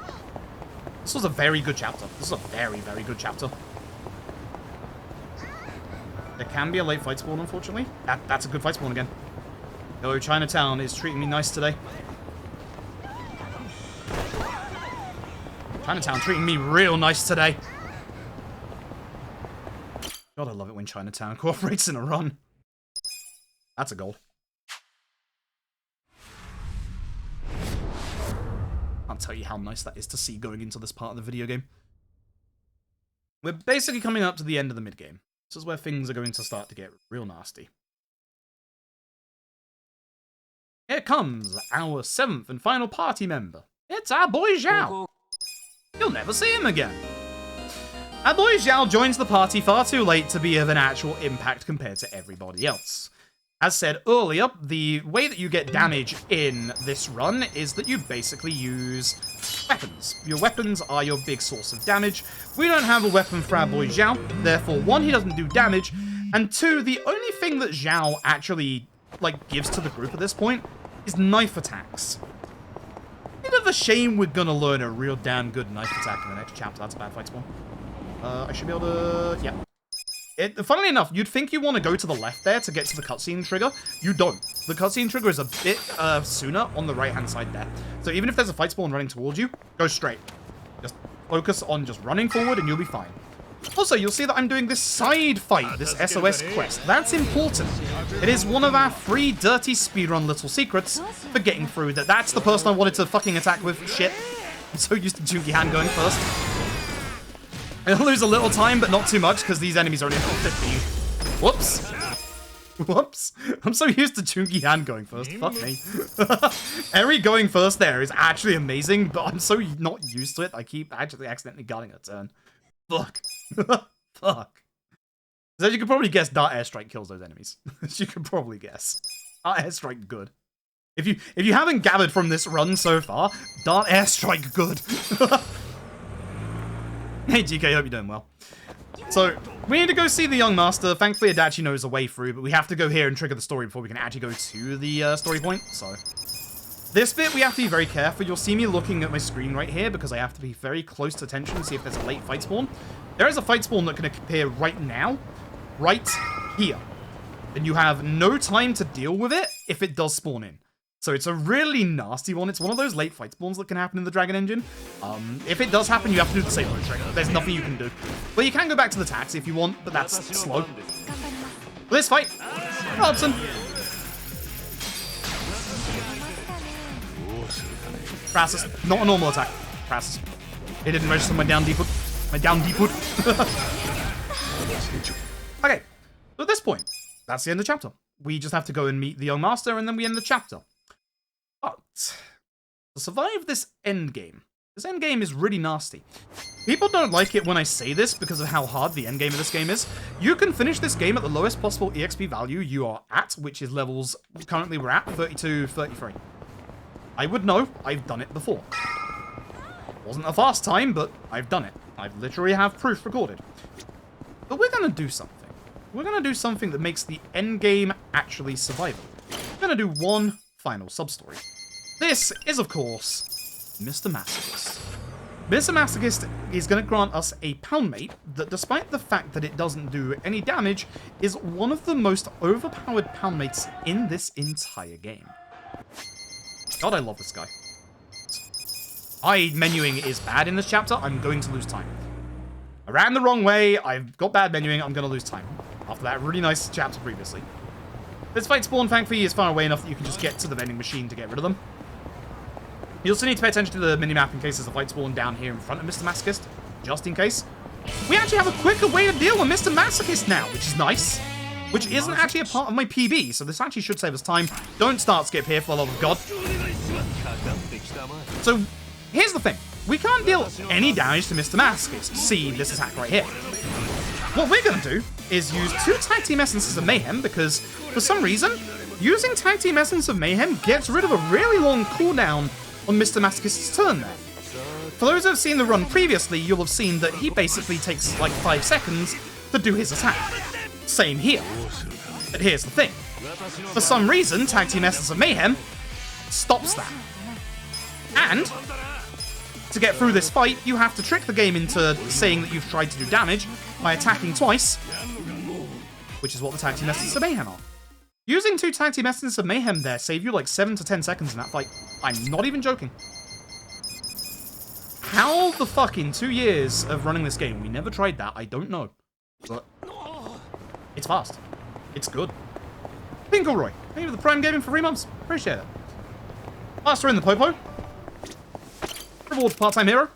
This was a very good chapter. This is a very, very good chapter. There can be a late fight spawn, unfortunately. That's a good fight spawn again. Yo, Chinatown is treating me nice today. Chinatown treating me real nice today. God, I love it when Chinatown cooperates in a run. That's a goal. Can't tell you how nice that is to see going into this part of the video game. We're basically coming up to the end of the mid-game. This is where things are going to start to get real nasty. Here comes our 7th and final party member. It's our boy Zhao. You'll never see him again. Our boy Zhao joins the party far too late to be of an actual impact compared to everybody else. As said earlier, the way that you get damage in this run is that you basically use weapons. Your weapons are your big source of damage. We don't have a weapon for our boy Zhao, therefore, 1, he doesn't do damage, and 2, the only thing that Zhao actually, like, gives to the group at this point is knife attacks. Bit of a shame we're gonna learn a real damn good knife attack in the next chapter. That's a bad fight spawn. I should be able to... yeah. Funnily enough, you'd think you want to go to the left there to get to the cutscene trigger. You don't. The cutscene trigger is a bit sooner on the right-hand side there. So even if there's a fight spawn running towards you, go straight. Just focus on just running forward and you'll be fine. Also, you'll see that I'm doing this side fight, this SOS quest. That's important. It is one of our 3 dirty speedrun little secrets for getting through that. That's the person I wanted to fucking attack with. Shit. I'm so used to Jungi Han going first. I'll lose a little time, but not too much, because these enemies are only level 15. Whoops. Whoops. I'm so used to Jungi Han going first. Fuck me. Eri going first there is actually amazing, but I'm so not used to it, I keep actually accidentally gutting a turn. Fuck. Fuck. As you can probably guess, Dart Airstrike kills those enemies. As you can probably guess. Dart Airstrike good. If you haven't gathered from this run so far, Dart Airstrike good. Hey GK, hope you're doing well. So, we need to go see the young master. Thankfully, Adachi knows a way through, but we have to go here and trigger the story before we can actually go to the story point, so... This bit, we have to be very careful. You'll see me looking at my screen right here, because I have to be very close to attention to see if there's a late fight spawn. There is a fight spawn that can appear right now, right here. And you have no time to deal with it if it does spawn in. So it's a really nasty one. It's one of those late fight spawns that can happen in the Dragon Engine. If it does happen, you have to do the same mode trick. There's nothing you can do. But you can go back to the taxi if you want, but that's slow. For this fight, Robson. Crassus. Not a normal attack. Crassus. It didn't register my down D put. My down D put. Okay. So at this point, that's the end of the chapter. We just have to go and meet the young master, and then we end the chapter. But to survive this endgame is really nasty. People don't like it when I say this because of how hard the endgame of this game is. You can finish this game at the lowest possible EXP value you are at, which is levels, currently we're at, 32, 33. I would know, I've done it before. Wasn't a fast time, but I've done it. I literally have proof recorded. But we're gonna do something. We're gonna do something that makes the endgame actually survivable. We're gonna do one final sub-story. This is, of course, Mr. Masochist. Mr. Masochist is going to grant us a poundmate that, despite the fact that it doesn't do any damage, is one of the most overpowered poundmates in this entire game. God, I love this guy. Menuing is bad in this chapter. I'm going to lose time. I ran the wrong way. I've got bad menuing. I'm going to lose time. After that really nice chapter previously. This fight spawn, thankfully, is far away enough that you can just get to the vending machine to get rid of them. You also need to pay attention to the minimap in case there's a fight spawn down here in front of Mr. Masochist, just in case. We actually have a quicker way to deal with Mr. Masochist now, which is nice. Which isn't actually a part of my PB, so this actually should save us time. Don't start skip here, for the love of God. So, here's the thing. We can't deal any damage to Mr. Masochist. See this attack right here. What we're going to do is use 2 Tag Team Essences of Mayhem, because for some reason, using Tag Team Essence of Mayhem gets rid of a really long cooldown on Mr. Masochist's turn there. For those who have seen the run previously, you'll have seen that he basically takes like 5 seconds to do his attack. Same here. But here's the thing. For some reason, Tag Team Essence of Mayhem stops that. And to get through this fight, you have to trick the game into saying that you've tried to do damage by attacking twice, which is what the Tag Team Essence of Mayhem are. Using 2 Tag Team Essence of Mayhem there save you like 7 to 10 seconds in that fight. I'm not even joking. How the fuck in 2 years of running this game we never tried that, I don't know. But it's fast. It's good. Pinkleroy, thank you for the Prime Gaming for 3 months. Appreciate it. Faster in the Popo. Reward part-time hero.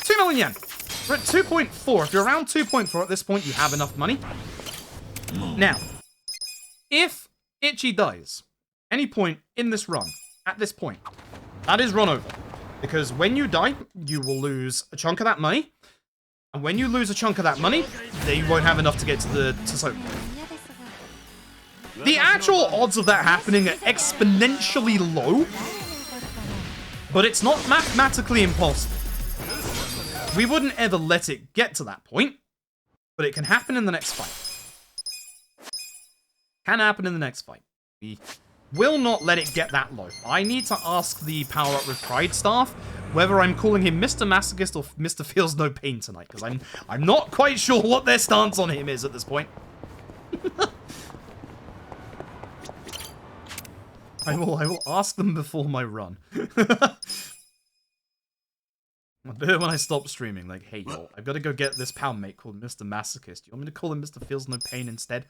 2 million yen. We're at 2.4. If you're around 2.4 at this point, you have enough money. Now, if Itchy dies any point in this run, at this point, that is run over. Because when you die, you will lose a chunk of that money. And when you lose a chunk of that money, then you won't have enough to get to the Soap. The actual odds of that happening are exponentially low. But it's not mathematically impossible. We wouldn't ever let it get to that point, but it can happen in the next fight. Can happen in the next fight. We will not let it get that low. I need to ask the Power Up with Pride staff whether I'm calling him Mr. Masochist or Mr. Feels No Pain tonight, because I'm not quite sure what their stance on him is at this point. I will ask them before my run. I'll do it when I stop streaming. Like, hey, yo, I've got to go get this pal mate called Mr. Masochist. You want me to call him Mr. Feels No Pain instead?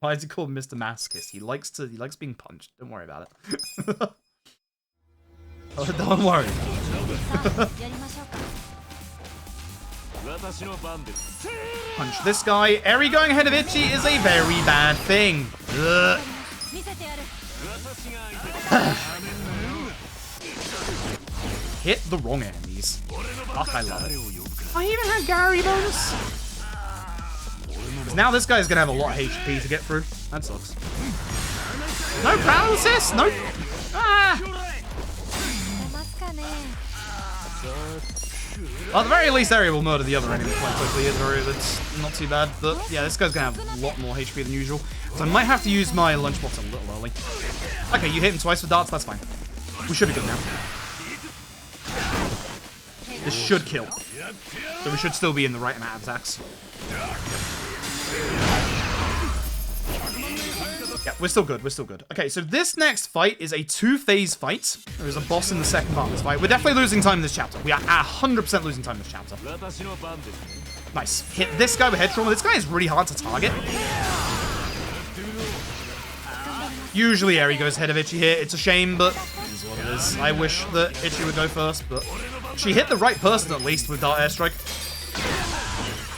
Why is he called Mr. Masochist? He likes being punched. Don't worry about it. Oh, don't worry about it. Punch this guy. Eri going ahead of Itchy is a very bad thing. Ugh. Hit the wrong enemies. Fuck, I love it. I even had Gary bonus. Because now this guy's gonna have a lot of HP to get through. That sucks. No paralysis. Nope. Ah. Well, at the very least, Eri will murder the other enemy quite quickly. It's not too bad. But yeah, this guy's gonna have a lot more HP than usual. So I might have to use my lunchbox a little early. Okay, you hit him twice with darts. That's fine. We should be good now. This should kill. So we should still be in the right amount of attacks. Yeah, we're still good. We're still good. Okay, so this next fight is a 2-phase fight. There is a boss in the second part of this fight. We're definitely losing time in this chapter. We are 100% losing time in this chapter. Nice. Hit this guy with head trauma. This guy is really hard to target. Usually Eri goes ahead of Itchy here. It's a shame, but it is what it is. I wish that Itchy would go first, but she hit the right person at least with Dart Airstrike.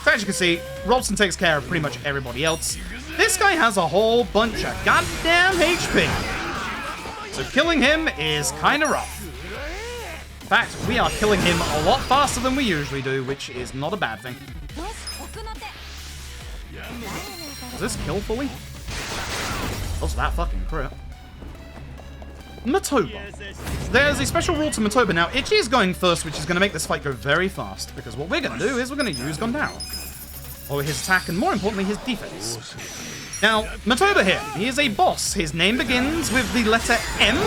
So as you can see, Robson takes care of pretty much everybody else. This guy has a whole bunch of goddamn HP. So killing him is kind of rough. In fact, we are killing him a lot faster than we usually do, which is not a bad thing. Does this kill fully? What's that fucking crit? Matoba. There's a special rule to Matoba. Now, Itchy is going first, which is going to make this fight go very fast, because what we're going to do is we're going to use Gondaro. Or his attack, and more importantly, his defense. Now, Matoba here, he is a boss. His name begins with the letter M,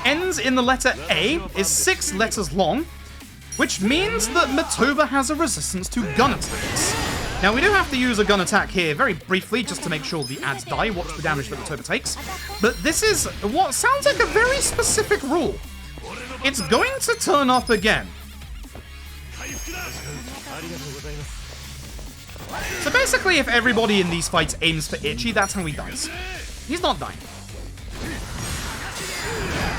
ends in the letter A, is 6 letters long, which means that Matoba has a resistance to gun attacks. Now, we do have to use a gun attack here very briefly, just to make sure the ads die. Watch the damage that Matoba takes. But this is what sounds like a very specific rule. it's going to turn up again. So basically, if everybody in these fights aims for Itchy, that's how he dies. He's not dying.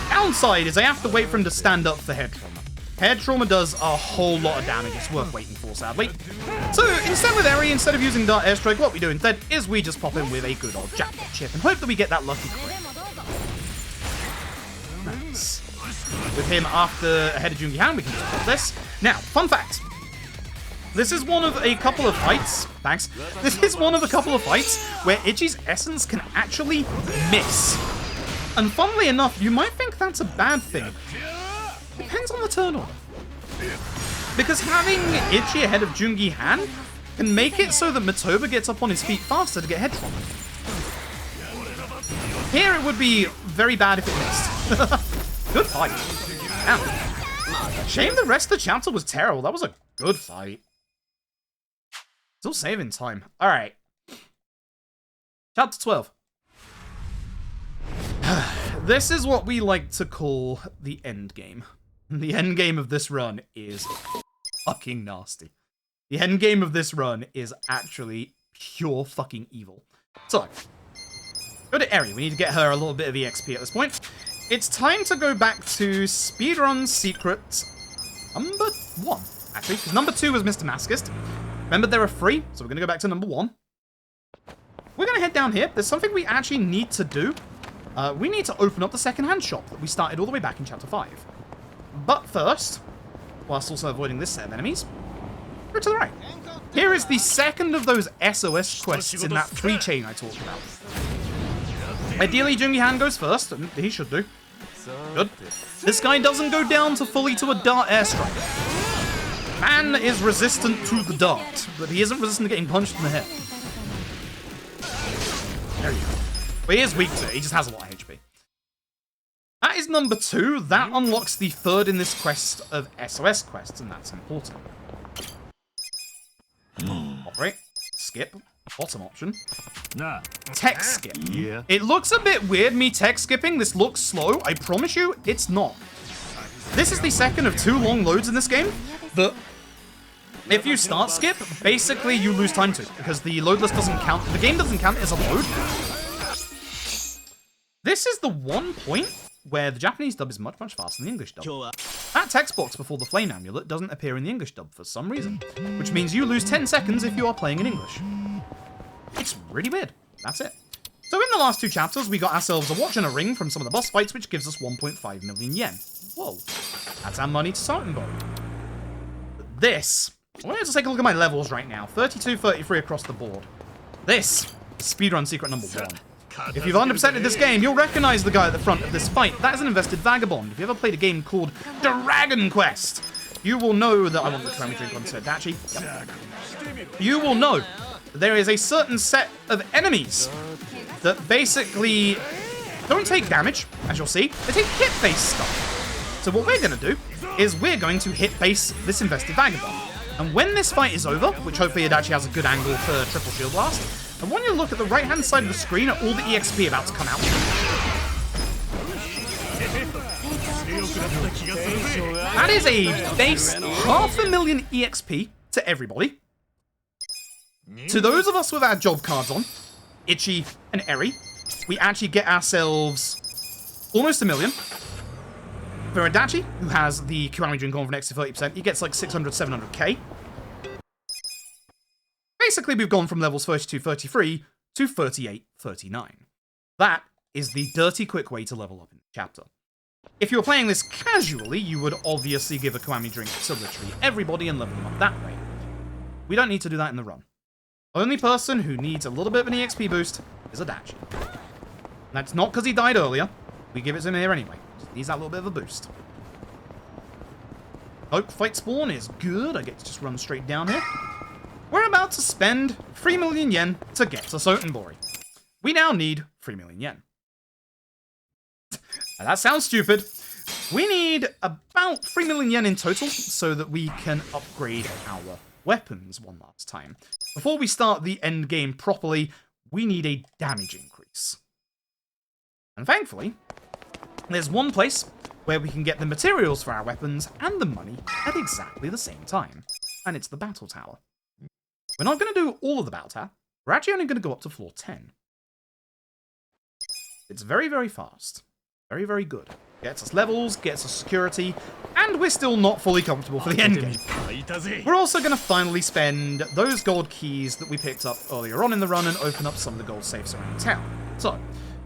Downside is I have to wait for him to stand up for head trauma. Head trauma does a whole lot of damage. It's worth waiting for, sadly. So instead with Eri, instead of using Dart Airstrike, what we do instead is we just pop in with a good old jackpot chip and hope that we get that lucky crit. Nice. With him after ahead of Jungi Han, we can just pop this. Now, fun fact. This is one of a couple of fights. Thanks. This is one of a couple of fights where Itchy's essence can actually miss. And funnily enough, you might think that's a bad thing. Depends on the turn order. Because having Itchy ahead of Jungi Han can make it so that Matoba gets up on his feet faster to get head trauma. Here it would be very bad if it missed. Good fight. Damn. Shame the rest of the chapter was terrible. That was a good fight. Still saving time. Alright. Chapter 12. This is what we like to call the end game. The end game of this run is fucking nasty. The end game of this run is actually pure fucking evil. So, go to Eri. We need to get her a little bit of EXP at this point. It's time to go back to Speedrun Secret number 1, actually, because number 2 was Mr. Masochist. Remember, there are 3, so we're going to go back to number 1. We're going to head down here. There's something we actually need to do. We need to open up the second-hand shop that we started all the way back in Chapter 5. But first, whilst also avoiding this set of enemies, go to the right. Here is the second of those SOS quests in that 3-chain I talked about. Ideally, Jungi Han goes first, and he should do. Good. This guy doesn't go down fully to a dart airstrike. Man is resistant to the dart, but he isn't resistant to getting punched in the head. There you go. But he is weak to it, he just has a lot of HP. That is number 2. That unlocks the third in this quest of SOS quests, and that's important. Operate. Skip. Bottom option. Text skip. Yeah. It looks a bit weird, me text skipping. This looks slow. I promise you, it's not. This is the second of 2 long loads in this game, but if you start skip, basically you lose time to it, because the load list doesn't count. The game doesn't count it as a load. This is the one point where the Japanese dub is much, much faster than the English dub. That text box before the Flame Amulet doesn't appear in the English dub for some reason, which means you lose 10 seconds if you are playing in English. It's really weird. That's it. So in the last 2 chapters, we got ourselves a watch and a ring from some of the boss fights, which gives us 1.5 million yen. Whoa. That's our money to Sartenborg. This, I want you to take a look at my levels right now. 32, 33 across the board. This is Speedrun Secret number 1. If you've 100%ed this game, you'll recognize the guy at the front of this fight. That is an invested vagabond. If you ever played a game called Dragon Quest, you will know that I want the Kiwami drink on Dachi. Yep. You will know that there is a certain set of enemies that basically don't take damage, as you'll see. They take hit-based stuff. So what we're going to do is we're going to hit-base this invested vagabond. And when this fight is over, which hopefully it actually has a good angle for triple shield blast, I want you to look at the right-hand side of the screen at all the EXP about to come out. That is a base 500,000 EXP to everybody. To those of us with our job cards on, Itchy and Eri, we actually get ourselves almost 1 million. For Adachi, who has the Kiwami drink on for an extra 30%, he gets like 600, 700k. Basically, we've gone from levels 32, 33 to 38, 39. That is the dirty quick way to level up in the chapter. If you were playing this casually, you would obviously give a Kiwami drink to literally everybody and level them up that way. We don't need to do that in the run. Only person who needs a little bit of an EXP boost is Adachi. That's not because he died earlier. We give it to him here anyway. Just needs that little bit of a boost. Hope fight spawn is good. I get to just run straight down here. We're about to spend 3 million yen to get to Sotenbori. We now need 3 million yen. Now, that sounds stupid. We need about 3 million yen in total so that we can upgrade our weapons one last time. Before we start the end game properly, we need a damage increase. And thankfully, there's one place where we can get the materials for our weapons and the money at exactly the same time. And it's the Battle Tower. We're not going to do all of the Battle Tower. We're actually only going to go up to floor 10. It's very, very fast. Very, very good. Gets us levels, gets us security, and we're still not fully comfortable for the endgame. We're also going to finally spend those gold keys that we picked up earlier on in the run and open up some of the gold safes around town. So,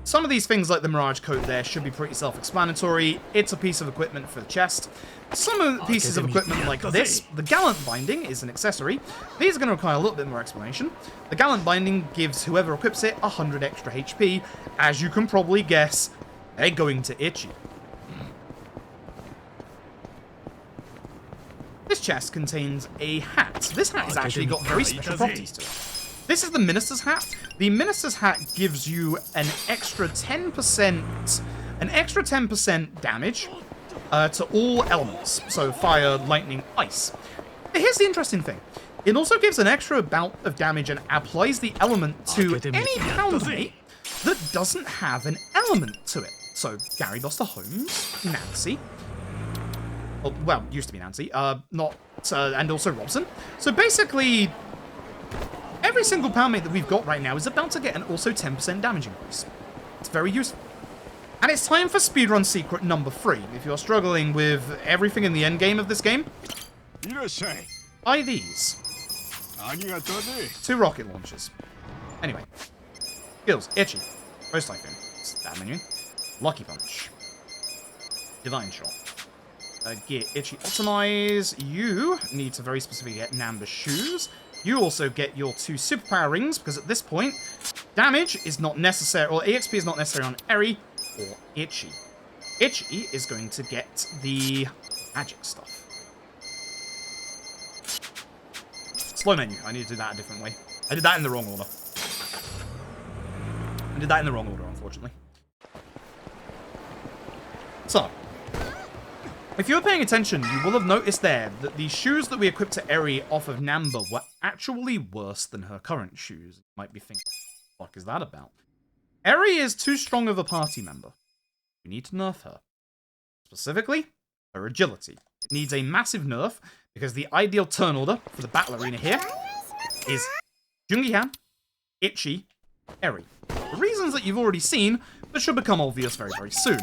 some of these things like the Mirage Coat there should be pretty self-explanatory. It's a piece of equipment for the chest. Some of the pieces of equipment like this, the Gallant Binding is an accessory. These are going to require a little bit more explanation. The Gallant Binding gives whoever equips it 100 extra HP. As you can probably guess, they're going to Itchy. This chest contains a hat. This hat has actually got very special properties to it. This is the Minister's Hat. The Minister's Hat gives you an extra 10% damage to all elements. So fire, lightning, ice. But here's the interesting thing. It also gives an extra bout of damage and applies the element to any poundmate that doesn't have an element to it. So Gary Buster Holmes, Nancy. Well, used to be Nancy. And also Robson. So basically, every single poundmate that we've got right now is about to get an also 10% damage increase. It's very useful. And it's time for speedrun secret number 3. If you're struggling with everything in the endgame of this game, buy these. 2 rocket launchers. Anyway. Skills. Itchy. Roast Typhoon. Stab menu. Lucky Punch. Divine Shot. Gear Itchy Optimize. You need to very specifically get Namba Shoes. You also get your 2 superpower rings, because at this point, damage is not necessary, or EXP is not necessary on Eri or Itchy. Itchy is going to get the magic stuff. Slow menu. I need to do that a different way. I did that in the wrong order. Unfortunately. So, if you were paying attention, you will have noticed there that the shoes that we equipped to Eri off of Namba were actually worse than her current shoes. You might be thinking, what the fuck is that about? Eri is too strong of a party member. We need to nerf her. Specifically, her agility. It needs a massive nerf, because the ideal turn order for the battle arena here is Jungihan, Itchy, Eri. For reasons that you've already seen, but should become obvious very, very soon.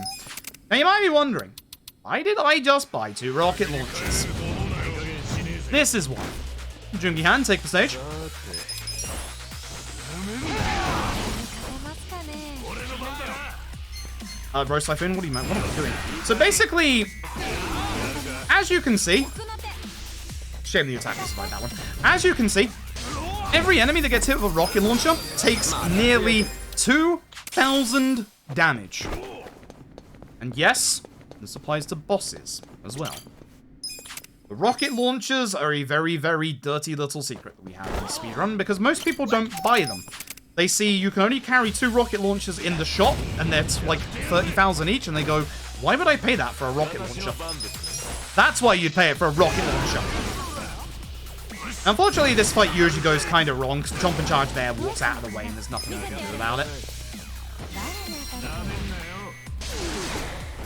Now you might be wondering, why did I just buy 2 rocket launchers? This is why. Jungihan, take the stage. Roast Typhoon, what am I doing? So basically, as you can see, shame the attacker survived that one. As you can see, every enemy that gets hit with a rocket launcher takes nearly 2,000 damage. And yes, this applies to bosses as well. The rocket launchers are a very, very dirty little secret that we have in the speedrun, because most people don't buy them. They see you can only carry 2 rocket launchers in the shop, and they're like 30,000 each, and they go, why would I pay that for a rocket launcher? That's why you'd pay it for a rocket launcher. Unfortunately, this fight usually goes kind of wrong, because Chomp and Charge there walks out of the way, and there's nothing you can do about it.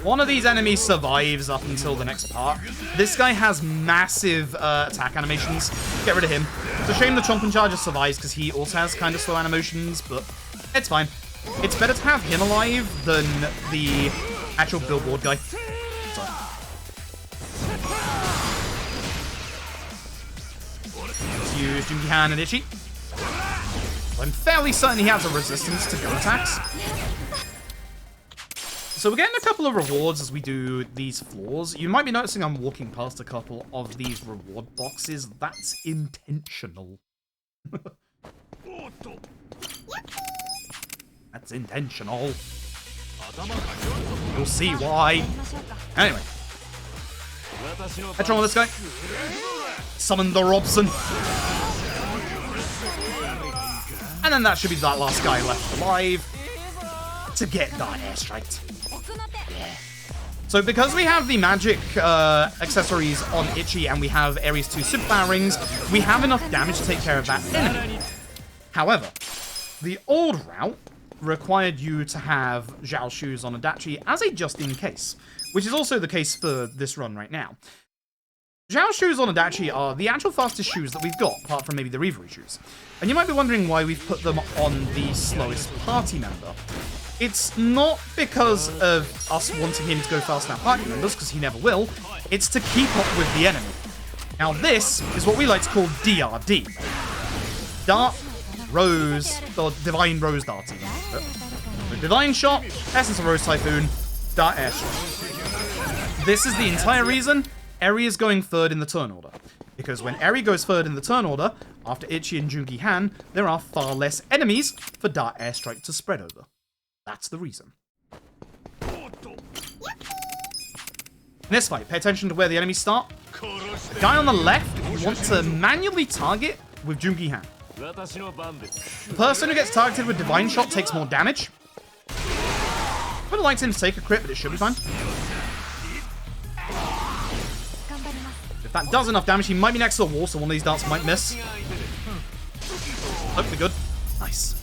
One of these enemies survives up until the next part. This guy has massive attack animations. Get rid of him. It's a shame the Chomp and Charger survives because he also has kind of slow animations, but it's fine. It's better to have him alive than the actual billboard guy. So. Let's use Jungihan and Itchy. I'm fairly certain he has a resistance to gun attacks. So we're getting a couple of rewards as we do these floors. You might be noticing I'm walking past a couple of these reward boxes. That's intentional. That's intentional. You'll see why. Anyway. Let's try on this guy. Summon the Robson. And then that should be that last guy left alive to get that airstrike. Yeah. So because we have the magic accessories on Itchy and we have Ares 2 superpower rings, we have enough damage to take care of that enemy. However, the old route required you to have Zhao shoes on Adachi as a just in case, which is also the case for this run right now. Zhao's shoes on Adachi are the actual fastest shoes that we've got, apart from maybe the Reverie shoes. And you might be wondering why we've put them on the slowest party member. It's not because of us wanting him to go faster than our party members, because he never will. It's to keep up with the enemy. Now this is what we like to call DRD. Dart, Rose, or Divine Rose Dart even. The Divine Shot, Essence of Rose Typhoon, Dart Airstrike. This is the entire reason Eri is going third in the turn order. Because when Eri goes third in the turn order, after Ichi and Jungi Han, there are far less enemies for Dart Airstrike to spread over. That's the reason. In this fight, pay attention to where the enemies start. The guy on the left, you want to manually target with Jungi Han. The person who gets targeted with Divine Shot takes more damage. I would have liked him to take a crit, but it should be fine. If that does enough damage, he might be next to the wall, so one of these darts might miss. Hopefully good. Nice.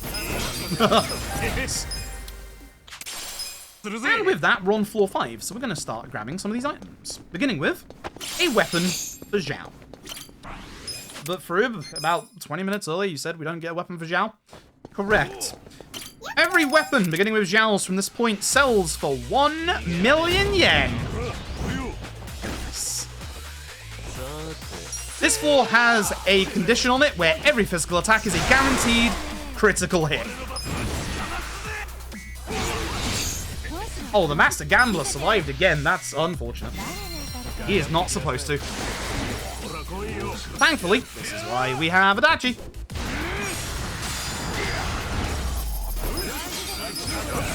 And with that, we're on floor 5, so we're going to start grabbing some of these items. Beginning with a weapon for Zhao. But Farub, about 20 minutes earlier, you said we don't get a weapon for Zhao? Correct. Every weapon, beginning with Zhao's from this point, sells for 1 million yen. This floor has a condition on it where every physical attack is a guaranteed critical hit. Oh, the Master Gambler survived again. That's unfortunate. He is not supposed to. Thankfully, this is why we have Adachi.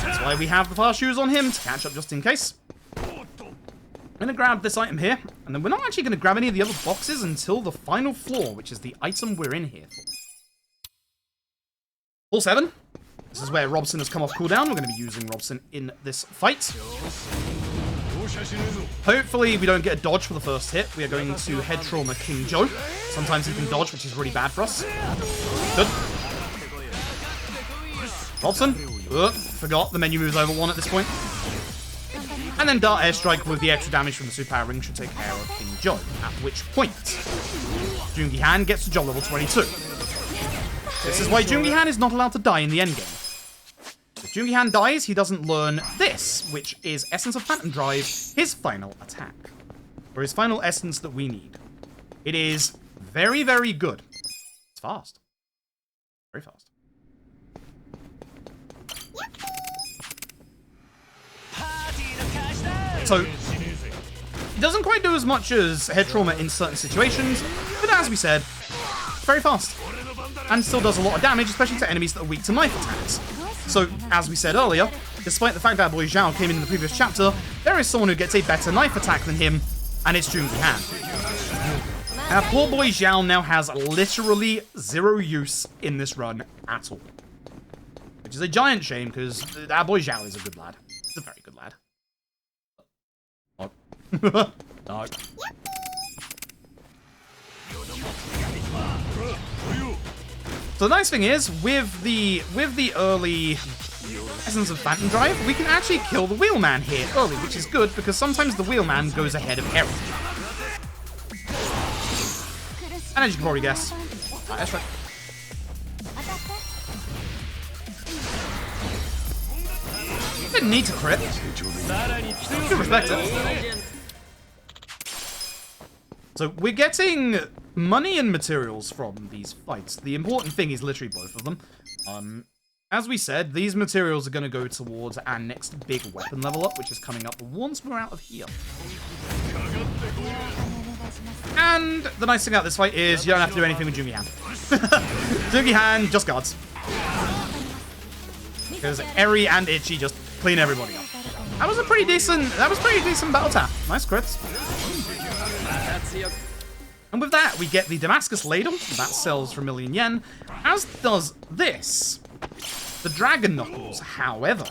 That's why we have the fast shoes on him, to catch up just in case. I'm going to grab this item here, and then we're not actually going to grab any of the other boxes until the final floor, which is the item we're in here for. Floor 7. This is where Robson has come off cooldown. We're going to be using Robson in this fight. Hopefully we don't get a dodge for the first hit. We are going to head trauma King Joe. Sometimes he can dodge, which is really bad for us. Good. Robson. Forgot the menu moves over 1 at this point. And then Dart Airstrike with the extra damage from the superpower ring should take care of King Joe. At which point, Jungi Han gets to job level 22. This is why Jungi Han is not allowed to die in the endgame. If Jungi Han dies, he doesn't learn this, which is Essence of Phantom Drive, his final attack. Or his final essence that we need. It is very, very good. It's fast. Very fast. So, it doesn't quite do as much as head trauma in certain situations, but as we said, very fast. And still does a lot of damage, especially to enemies that are weak to knife attacks. So, as we said earlier, despite the fact that boy Zhao came in the previous chapter, there is someone who gets a better knife attack than him, and it's Jungi Han. Our poor boy Zhao now has literally 0 use in this run at all. Which is a giant shame, because our boy Zhao is a good lad. He's a very good lad. No. So the nice thing is, with the early Essence of Phantom Drive, we can actually kill the Wheelman here early, which is good, because sometimes the Wheelman goes ahead of Eri. And as you can probably guess, that's right. Didn't need to crit. Good respect it. So we're getting money and materials from these fights. The important thing is literally both of them. As we said, these materials are going to go towards our next big weapon level up, which is coming up once we're out of here. And the nice thing about this fight is you don't have to do anything with Jungi Han. Jungi Han just guards. Because Eri and Ichi just clean everybody up. That was pretty decent battle tap. Nice crits. And with that, we get the Damascus Ladle. That sells for 1 million yen. As does this. The Dragon Knuckles, however.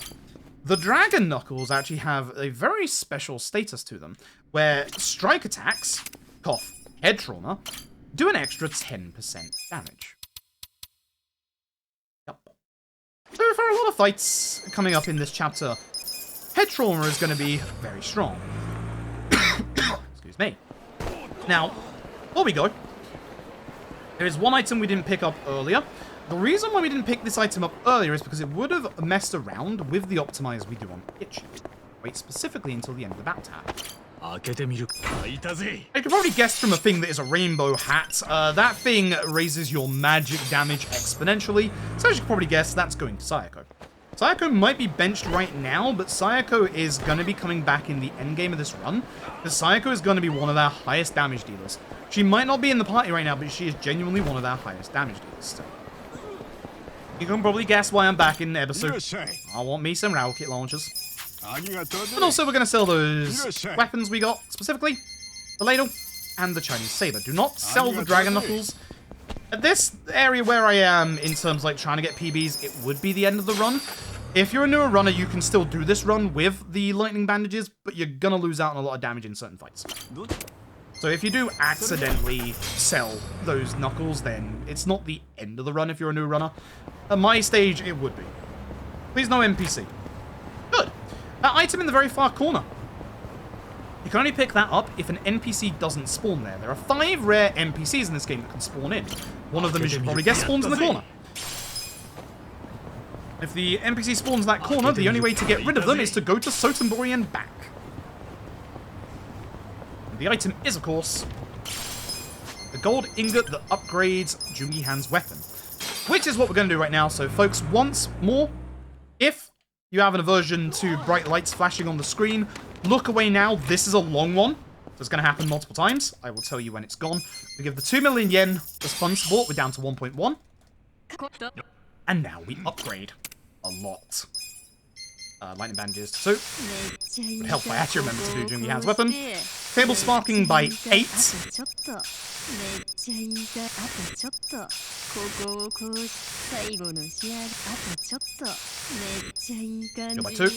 The Dragon Knuckles actually have a very special status to them, where strike attacks, cough, head trauma, do an extra 10% damage. Yep. So for a lot of fights coming up in this chapter, head trauma is going to be very strong. Excuse me. Now, before we go, there is one item we didn't pick up earlier. The reason why we didn't pick this item up earlier is because it would have messed around with the optimize we do on Itchy. Wait specifically until the end of the battle tab. You can probably guess from a thing that is a rainbow hat, that thing raises your magic damage exponentially, so as you can probably guess, that's going to Sayako. Sayako might be benched right now, but Sayako is going to be coming back in the endgame of this run, because Sayako is going to be one of our highest damage dealers. She might not be in the party right now, but she is genuinely one of our highest damage dealers still. You can probably guess why I'm back in the episode. I want me some rocket launchers. And also we're going to sell those weapons we got, specifically the ladle and the Chinese saber. Do not sell the dragon knuckles. At this area where I am in terms of like trying to get PBs, it would be the end of the run. If you're a newer runner, you can still do this run with the lightning bandages, but you're going to lose out on a lot of damage in certain fights. So if you do accidentally sell those knuckles, then it's not the end of the run if you're a new runner. At my stage, it would be. Please no NPC. Good. That item in the very far corner. You can only pick that up if an NPC doesn't spawn there. There are 5 rare NPCs in this game that can spawn in. One of them, as you probably guess, spawns in the corner. If the NPC spawns in that corner, the only way to get rid of them is to go to Sotenbori and back. The item is, of course, the gold ingot that upgrades Jungi Han's weapon, which is what we're going to do right now. So, folks, once more, if you have an aversion to bright lights flashing on the screen, look away now. This is a long one, so it's going to happen multiple times. I will tell you when it's gone. We give the 2 million yen as fund support. We're down to 1.1. And now we upgrade a lot. Lightning bandages. So, it would help if I actually remember to do Jungi Han's weapon. Table sparking by 8. Go by 2.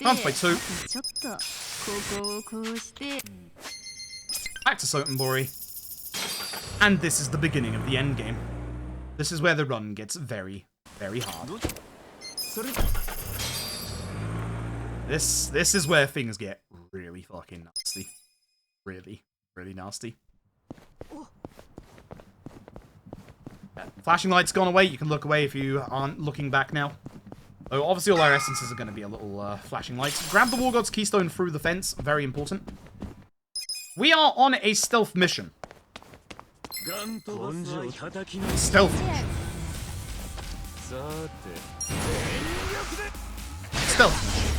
Ouch by 2. Bounce by 2. Back to Sotenbori. And this is the beginning of the end game. This is where the run gets very, very hard. This is where things get really fucking nasty. Really, really nasty. Yeah, flashing light's gone away. You can look away if you aren't looking back now. Oh, obviously all our essences are going to be a little flashing lights. Grab the War God's Keystone through the fence. Very important. We are on a stealth mission. Stealth mission. Stealth mission.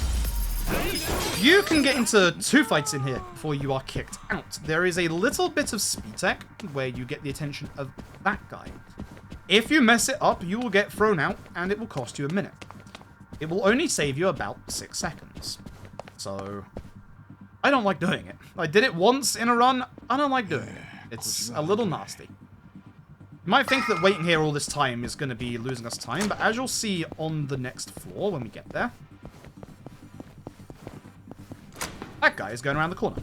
You can get into 2 fights in here before you are kicked out. There is a little bit of speed tech where you get the attention of that guy. If you mess it up, you will get thrown out and it will cost you a minute. It will only save you about 6 seconds. So, I don't like doing it. I did it once in a run. I don't like doing it. It's a little nasty. You might think that waiting here all this time is going to be losing us time, but as you'll see on the next floor when we get there, that guy is going around the corner.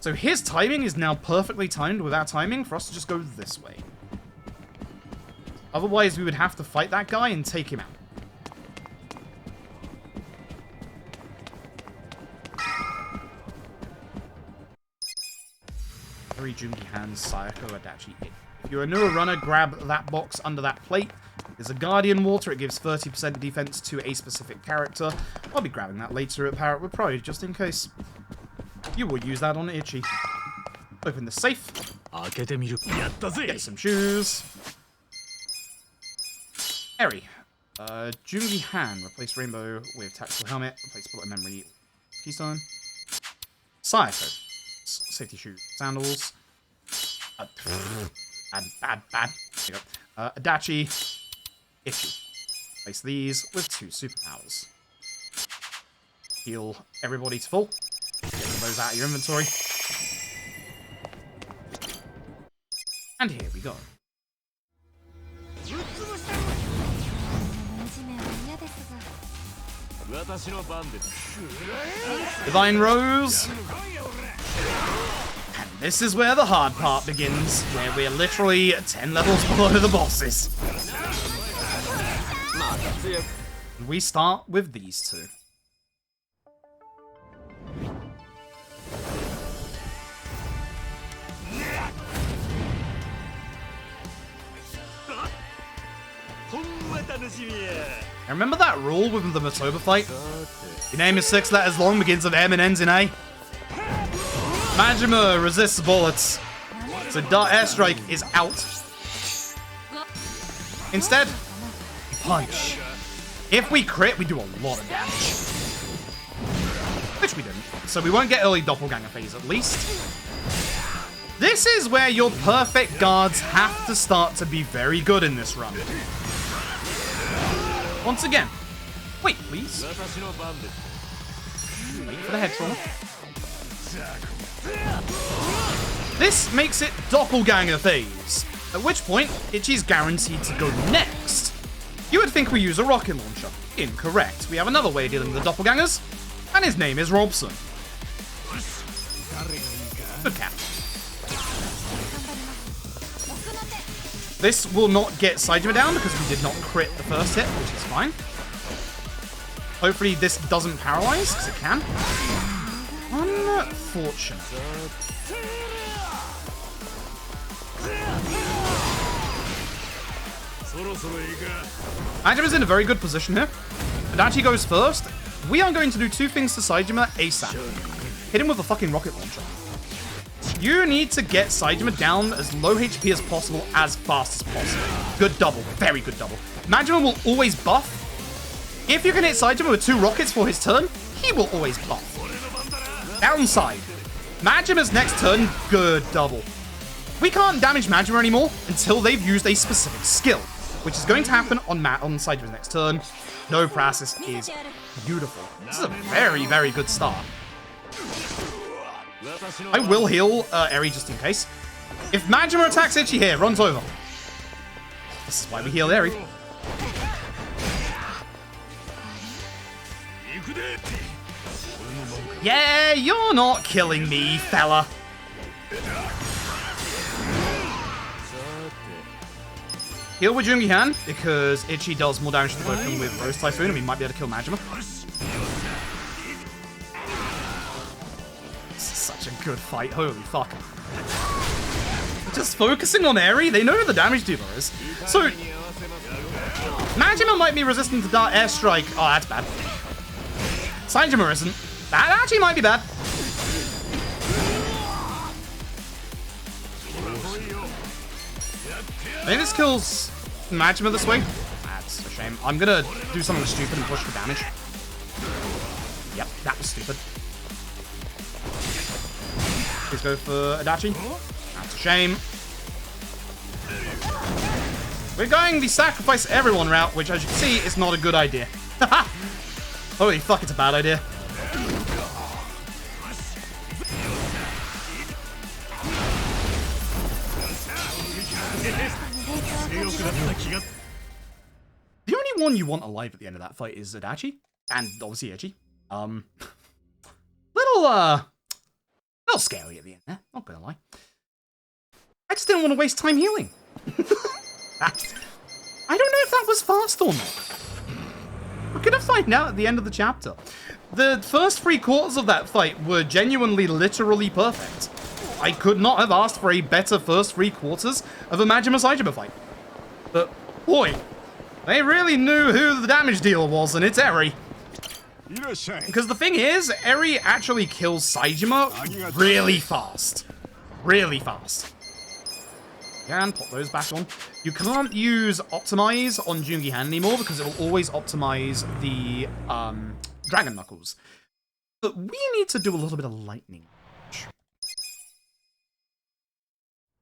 So his timing is now perfectly timed with our timing for us to just go this way. Otherwise, we would have to fight that guy and take him out. Jungi Han's Sayako Adachi. If you're a newer runner, grab that box under that plate. There's a Guardian Water. It gives 30% defense to a specific character. I'll be grabbing that later at Parrot with Pride, just in case. You will use that on Itchy. Open the safe. Get some shoes. Eri. Jungi Han. Replace Rainbow with Tactical Helmet. Replace Bullet Memory. Keystone. Sayako. Safety shoe, sandals. Bad. There you go. Adachi. Itchy. Place these with 2 superpowers. Heal everybody to full. Get those out of your inventory. And here we go. Divine Rose. And this is where the hard part begins, where we're literally 10 levels below the bosses. We start with these two. I remember that rule with the Matoba fight? Your name is 6 letters long, begins with M and ends in A. Majima resists bullets, so Dart Airstrike is out. Instead, punch. If we crit, we do a lot of damage. Which we didn't, so we won't get early doppelganger phase at least. This is where your perfect guards have to start to be very good in this run. Once again. Wait, please. Wait for the head trauma. This makes it doppelganger phase, at which point Ichi's guaranteed to go next. You would think we use a rocket launcher. Incorrect. We have another way of dealing with the doppelgangers, and his name is Robson. Good catch. This will not get Saejima down because we did not crit the first hit, which is fine. Hopefully this doesn't paralyze, because it can. Unfortunate. Saejima's in a very good position here. Adachi goes first. We are going to do two things to Saejima ASAP. Hit him with a fucking rocket launcher. You need to get Saejima down as low HP as possible, as fast as possible. Good double. Very good double. Majima will always buff. If you can hit Saejima with 2 rockets for his turn, he will always buff. Downside. Majima's next turn, good double. We can't damage Majima anymore until they've used a specific skill, which is going to happen on Saejima's next turn. No paralysis is beautiful. This is a very, very good start. I will heal Eri just in case. If Majima attacks Ichi here, runs over. This is why we heal Eri. Yeah, you're not killing me, fella. Heal with Jungihan, because Ichi does more damage to the weapon with Rose Typhoon, and we might be able to kill Majima. Such a good fight. Holy fuck. Just focusing on Eri, they know who the damage dealer is. So, Majima might be resistant to Dart Airstrike. Oh, that's bad. Saejima isn't. That actually might be bad. Maybe this kills Majima this way. That's a shame. I'm gonna do something stupid and push for damage. Yep, that was stupid. Please go for Adachi. That's a shame. We're going the sacrifice everyone route, which as you can see is not a good idea. Holy fuck, it's a bad idea. The only one you want alive at the end of that fight is Adachi. And obviously Ichi. Little scary at the end there, not gonna lie. I just didn't want to waste time healing. I don't know if that was fast or not. We're gonna find out at the end of the chapter. The first 3/4 of that fight were genuinely, literally perfect. I could not have asked for a better first 3/4 of a Majima Saejima fight. But, boy, they really knew who the damage dealer was, and it's Eri. Because the thing is, Eri actually kills Saejima really fast. Really fast. And pop those back on. You can't use Optimize on Jungihan anymore because it will always optimize the Dragon Knuckles. But we need to do a little bit of lightning.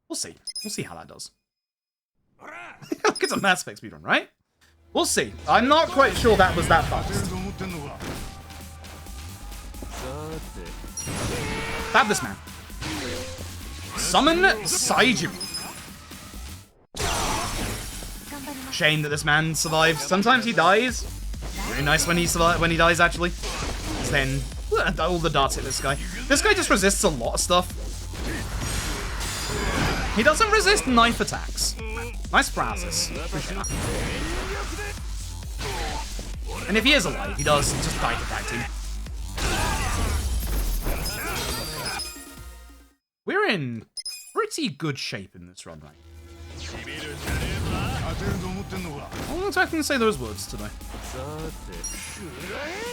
We'll see. We'll see how that does. It's a Mass Effect speedrun, right? We'll see. I'm not quite sure that was that fast. Stab this man. Summon Saejima. Shame that this man survives. Sometimes he dies. Really nice when he dies, actually. Then all the darts hit this guy. This guy just resists a lot of stuff. He doesn't resist knife attacks. Nice paralysis. Appreciate that. And if he is alive, he does just bite attack him. We're in pretty good shape in this run, right? I wasn't expecting to say those words today.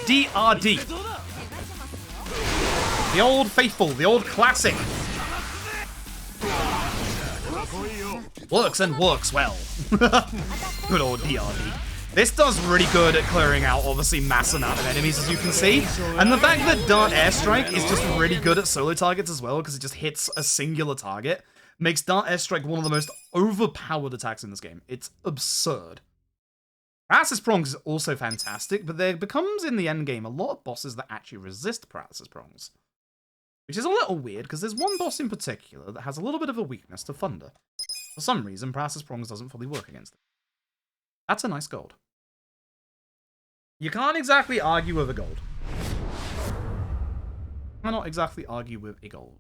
DRD. The old faithful, the old classic. Works and works well. Good old DRD. This does really good at clearing out, obviously, mass amount of enemies, as you can see. And the fact that Dart Airstrike is just really good at solo targets as well, because it just hits a singular target, makes Dart Airstrike one of the most overpowered attacks in this game. It's absurd. Paralysis Prongs is also fantastic, but there becomes, in the endgame, a lot of bosses that actually resist Paralysis Prongs. Which is a little weird, because there's one boss in particular that has a little bit of a weakness to Thunder. For some reason, Paralysis Prongs doesn't fully work against it. That's a nice gold. You can't exactly argue with a gold. You cannot exactly argue with a gold.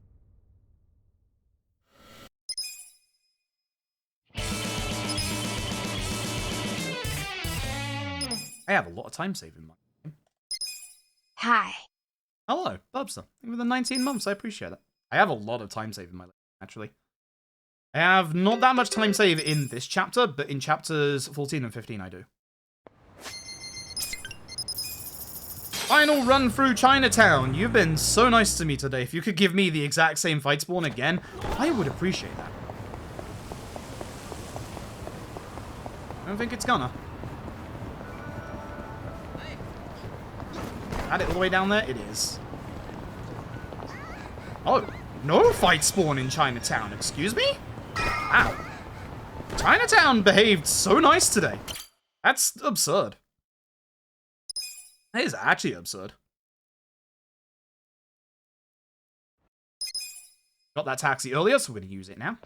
I have a lot of time saving my game. Hi. Hello, Bubster. Thank you for the 19 months, I appreciate it. I have a lot of time saving my life, actually. I have not that much time save in this chapter, but in chapters 14 and 15 I do. Final run through Chinatown. You've been so nice to me today. If you could give me the exact same fight spawn again, I would appreciate that. I don't think it's gonna. Add it all the way down there? It is. Oh, no fight spawn in Chinatown, excuse me? Ow. Chinatown behaved so nice today. That's absurd. That is actually absurd. Got that taxi earlier, so we're going to use it now.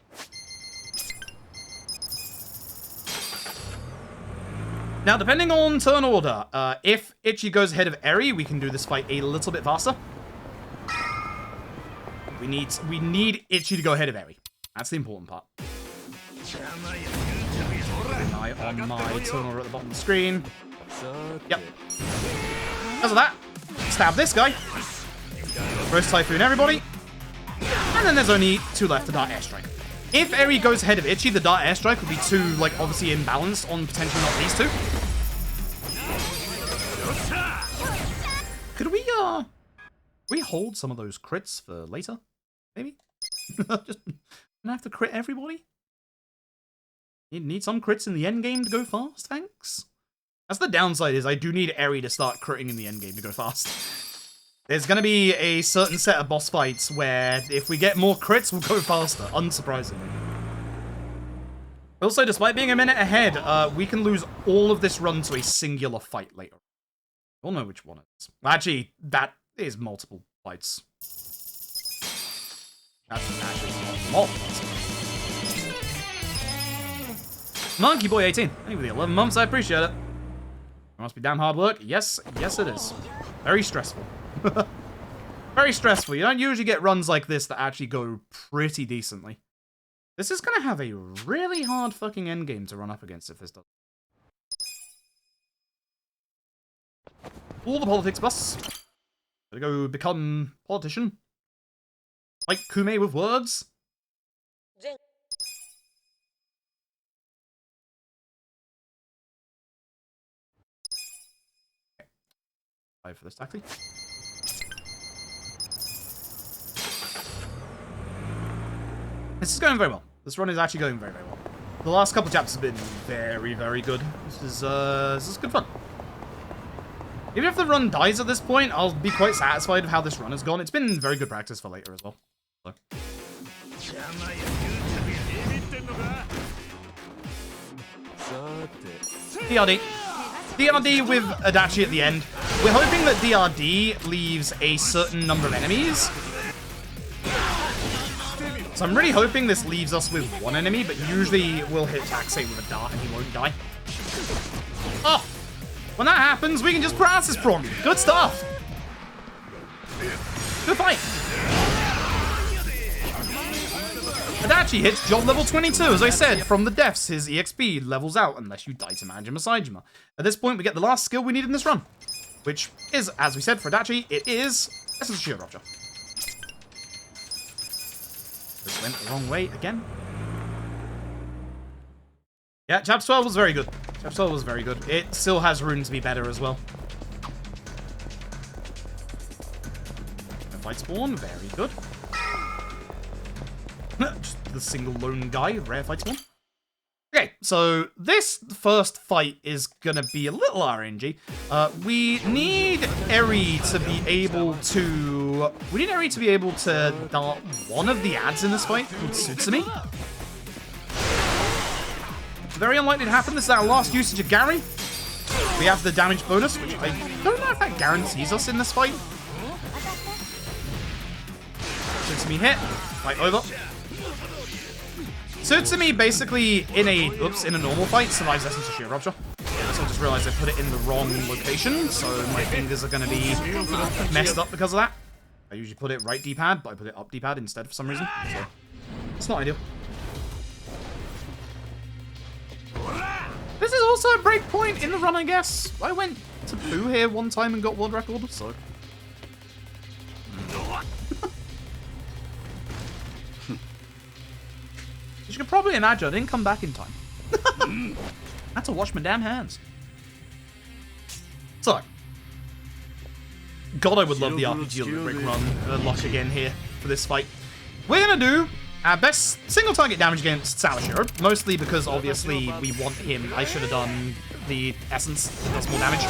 Now, depending on turn order, if Itchy goes ahead of Eri, we can do this fight a little bit faster. We need Itchy to go ahead of Eri. That's the important part. Keep an eye on my turn order at the bottom of the screen. Yep. Because of that, stab this guy. Roast Typhoon everybody. And then there's only 2 left to Dart Airstrike. If Eri goes ahead of Itchy, the Dart Airstrike would be too, like, obviously imbalanced on potentially not these 2. Could we hold some of those crits for later? Maybe? Just gonna have to crit everybody? You need some crits in the endgame to go fast, thanks? That's the downside, is I do need Eri to start critting in the endgame to go fast. There's gonna be a certain set of boss fights where if we get more crits, we'll go faster, unsurprisingly. Also, despite being a minute ahead, we can lose all of this run to a singular fight later. We'll know which one it is. Well, actually, that is multiple fights. That's actually multiple fights. Monkey Boy 18. Thank you for the 11 months, I appreciate it. It must be damn hard work. Yes, yes it is. Very stressful. Very stressful. You don't usually get runs like this that actually go pretty decently. This is going to have a really hard fucking endgame to run up against if this does. All the politics bus. Gotta go become politician. Like Kume with words. For this taxi. This is going very well. This run is actually going very, very well. The last couple of chapters have been very, very good. This is good fun. Even if the run dies at this point, I'll be quite satisfied with how this run has gone. It's been very good practice for later as well. So. DRD. DRD with Adachi at the end. We're hoping that DRD leaves a certain number of enemies. So I'm really hoping this leaves us with 1 enemy, but usually we'll hit Taxi with a dart and he won't die. Oh! When that happens, we can just paralysis prong. Good stuff! Good fight! Adachi hits job level 22. As I said, from the deaths, his EXP levels out unless you die to Manjima Saijima. At this point, we get the last skill we need in this run, which is, as we said for Adachi, it is Essence Shield Rupture. This went the wrong way again. Yeah, Chapter 12 was very good. Chapter 12 was very good. It still has room to be better as well. Fight spawn, very good. Just the single lone guy, rare fight spawn. Okay, so this first fight is gonna be a little RNG. We need Eri to be able to... We need Eri to be able to dart one of the ads in this fight called Tsutsumi. Very unlikely to happen. This is our last usage of Gary. We have the damage bonus, which I don't know if that guarantees us in this fight. Tsutsumi hit. Fight over. Tsutsumi basically in a normal fight survives Essence of Shield Rupture. So I just realized I put it in the wrong location, so my fingers are gonna be messed up because of that. I usually put it right D-pad, but I put it up D-pad instead for some reason. So it's not ideal. This is also a break point in the run, I guess. I went to poo here one time and got world record, so. As you can probably imagine, I didn't come back in time. I had to wash my damn hands. So. God, I would love the RPGLimitBreak run luck again here for this fight. We're gonna do our best single target damage against Sawashiro, mostly because obviously we want him. I should have done the essence, it does more damage.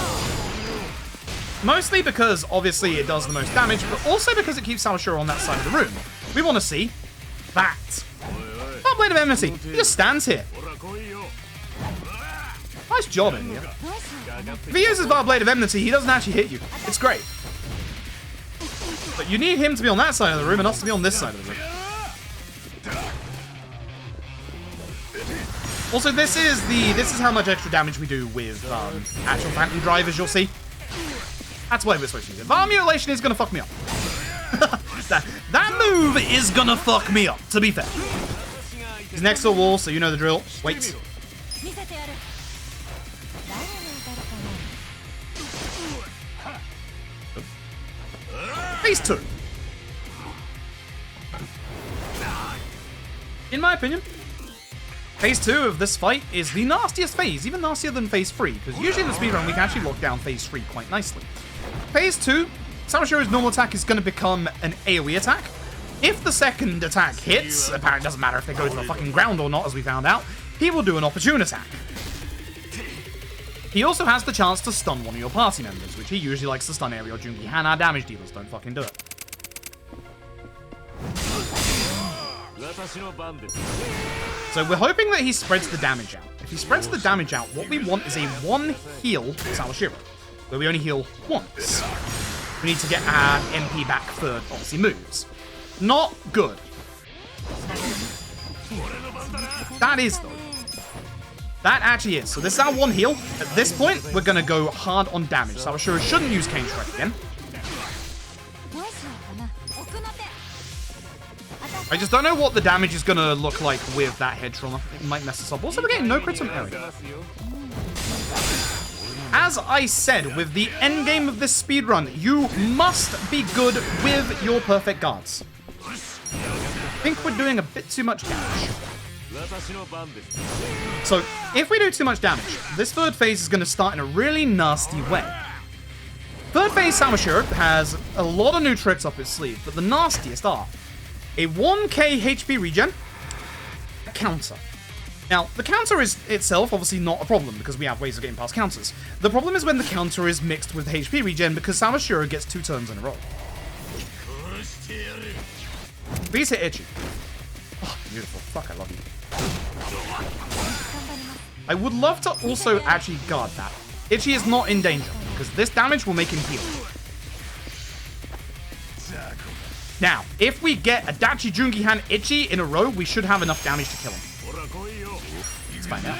Mostly because obviously it does the most damage, but also because it keeps Sawashiro on that side of the room. We want to see that. Blade of Enmity, he just stands here. Nice job, India. If he uses Blade of Enmity, he doesn't actually hit you. It's great. But you need him to be on that side of the room and us to be on this side of the room. Also, this is how much extra damage we do with actual Phantom Drive, as you'll see. That's why we're supposed to use it. Var Mutilation is gonna fuck me up. that move is gonna fuck me up, to be fair. He's next to a wall, so you know the drill. Wait. Phase 2. In my opinion, Phase 2 of this fight is the nastiest phase, even nastier than Phase 3, because usually in the speedrun we can actually lock down Phase 3 quite nicely. Phase 2, Sawashiro's normal attack is going to become an AoE attack. If the second attack hits, apparently it doesn't matter if they go to the fucking ground or not, as we found out, he will do an opportune attack. He also has the chance to stun one of your party members, which he usually likes to stun Eri or Jungi Han. Our damage dealers don't fucking do it. So we're hoping that he spreads the damage out. If he spreads the damage out, what we want is a one heal Sawashiro, where we only heal once. We need to get our MP back for, obviously, moves. Not good. That is, though. That actually is. So this is our one heal. At this point, we're going to go hard on damage. Sawashiro shouldn't use Cane Strike again. I just don't know what the damage is going to look like with that head trauma. It might mess us up. Also, we're getting no crits on Eri. As I said, with the endgame of this speedrun, you must be good with your perfect guards. I think we're doing a bit too much damage. So, if we do too much damage, this third phase is going to start in a really nasty way. Third phase Sawashiro has a lot of new tricks up his sleeve, but the nastiest are a 1k HP regen, a counter. Now, the counter is itself obviously not a problem because we have ways of getting past counters. The problem is when the counter is mixed with HP regen because Sawashiro gets 2 turns in a row. Please hit Ichi. Oh, beautiful. Fuck, I love you. I would love to also actually guard that. Ichi is not in danger because this damage will make him heal. Now, if we get Adachi, Jungi Han, Ichi in a row, we should have enough damage to kill him. Let's find out.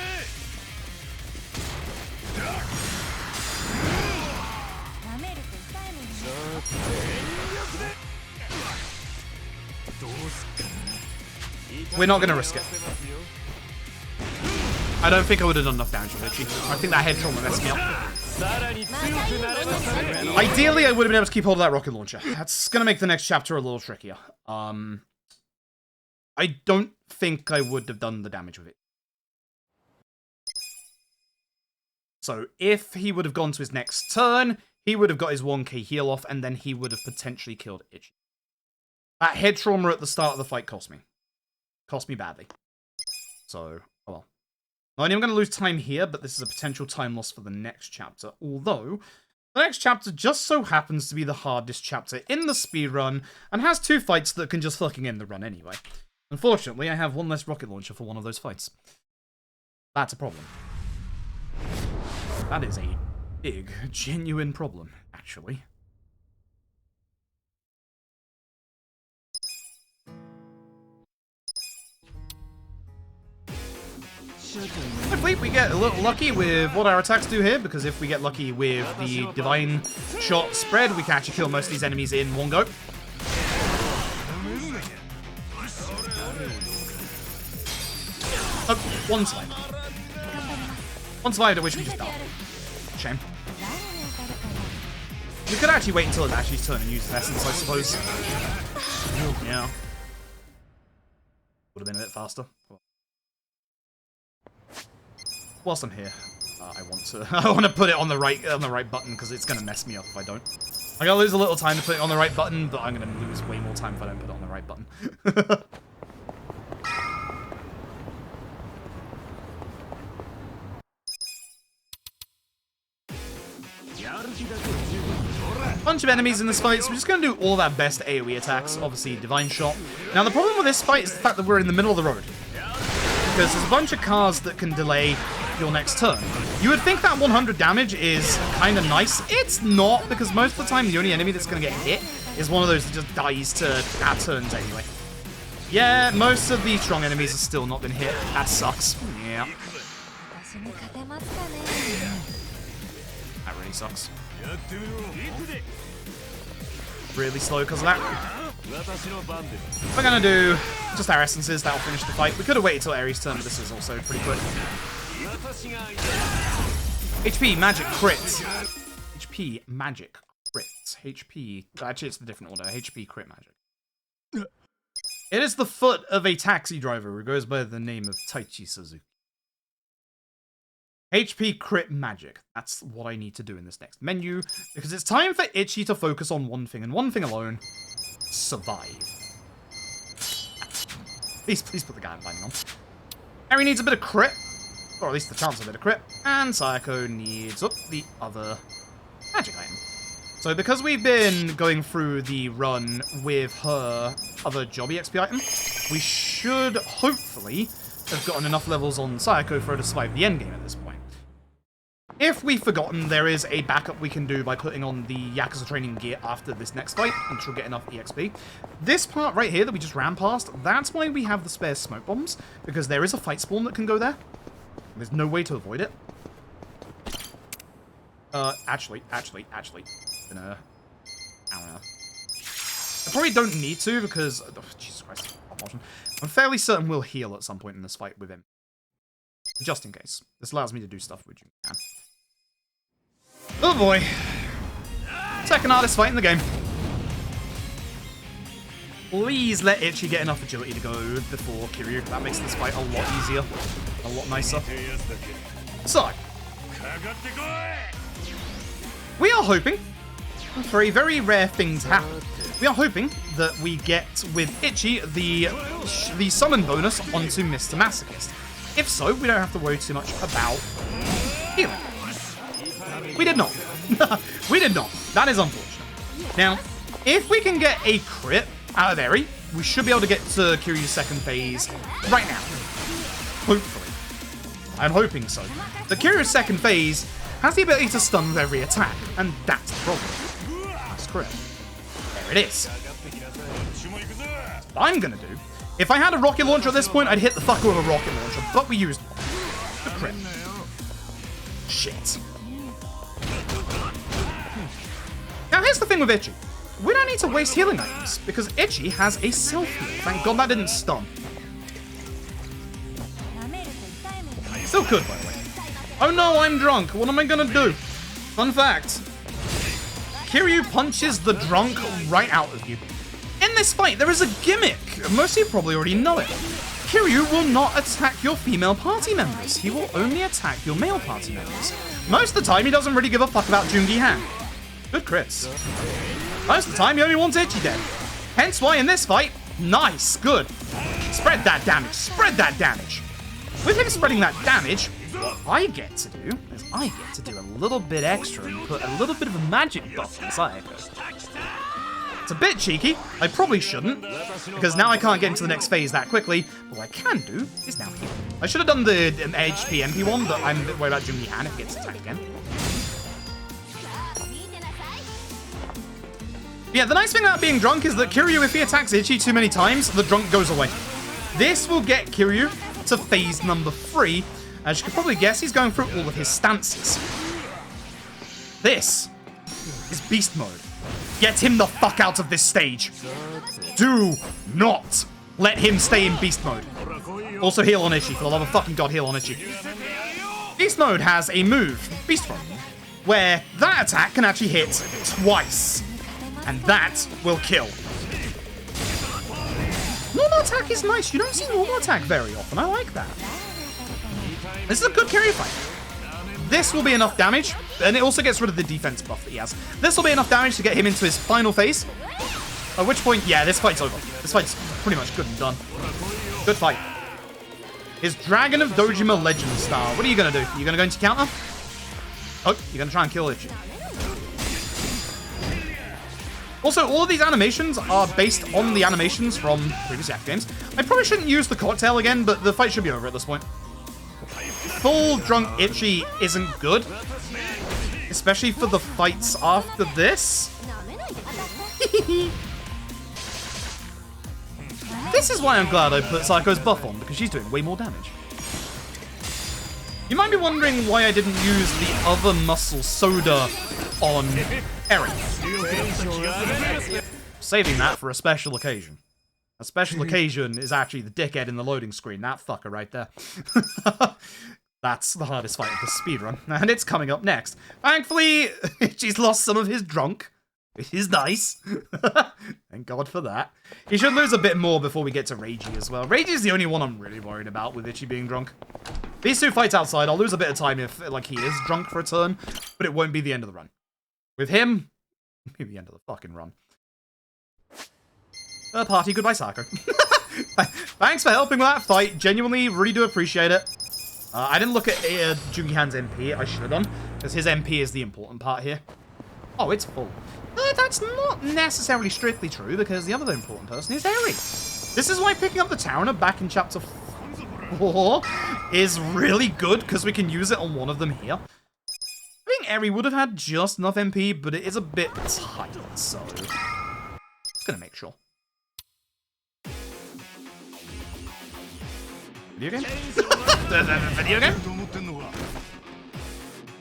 We're not going to risk it. I don't think I would have done enough damage with Itchy. I think that head trauma messed me up. Ideally, I would have been able to keep hold of that rocket launcher. That's going to make the next chapter a little trickier. I don't think I would have done the damage with it. So if he would have gone to his next turn, he would have got his 1k heal off, and then he would have potentially killed Itchy. That head trauma at the start of the fight cost me. Cost me badly. So, oh well. Not only am I going to lose time here, but this is a potential time loss for the next chapter. Although, the next chapter just so happens to be the hardest chapter in the speedrun, and has 2 fights that can just fucking end the run anyway. Unfortunately, I have 1 less rocket launcher for one of those fights. That's a problem. That is a big, genuine problem, actually. Hopefully we get a little lucky with what our attacks do here, because if we get lucky with the divine shot spread, we can actually kill most of these enemies in one go. Oh, one slide. One slide at which we just died. Shame. We could actually wait until it's actually turn and use essence, I suppose. Yeah. Would have been a bit faster. Whilst I'm here, I want to put it on the right button because it's gonna mess me up if I don't. I'm gonna lose a little time to put it on the right button, but I'm gonna lose way more time if I don't put it on the right button. Bunch of enemies in this fight, so we're just going to do all of our best AoE attacks. Obviously, Divine Shot. Now, the problem with this fight is the fact that we're in the middle of the road. Because there's a bunch of cars that can delay your next turn. You would think that 100 damage is kind of nice. It's not, because most of the time, the only enemy that's going to get hit is one of those that just dies to our turns anyway. Yeah, most of the strong enemies have still not been hit. That sucks. Yeah. That really sucks. Really slow because of that. We're gonna do just our essences, that'll finish the fight. We could have waited till Ares' turn, but this is also pretty quick. HP, magic, crit. HP, magic, crit. HP, actually it's the different order. HP, crit, magic. It is the foot of a taxi driver who goes by the name of Taichi Suzuki. HP, crit, magic. That's what I need to do in this next menu, because it's time for Itchy to focus on one thing and one thing alone. Survive. Please put the guy binding on. Harry needs a bit of crit, or at least the chance of a bit of crit, and Sayako needs the other magic item. So because we've been going through the run with her other job EXP item, we should hopefully have gotten enough levels on Sayako for her to survive the endgame at this point. If we've forgotten, there is a backup we can do by putting on the Yakuza training gear after this next fight, and she'll get enough EXP. This part right here that we just ran past, that's why we have the spare smoke bombs, because there is a fight spawn that can go there. There's no way to avoid it. Actually. I probably don't need to, because... Oh, Jesus Christ. I'm fairly certain we'll heal at some point in this fight with him. Just in case. This allows me to do stuff with you. Oh boy. Second hardest fight in the game. Please let Itchy get enough agility to go before Kiryu. That makes this fight a lot easier. A lot nicer. So. We are hoping for a very rare thing to happen. We are hoping that we get, with Itchy, the summon bonus onto Mr. Masochist. If so, we don't have to worry too much about healing. We did not. We did not. That is unfortunate. Now, if we can get a crit out of Eri, we should be able to get to Kiryu's second phase right now. Hopefully. I'm hoping so. The Kiryu's second phase has the ability to stun with every attack, and that's the problem. That's crit. There it is. What I'm gonna do, if I had a rocket launcher at this point, I'd hit the fucker with a rocket launcher, but we used one. The crit. Shit. Now here's the thing with Itchy. We don't need to waste healing items, because Itchy has a self-heal. Thank God that didn't stun. Still could, by the way. Oh no, I'm drunk. What am I gonna do? Fun fact. Kiryu punches the drunk right out of you. In this fight, there is a gimmick. Most of you probably already know it. Kiryu will not attack your female party members. He will only attack your male party members. Most of the time, he doesn't really give a fuck about Joongi Han. Good crits. Most of the time, he only wants Ichi dead. Hence why in this fight, nice, good. Spread that damage, spread that damage. With him spreading that damage, what I get to do is I get to do a little bit extra and put a little bit of a magic buff inside. It's a bit cheeky. I probably shouldn't, because now I can't get into the next phase that quickly. But what I can do is now heal. I should have done the HP MP one, but I'm a bit worried about Joongi Han if he gets attacked again. Yeah, the nice thing about being drunk is that Kiryu, if he attacks Ichi too many times, the drunk goes away. This will get Kiryu to phase number 3. As you can probably guess, he's going through all of his stances. This is beast mode. Get him the fuck out of this stage. Do not let him stay in beast mode. Also heal on Ichi, for the love of fucking god, heal on Ichi. Beast mode has a move, Beast Mode, where that attack can actually hit twice. And that will kill. Normal attack is nice. You don't see normal attack very often. I like that. This is a good carry fight. This will be enough damage, and it also gets rid of the defense buff that he has. This will be enough damage to get him into his final phase. At which point, yeah, this fight's over. This fight's pretty much good and done. Good fight. His Dragon of Dojima Legend style. What are you going to do? Are you going to go into counter? Oh, you're going to try and kill Ichi. Also, all of these animations are based on the animations from previous Yak games. I probably shouldn't use the cocktail again, but the fight should be over at this point. Full drunk Ichi isn't good, especially for the fights after this. This is why I'm glad I put Psycho's buff on, because she's doing way more damage. You might be wondering why I didn't use the other muscle soda on Eric. Saving that for a special occasion. A special occasion is actually the dickhead in the loading screen. That fucker right there. That's the hardest fight of the speedrun, and it's coming up next. Thankfully, she's lost some of his drunk, which is nice. Thank God for that. He should lose a bit more before we get to Reiji as well. Reiji's the only one I'm really worried about with Ichi being drunk. These two fights outside, I'll lose a bit of time if, like, he is drunk for a turn, but it won't be the end of the run. With him, it'll be the end of the fucking run. Third party, goodbye, Sako. Thanks for helping with that fight. Genuinely, really do appreciate it. I didn't look at Joongi Han's MP. I should have done, because his MP is the important part here. Oh, it's full. That's not necessarily strictly true, because the other important person is Eri. This is why picking up the Tarana back in Chapter 4 is really good, because we can use it on one of them here. I think Eri would have had just enough MP, but it is a bit tight, so just gonna make sure. Video game? Video game?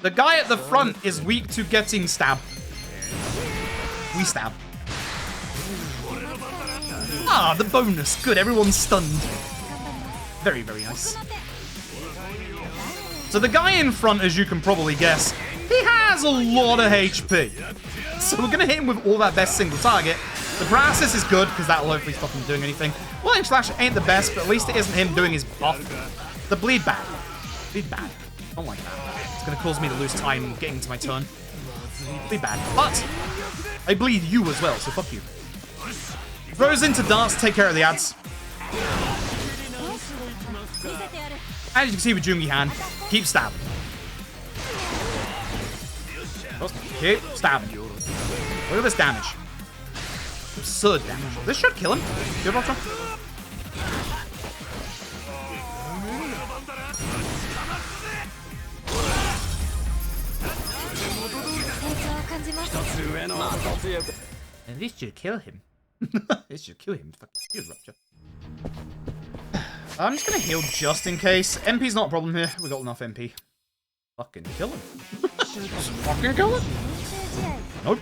The guy at the front is weak to getting stabbed. We stab. Ah, the bonus. Good, everyone's stunned. Very, very nice. So the guy in front, as you can probably guess, he has a lot of HP. So we're going to hit him with all that best single target. The paralysis is good, because that'll hopefully stop him doing anything. Lightning Slash ain't the best, but at least it isn't him doing his buff. The bleed bad. Bleed bad. I don't like that. It's going to cause me to lose time getting to my turn. Bleed bad. But I bleed you as well, so fuck you. Throws into darts to take care of the ads. As you can see with Joongi Han, keep stabbing. Keep stabbing. Look at this damage. Absurd damage. This should kill him. Good, Ultra. And this should kill him. This should kill him. Fucking Rupture. I'm just gonna heal just in case. MP's not a problem here. We got enough MP. Fucking kill him. Fucking kill him. Nope.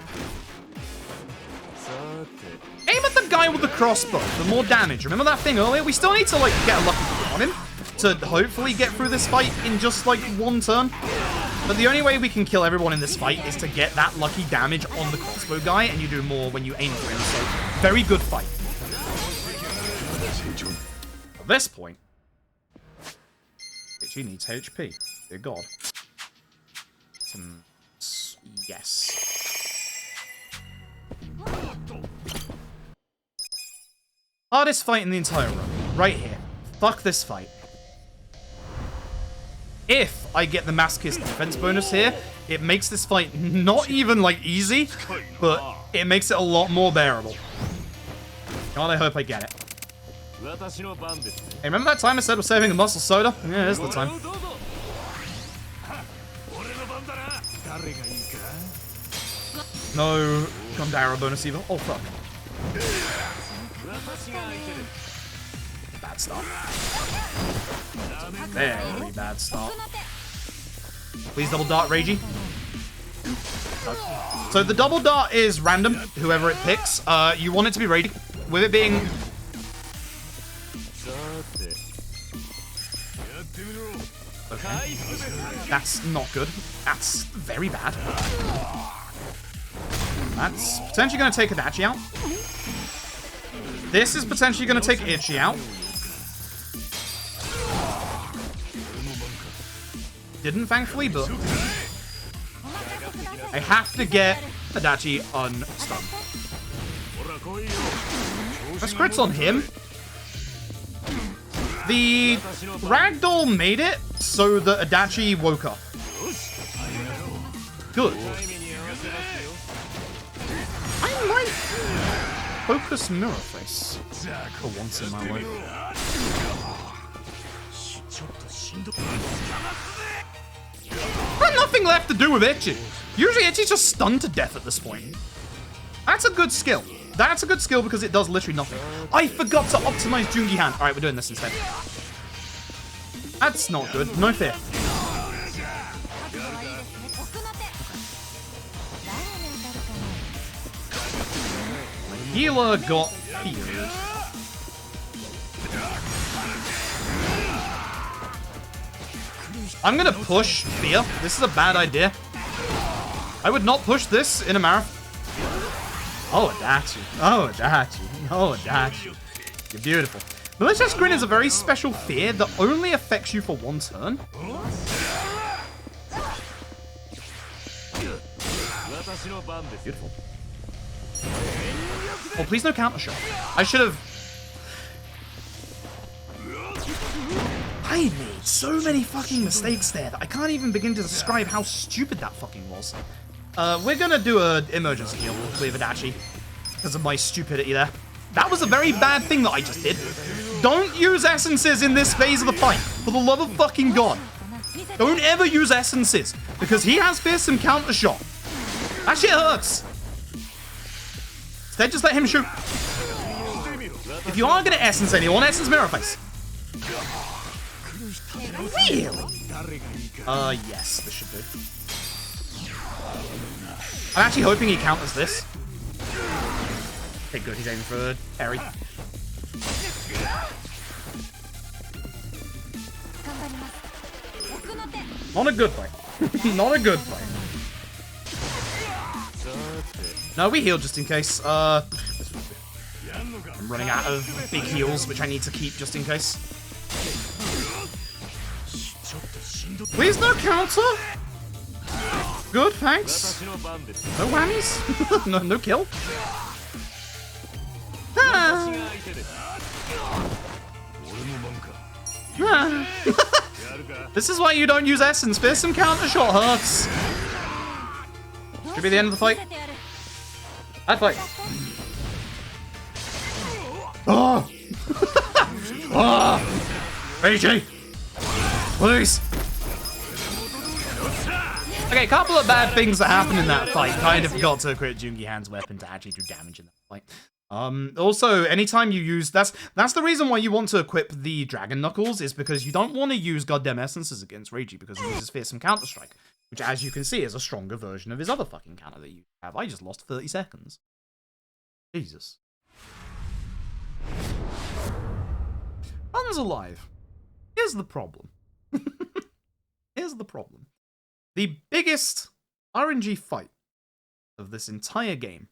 Aim at the guy with the crossbow for more damage. Remember that thing earlier? We still need to, like, get a lucky hit on him. to hopefully get through this fight in just like one turn. But the only way we can kill everyone in this fight is to get that lucky damage on the crossbow guy, and you do more when you aim for him. So, very good fight. At this point, she needs HP. Dear God. Yes. Hardest fight in the entire run. Right here. Fuck this fight. If I get the Masochist defense bonus here, it makes this fight not even, like, easy, but it makes it a lot more bearable. God, I hope I get it. Hey, remember that time I said we're saving a muscle soda? Yeah, it's the time. No Gondara bonus either. Oh, fuck. Bad start. Very bad start. Please double dart, Reiji. So the double dart is random, whoever it picks. You want it to be Reiji. With it being... Okay. That's not good. That's very bad. That's potentially going to take Adachi out. This is potentially going to take Ichi out. Didn't, thankfully, but I have to get Adachi unstunned. That's crits on him. The ragdoll made it so that Adachi woke up. Good. I might focus Mirror Face for once in my life. Got nothing left to do with Ichi. Usually Ichi's just stunned to death at this point. That's a good skill. That's a good skill because it does literally nothing. I forgot to optimize Jungi Hand. Alright, we're doing this instead. That's not good. No fear. My healer got healed. I'm gonna push Fear. This is a bad idea. I would not push this in a marathon. Oh, Adachi. Oh, Adachi. Oh, Adachi. You're beautiful. Malicious Grin is a very special fear that only affects you for one turn. Beautiful. Oh, please no counter shot. I should have... I made so many fucking mistakes there that I can't even begin to describe how stupid that fucking was. We're gonna do an emergency heal with Adachi because of my stupidity there. That was a very bad thing that I just did. Don't use essences in this phase of the fight. For the love of fucking God. Don't ever use essences because he has fearsome counter shot. That shit hurts. Instead, just let him shoot. If you are gonna essence anyone, essence Mirror Face. Really? Yes, this should do. I'm actually hoping he counters this. Okay, good, he's aiming for Eri. Not a good fight. Not a good fight. No, we heal just in case. I'm running out of big heals, which I need to keep just in case. Please no counter. Good, thanks. No whammies. no kill. Ah. Ah. This is why you don't use essence. Fearsome counter shot hurts. Should be the end of the fight. Bad fight. Oh! Oh! Reiji! Please! Okay, a couple of bad things that happened in that fight. Kind of forgot to crit Jungi Hand's weapon to actually do damage in that fight. Also, anytime you use... That's the reason why you want to equip the Dragon Knuckles, is because you don't want to use goddamn essences against Reiji, because he uses Fearsome Counter-Strike, which, as you can see, is a stronger version of his other fucking counter that you have. I just lost 30 seconds. Jesus. Run's alive. here's the problem. Here's the problem. The biggest RNG fight of this entire game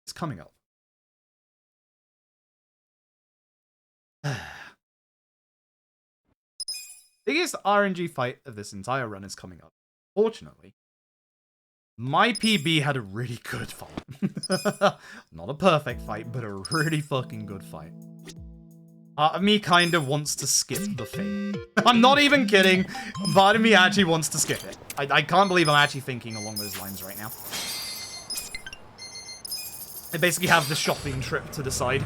is coming up. Biggest RNG fight of this entire run is coming up. Fortunately, my PB had a really good fight. Not a perfect fight, but a really fucking good fight. Part of me kind of wants to skip the thing. I'm not even kidding. Part of me actually wants to skip it. I can't believe I'm actually thinking along those lines right now. I basically have the shopping trip to decide.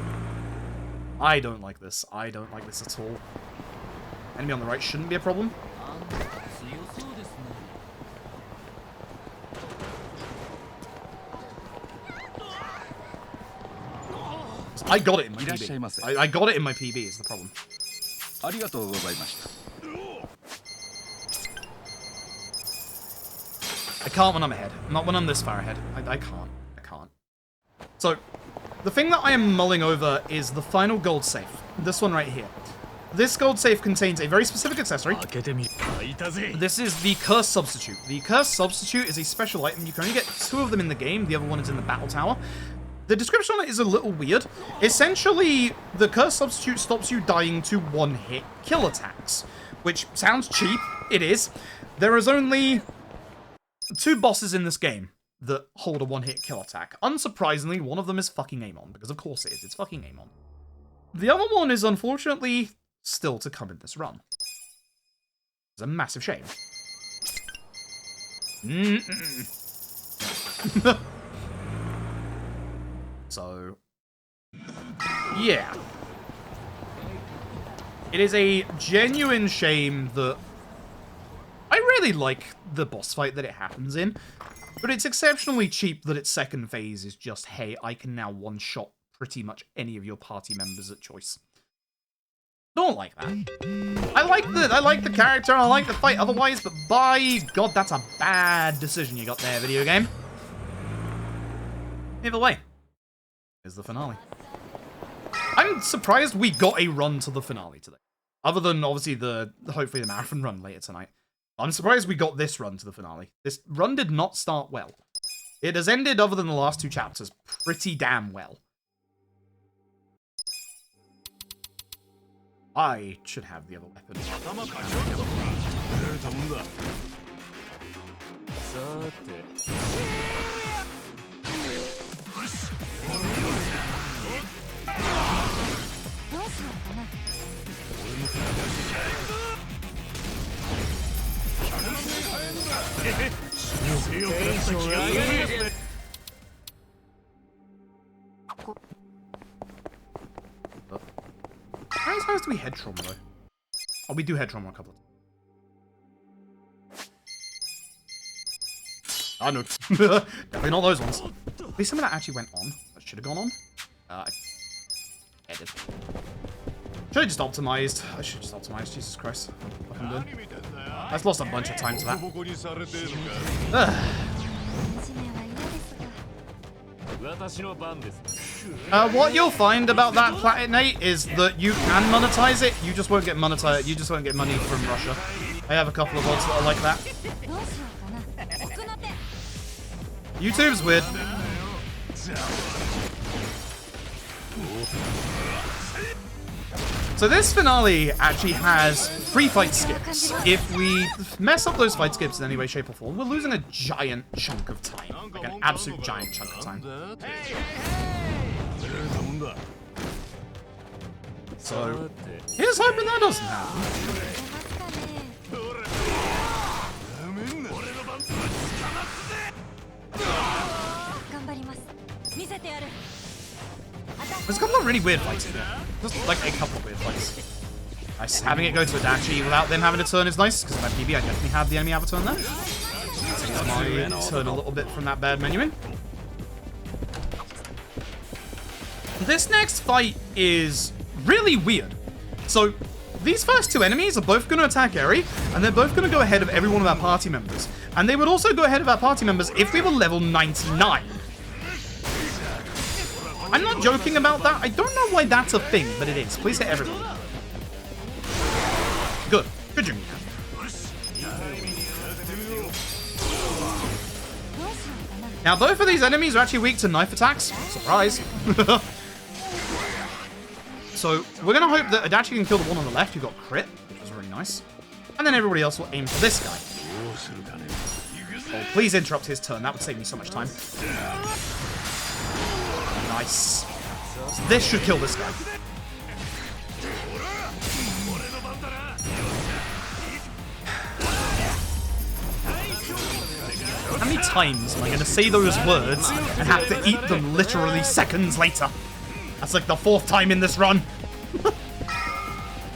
I don't like this. I don't like this at all. Enemy on the right shouldn't be a problem. I got it in my PB. I got it in my PB is the problem. I can't when I'm ahead. Not when I'm this far ahead. I can't. I can't. So, the thing that I am mulling over is the final gold safe. This one right here. This gold safe contains a very specific accessory. This is the Curse Substitute. The Curse Substitute is a special item. You can only get 2 of them in the game. The other one is in the Battle Tower. The description on it is a little weird. Essentially, the Curse Substitute stops you dying to one-hit kill attacks, which sounds cheap. It is. There is only 2 bosses in this game that hold a one-hit kill attack. Unsurprisingly, one of them is fucking Amon, because of course it is. It's fucking Amon. The other one is unfortunately still to come in this run. It's a massive shame. So, yeah. It is a genuine shame that I really like the boss fight that it happens in, but it's exceptionally cheap that its second phase is just, hey, I can now one-shot pretty much any of your party members at choice. Don't like that. I like the character, I like the fight otherwise, but by God, that's a bad decision you got there, video game. Either way. Is the finale. I'm surprised we got a run to the finale today. Other than, obviously, hopefully the marathon run later tonight. I'm surprised we got this run to the finale. This run did not start well. It has ended, other than the last 2 chapters, pretty damn well. I should have the other weapon. How many times do we head trauma though? Oh, we do head trauma a couple of times. Oh no. Definitely not those ones. At least some of that actually went on. That should have gone on. I headed. Should have just optimized. I should just optimized. Jesus Christ. What I'm doing. I've lost a bunch of time to that. What you'll find about that Platinate is that you can monetize it. You just won't get monetized. You just won't get money from Russia. I have a couple of mods that are like that. YouTube's weird. So this finale actually has 3 fight skips. If we mess up those fight skips in any way, shape, or form, we're losing a giant chunk of time. Like an absolute giant chunk of time. So, here's hoping that doesn't happen. There's a couple of really weird fights in there. Just like a couple of weird fights. Nice. Having it go to a dashi without them having a turn is nice, because in my PB I definitely have the enemy have a turn there. Takes my turn a little bit from that bad menuing. This next fight is really weird. So, these first 2 enemies are both going to attack Eri, and they're both going to go ahead of every one of our party members. And they would also go ahead of our party members if we were level 99. I'm not joking about that. I don't know why that's a thing, but it is. Please hit everyone. for Junior. Now, both of these enemies are actually weak to knife attacks. Surprise. So, we're going to hope that Adachi can kill the one on the left who got crit, which was really nice. And then everybody else will aim for this guy. Oh, please interrupt his turn. That would save me so much time. Nice. So this should kill this guy. How many times am I going to say those words and have to eat them literally seconds later? That's like the 4th time in this run.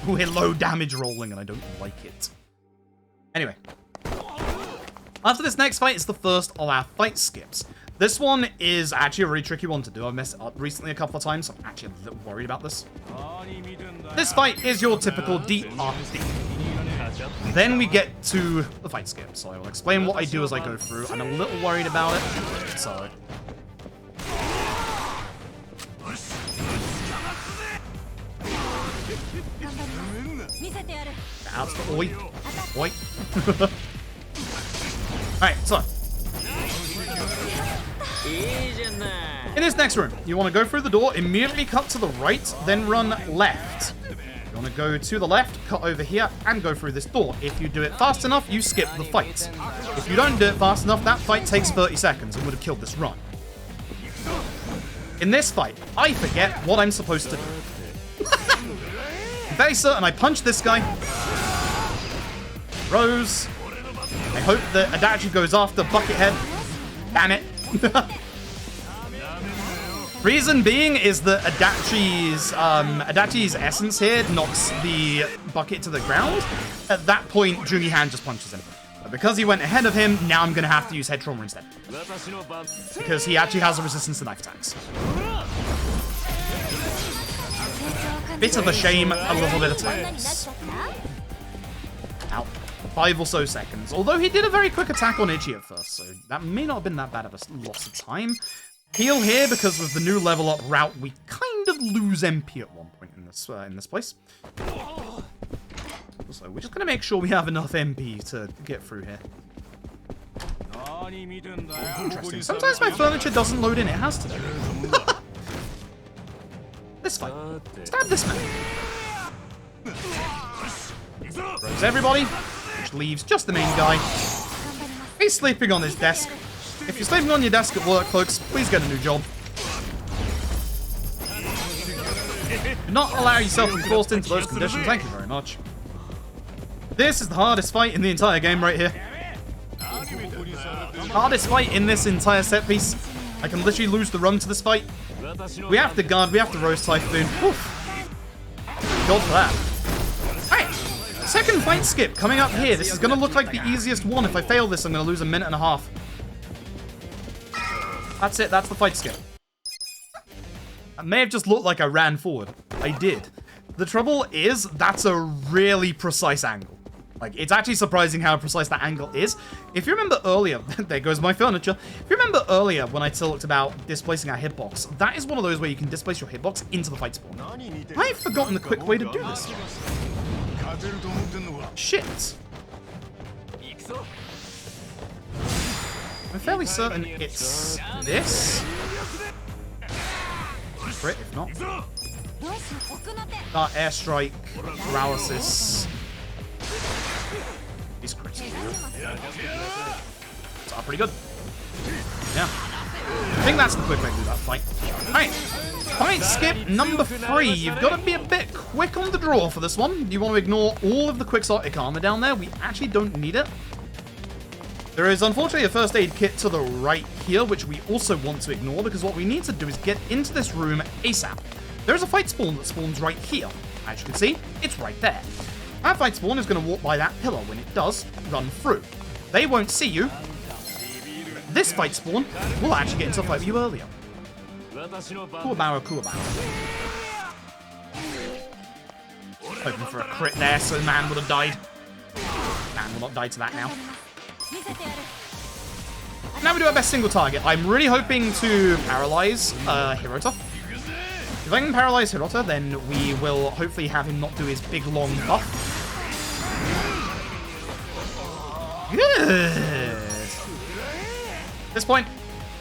We're low damage rolling and I don't like it. Anyway. After this next fight, it's the first of our fight skips. This one is actually a really tricky one to do. I've messed it up recently a couple of times, so I'm actually a little worried about this. This fight is your typical DRD. Then we get to the fight skip, so I will explain what I do as I go through. I'm a little worried about it, so... Out to oi. Oi. Alright, so. In this next room, you want to go through the door, immediately cut to the right, then run left. You want to go to the left, cut over here, and go through this door. If you do it fast enough, you skip the fight. If you don't do it fast enough, that fight takes 30 seconds and would have killed this run. In this fight, I forget what I'm supposed to do. I'm very certain I punch this guy. Rose. I hope that Adachi goes after Buckethead. Damn it. Reason being is that Adachi's essence here knocks the bucket to the ground. At that point, Jumihan just punches him. But because he went ahead of him, now I'm going to have to use head trauma instead. Because he actually has a resistance to knife attacks. Bit of a shame, a little bit of time. Ow. 5 or so seconds. Although he did a very quick attack on Ichi at first, so that may not have been that bad of a loss of time. Heal here, because with the new level up route, we kind of lose MP at one point in this place. So we're just going to make sure we have enough MP to get through here. Interesting. Sometimes my furniture doesn't load in. It has to do. This fight. Stab this man. Throws everybody, which leaves just the main guy. He's sleeping on his desk. If you're sleeping on your desk at work, folks, please get a new job. Do not allow yourself to be forced into those conditions. Thank you very much. This is the hardest fight in the entire game right here. Hardest fight in this entire set piece. I can literally lose the run to this fight. We have to guard, we have to roast Typhoon. Oof. God for that. Alright, second fight skip coming up here. This is going to look like the easiest one. If I fail this, I'm going to lose a minute and a half. That's it, that's the fight skip. I may have just looked like I ran forward. I did. The trouble is, that's a really precise angle. Like, it's actually surprising how precise that angle is. If you remember earlier, there goes my furniture. If you remember earlier when I talked about displacing our hitbox, that is one of those where you can displace your hitbox into the fight spawn. I've forgotten the quick way to do this. Shit. I'm fairly certain it's this. Crit, if not. Airstrike, paralysis. These crits. It's all pretty good. Yeah. I think that's the quick way to do that fight. Alright. Fight skip number 3. You've got to be a bit quick on the draw for this one. You want to ignore all of the quixotic armor down there. We actually don't need it. There is unfortunately a first aid kit to the right here, which we also want to ignore because what we need to do is get into this room ASAP. There's a fight spawn that spawns right here. As you can see, it's right there. That fight spawn is going to walk by that pillar. When it does, run through. They won't see you. This fight spawn will actually get into a fight with you earlier. Kuwabara, Kuwabara. Hoping for a crit there, so man would have died. Man will not die to that now. Now we do our best single target. I'm really hoping to paralyze Hirota. If I can paralyze Hirota, then we will hopefully have him not do his big long buff. Good. At this point,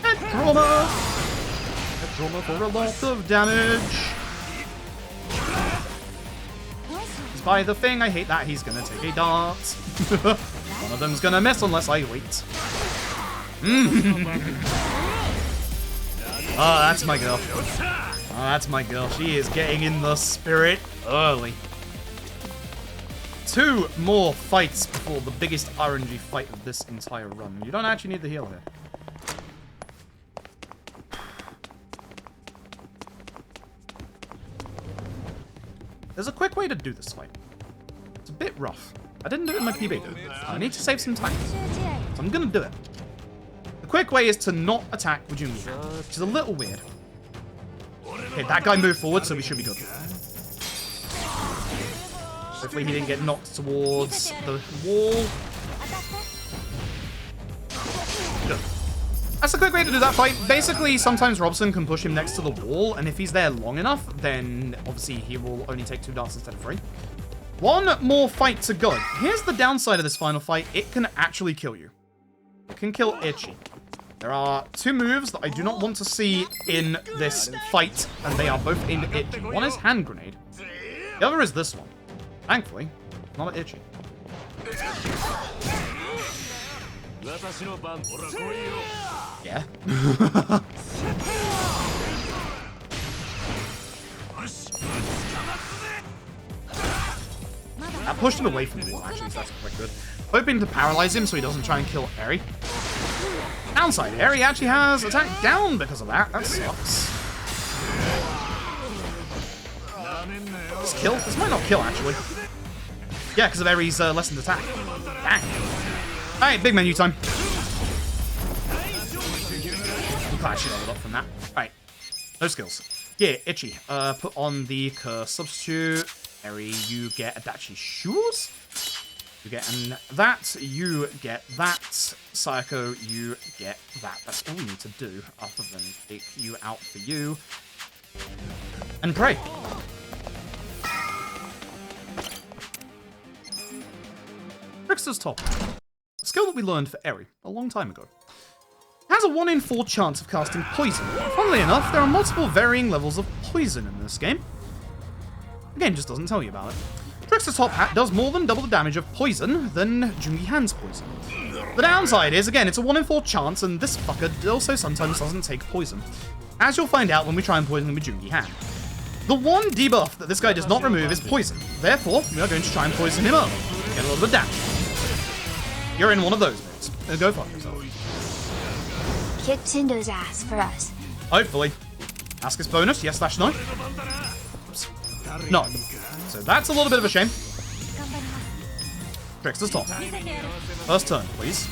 head trauma. Head trauma for a lot of damage. By the thing, I hate that he's gonna take a dart. One of them's gonna miss unless I wait. Oh, that's my girl. Oh, that's my girl. She is getting in the spirit early. 2 more fights before the biggest RNG fight of this entire run. You don't actually need the heal here. There's a quick way to do this fight. It's a bit rough. I didn't do it in my PB. I need to save some time. So I'm gonna do it. The quick way is to not attack with Jungi, which is a little weird. Okay, that guy moved forward, so we should be good. Hopefully he didn't get knocked towards the wall. Good. That's a quick way to do that fight. Basically, sometimes Robson can push him next to the wall, and if he's there long enough, then obviously he will only take 2 darts instead of 3. 1 more fight to go. Here's the downside of this final fight. It can actually kill you. It can kill Itchy. There are 2 moves that I do not want to see in this fight, and they are both aimed at Itchy. One is Hand Grenade. The other is this one. Thankfully, not at Itchy. Yeah. That pushed him away from the wall, actually, so that's quite good. Hoping to paralyze him so he doesn't try and kill Eri. Downside, Eri actually has attack down because of that. That sucks. This kill? This might not kill, actually. Yeah, because of Eri's lessened attack. Dang. Alright, big menu time. I'm glad she leveled up from that. Alright. No skills. Yeah, Itchy. Put on the curse substitute. Eri, you get Adachi's shoes. You get that. You get that. Sayako, you get that. That's all we need to do, other than take you out for you. And pray. Trickster's Top. A skill that we learned for Eri a long time ago. It has a 1 in 4 chance of casting poison. Funnily enough, there are multiple varying levels of poison in this game. The game just doesn't tell you about it. Trickster's Top Hat does more than double the damage of poison than Jungi Han's poison. The downside is, again, it's a 1 in 4 chance, and this fucker also sometimes doesn't take poison. As you'll find out when we try and poison him with Jungi Han. The one debuff that this guy does not remove is poison. Therefore, we are going to try and poison him up. Get a little bit of damage. You're in one of those modes. Go fuck yourself. Kick Tindo's ass for us. Hopefully. Ask his bonus, yes/no. Oops. No. So that's a little bit of a shame. Trickster's Top. First turn, please.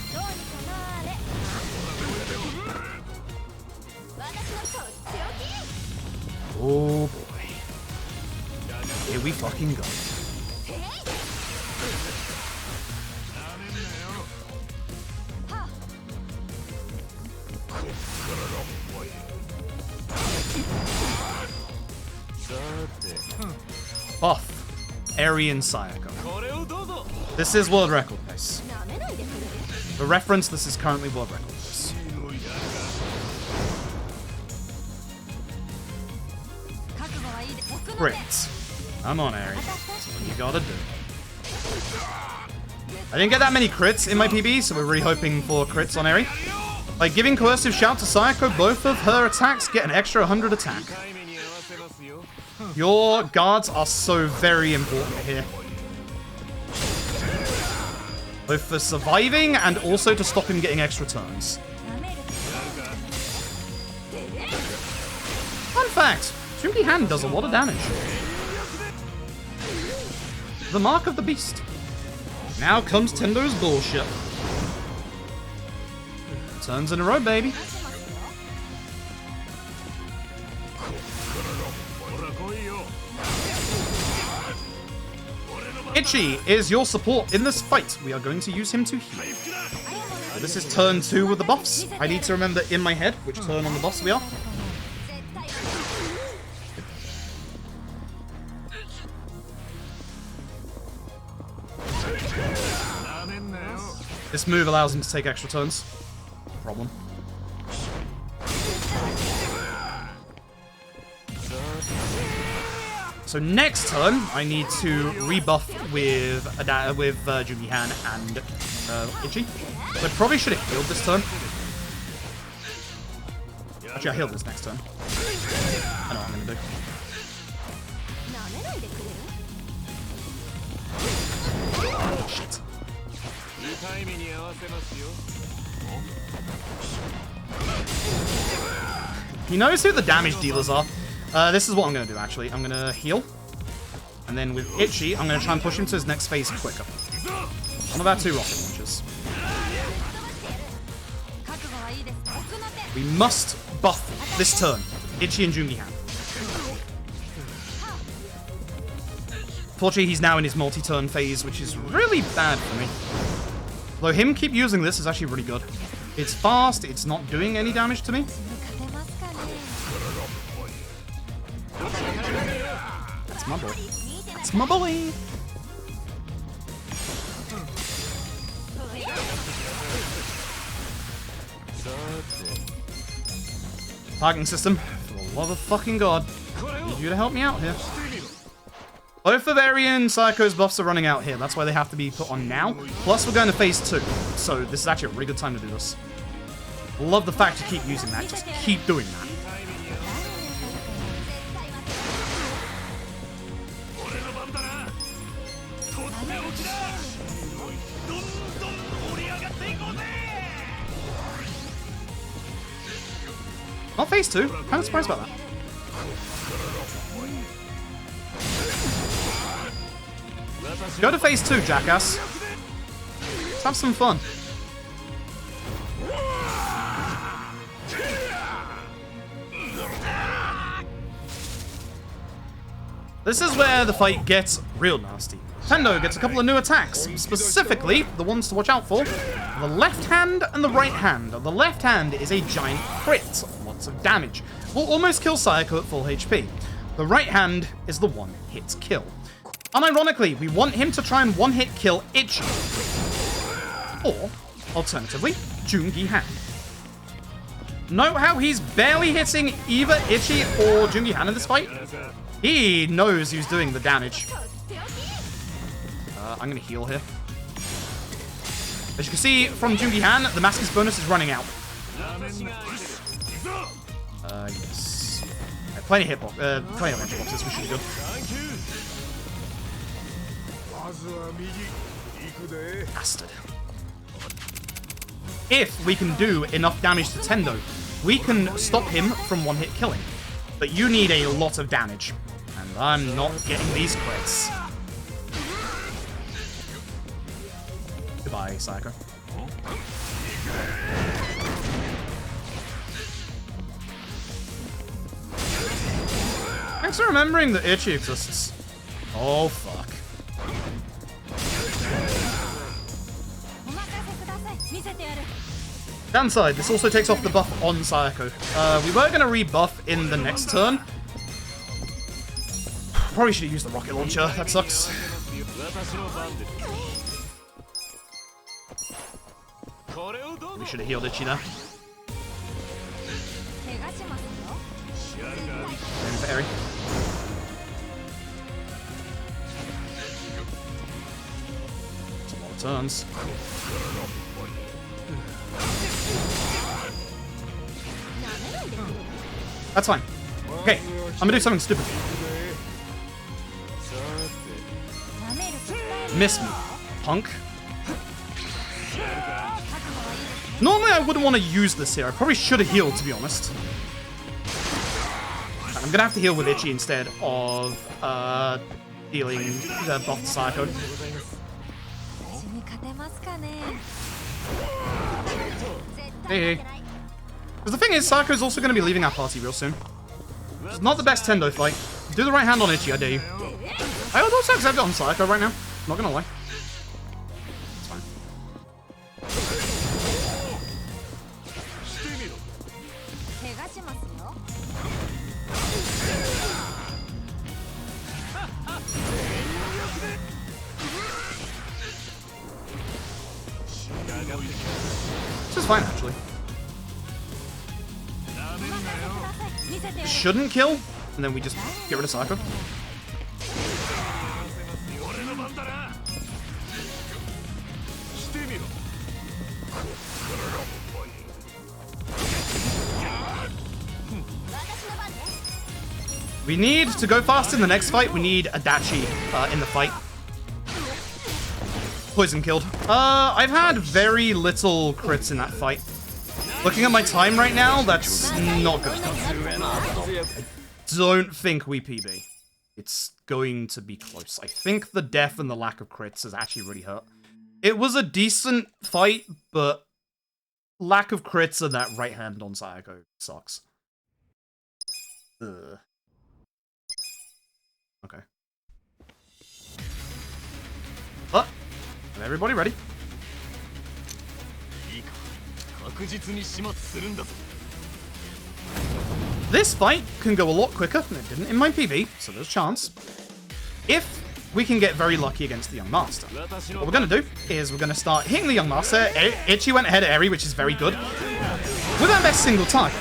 Oh boy. Here we fucking go. Buff. Eri and Sayako. This is world record pace. For reference, this is currently world record pace. Crit. Come on, Eri. That's what you gotta do. I didn't get that many crits in my PB, so we're really hoping for crits on Eri. By giving Coercive Shout to Sayako, both of her attacks get an extra 100 attack. Your guards are so very important here. Both for surviving and also to stop him getting extra turns. Fun fact, Jungi Han does a lot of damage. The mark of the beast. Now comes Tendo's bullshit. Turns in a row, baby. Itchy is your support in this fight. We are going to use him to heal. So this is turn 2 with the buffs. I need to remember in my head which turn on the buffs we are. This move allows him to take extra turns. Problem. So next turn, I need to rebuff with Jungi-Han and Ichi. So I probably should have healed this turn. Actually, I healed this next turn. I know what I'm gonna do. Shit. He knows who the damage dealers are. This is what I'm going to do, actually. I'm going to heal. And then with Ichi, I'm going to try and push him to his next phase quicker. On about 2 rocket launches. We must buff this turn. Ichi and Jungi-Han. Fortunately, he's now in his multi-turn phase, which is really bad for me. Though him keep using this is actually really good. It's fast, it's not doing any damage to me. That's my boy. That's my boy! Targeting system, for the love of fucking god. I need you to help me out here. Both Bavarian Psycho's buffs are running out here. That's why they have to be put on now. Plus, we're going to phase 2. So, this is actually a really good time to do this. Love the fact you keep using that. Just keep doing that. Not phase 2. Kind of surprised about that. Go to phase 2, jackass. Let's have some fun. This is where the fight gets real nasty. Tendo gets a couple of new attacks, specifically the ones to watch out for. The left hand and the right hand. The left hand is a giant crit, lots of damage. Will almost kill Sayako at full HP. The right hand is the one-hit kill. Unironically, we want him to try and one-hit kill Ichi. Or, alternatively, Jungi-Han. Note how he's barely hitting either Ichi or Jungi-Han in this fight? He knows who's doing the damage. I'm gonna heal here. As you can see from Jungi-Han, the Mask's bonus is running out. Yes. Plenty of hitbox, plenty of lunch boxes, we should be good. Bastard. If we can do enough damage to Tendo, we can stop him from one-hit killing. But you need a lot of damage. And I'm not getting these crits. Goodbye, Sayako. Thanks for remembering that Ichi exists. Oh, fuck. Downside, this also takes off the buff on Sayako. We were going to rebuff in the next turn. Probably should have used the rocket launcher, that sucks. We should have healed Ichi there. Very. That's a lot of turns. That's fine. Okay, I'm gonna do something stupid. Miss me, punk. Normally I wouldn't want to use this here. I probably should have healed, to be honest. I'm gonna have to heal with Ichi instead of dealing the buff to Sayako. Hey. Because the thing is, Sayako's also going to be leaving our party real soon. It's not the best Tendo fight. Do the right hand on Ichi, I dare you. I would also accept it on Sayako right now. Not gonna lie. It's fine. Which is fine, actually. Shouldn't kill, and then we just get rid of Sayako. We need to go fast in the next fight. We need Adachi in the fight. Poison killed. I've had very little crits in that fight. Looking at my time right now, that's not good. I don't think we PB. It's going to be close. I think the death and the lack of crits has actually really hurt. It was a decent fight, but lack of crits and that right hand on Sayako sucks. Ugh. Okay. But, is everybody ready? This fight can go a lot quicker than it didn't in my PB, so there's a chance. If we can get very lucky against the Young Master. What we're going to do is we're going to start hitting the Young Master. Ichi went ahead of Eri, which is very good. With our best single target.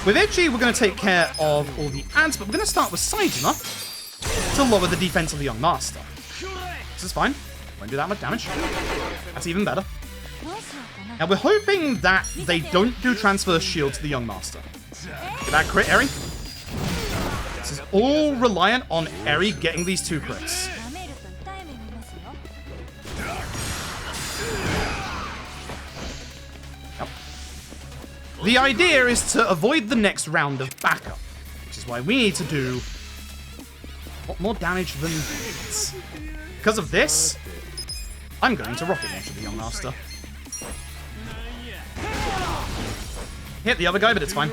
With Ichi, we're going to take care of all the ads, but we're going to start with Saejima to lower the defense of the Young Master. This is fine. Won't do that much damage. That's even better. Now we're hoping that they don't do transfer shield to the Young Master. Get that crit, Eri. This is all reliant on Eri getting these 2 crits. Yep. The idea is to avoid the next round of backup, which is why we need to do a lot more damage than this. Because of this, I'm going to rocket launch the Young Master. Hit the other guy, but it's fine.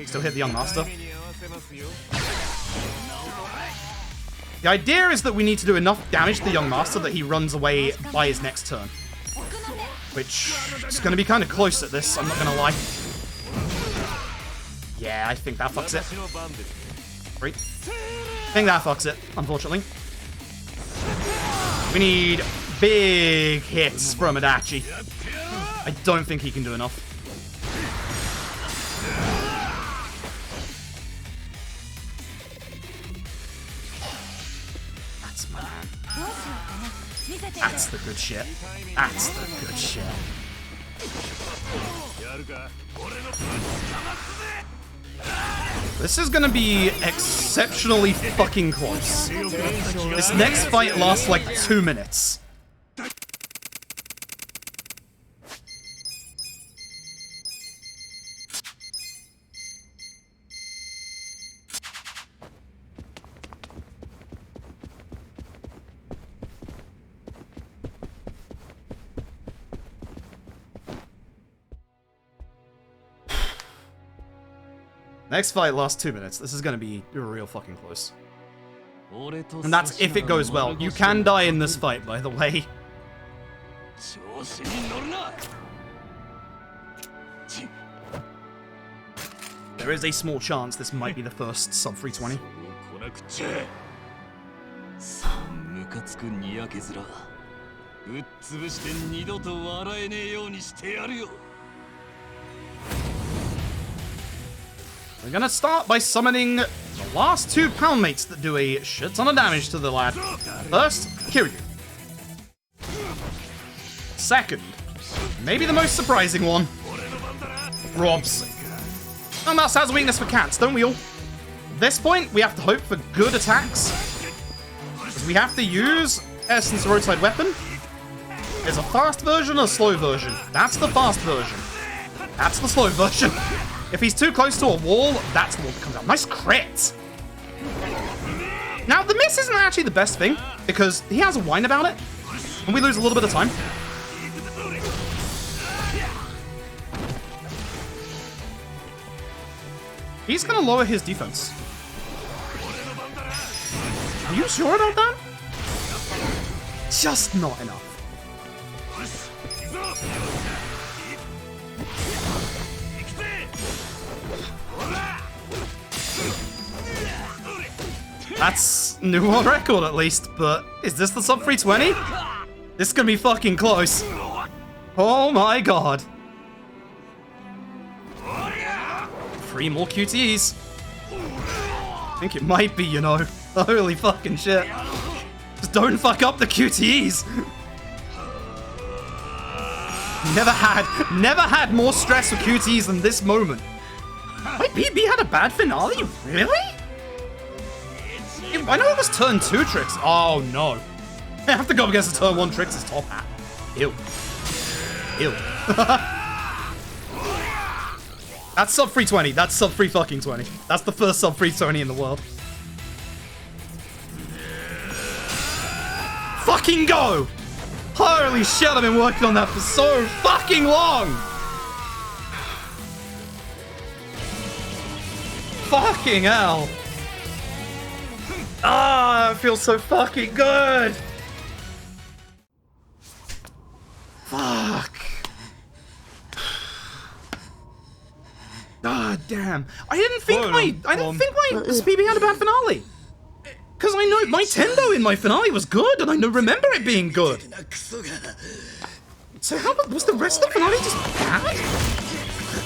Still hit the Young Master. The idea is that we need to do enough damage to the Young Master that he runs away by his next turn. Which is going to be kind of close at this, I'm not going to lie. Yeah, I think that fucks it. Great. I think that fucks it, unfortunately. We need big hits from Adachi. I don't think he can do enough. That's my man. That's the good shit. That's the good shit. This is gonna be exceptionally fucking close. This next fight lasts like 2 minutes. Next fight lasts 2 minutes. This is gonna be real fucking close. And that's if it goes well. You can die in this fight, by the way. There is a small chance this might be the first sub 320. We're gonna start by summoning the last 2 pound mates that do a shit ton of damage to the lad. First, Kiryu. Second, maybe the most surprising one, Robs. And that has a weakness for cats, don't we all? At this point, we have to hope for good attacks. We have to use Essence Roadside Weapon. There's a fast version and a slow version. That's the fast version. That's the slow version. If he's too close to a wall, that's the one that comes out. Nice crit! Now, the miss isn't actually the best thing, because he has a whine about it, and we lose a little bit of time. He's gonna lower his defense. Are you sure about that? Just not enough. That's new world record at least, but is this the sub 320? This is gonna be fucking close. Oh my god. 3 more QTEs. I think it might be, you know. Holy fucking shit. Just don't fuck up the QTEs. Never had more stress with QTEs than this moment. Wait, BB had a bad finale? Really? I know it was turn 2 tricks. Oh no. I have to go against the turn 1 tricks as top hat. Ew. Ew. That's sub 320. That's sub 3 fucking 20. That's the first sub 320 in the world. Fucking go! Holy shit, I've been working on that for so fucking long! Fucking hell. Ah, it feels so fucking good! Fuck. God damn. I didn't think my SPB had a bad finale. Because I know my Tendo in my finale was good, and I remember it being good. So how was the rest of the finale just bad?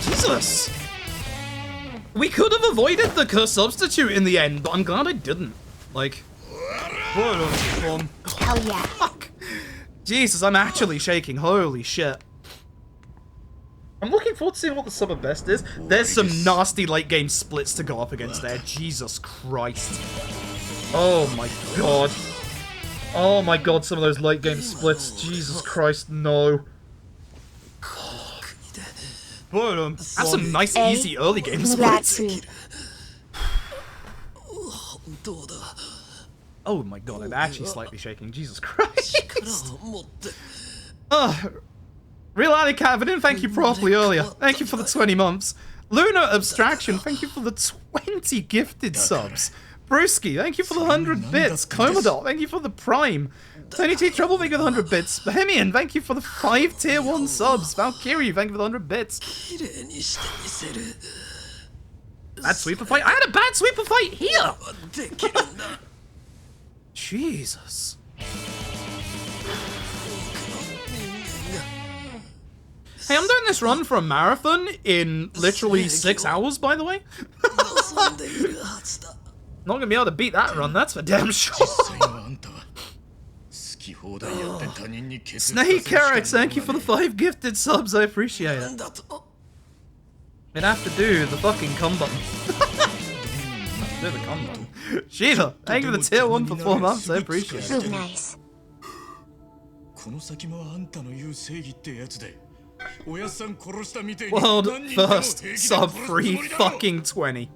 Jesus. We could have avoided the curse substitute in the end, but I'm glad I didn't. Like, Hell yeah. fuck. Jesus, I'm actually shaking. Holy shit. I'm looking forward to seeing what the sub of best is. There's some nasty late game splits to go up against there. Jesus Christ. Oh my god. Oh my god, some of those late game splits. Jesus Christ, no. That's some nice, easy early game splits. Oh my god, I'm actually slightly shaking. Jesus Christ. Real Alley Cavern, thank you properly earlier. Thank you for the 20 months. Lunar Abstraction, thank you for the 20 gifted subs. Brewski, thank you for the 100 bits. Commodore, thank you for the Prime. Tony T Trouble, thank you for the 100 bits. Bohemian, thank you for the 5 tier 1 subs. Valkyrie, thank you for the 100 bits. Bad sweeper fight? I had a bad sweeper fight here! Jesus. Hey, I'm doing this run for a marathon in literally 6 hours, by the way. Not gonna be able to beat that run, that's for damn sure. Snake Carrots, thank you for the 5 gifted subs, I appreciate it. I'd have to do the fucking cum button. Do the cum button. Shiva, thank you for the tier 1 for 4 months, I appreciate it. Move nice. World first sub 3 fucking 20.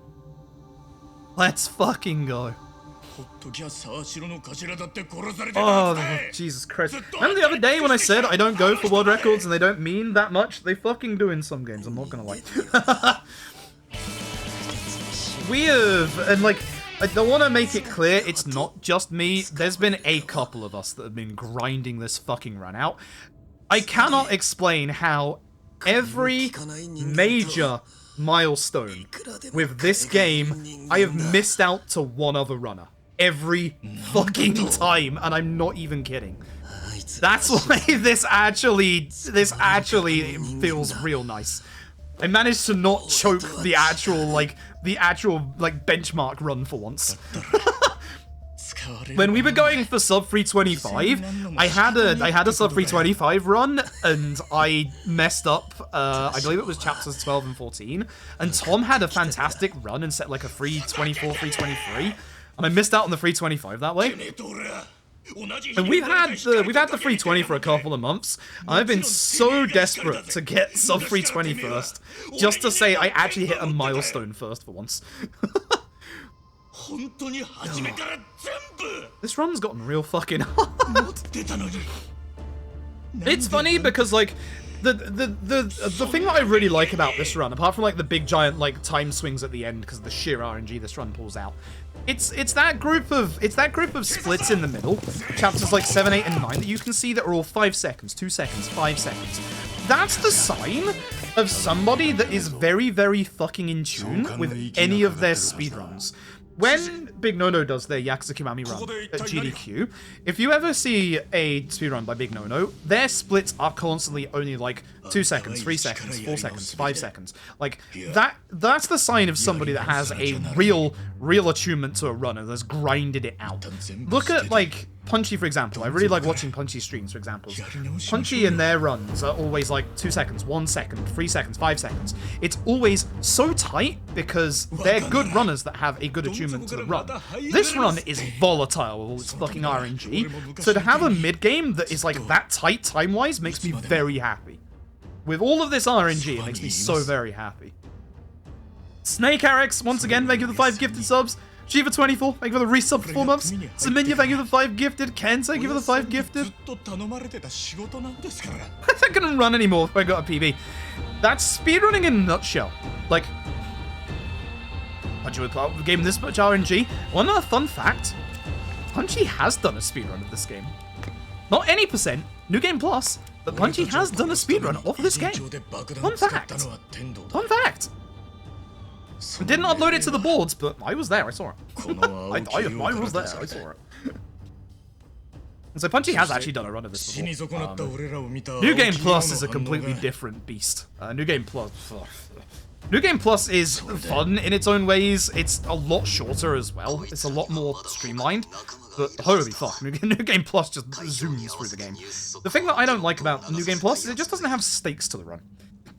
Let's fucking go. Oh, Jesus Christ. Remember the other day when I said I don't go for world records and they don't mean that much? They fucking do in some games, I'm not gonna lie. We have, and like, I don't want to make it clear, it's not just me. There's been a couple of us that have been grinding this fucking run out. I cannot explain how every major milestone with this game, I have missed out to one other runner. Every fucking time, and I'm not even kidding. That's why this actually feels real nice. I managed to not choke the actual benchmark run for once. When we were going for sub 325, I had a sub 325 run, and I messed up, I believe it was chapters 12 and 14, and Tom had a fantastic run and set like a 324, 323, and I missed out on the 325 that way. And we've had the 320 for a couple of months. I've been so desperate to get sub 320 first, just to say I actually hit a milestone first for once. This run's gotten real fucking hard. It's funny because like the thing that I really like about this run, apart from like the big giant like time swings at the end because of the sheer RNG this run pulls out, it's that group of splits in the middle, chapters like 7, 8, and 9 that you can see that are all 5 seconds, 2 seconds, 5 seconds. That's the sign of somebody that is very, very fucking in tune with any of their speedruns. when Big No-No does their Yakuza Kiwami run at GDQ, if you ever see a speedrun by Big No-No, their splits are constantly only like 2 seconds, 3 seconds, 4 seconds, 5 seconds. Like, that's the sign of somebody that has a real attunement to a run and has grinded it out. Look at, like, Punchy, for example. I really like watching Punchy streams, for example. Punchy in their runs are always like 2 seconds, 1 second, 3 seconds, 5 seconds. It's always so tight because they're good runners that have a good attunement to the run. This run is volatile with all its fucking RNG, so to have a mid-game that is like that tight time-wise makes me very happy. With all of this RNG, it makes me so very happy. Snake Arix, once again, thank you for the 5 gifted subs. Shiva24, thank you for the resub for 4 months. Saminya, thank you for the 5 gifted. Ken, thank you for the 5 gifted. I not gonna run anymore if I got a PB. That's speedrunning in a nutshell. Like, Punchy would play the game this much RNG. One other fun fact, Punchy has done a speedrun of this game. Not any percent, New Game Plus, but Punchy has done a speedrun of this game. Fun fact. Fun fact. I didn't upload it to the boards, but I was there, I saw it. I was there, I saw it. So Punchy has actually done a run of this before. New Game Plus is a completely different beast. New Game Plus is fun in its own ways. It's a lot shorter as well. It's a lot more streamlined. But holy fuck, New Game Plus just zooms through the game. The thing that I don't like about New Game Plus is it just doesn't have stakes to the run.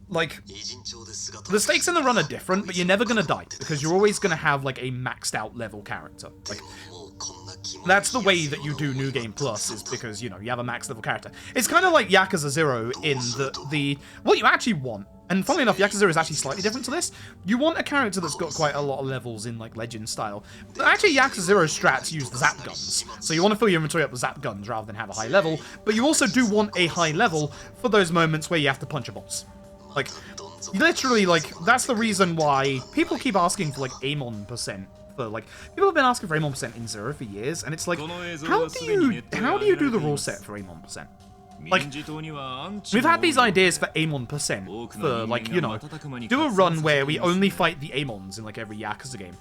Like, the stakes in the run are different, but you're never gonna die, because you're always gonna have, like, a maxed out level character. Like, that's the way that you do New Game Plus, is because, you know, you have a max level character. It's kind of like Yakuza 0 in that what you actually want, and funnily enough, Yakuza 0 is actually slightly different to this. You want a character that's got quite a lot of levels in, like, Legend style. But actually, Yakuza 0 strats use the zap guns, so you want to fill your inventory up with zap guns rather than have a high level, but you also do want a high level for those moments where you have to punch a boss. Like, literally, like, that's the reason why people keep asking for, like, aim-on percent. For, like, people have been asking for aim-on percent in 0 for years, and it's like, how do you do the rule set for aim-on percent? Like, we've had these ideas for aim-on percent for, like, you know, do a run where we only fight the aim-ons in, like, every Yakuza game.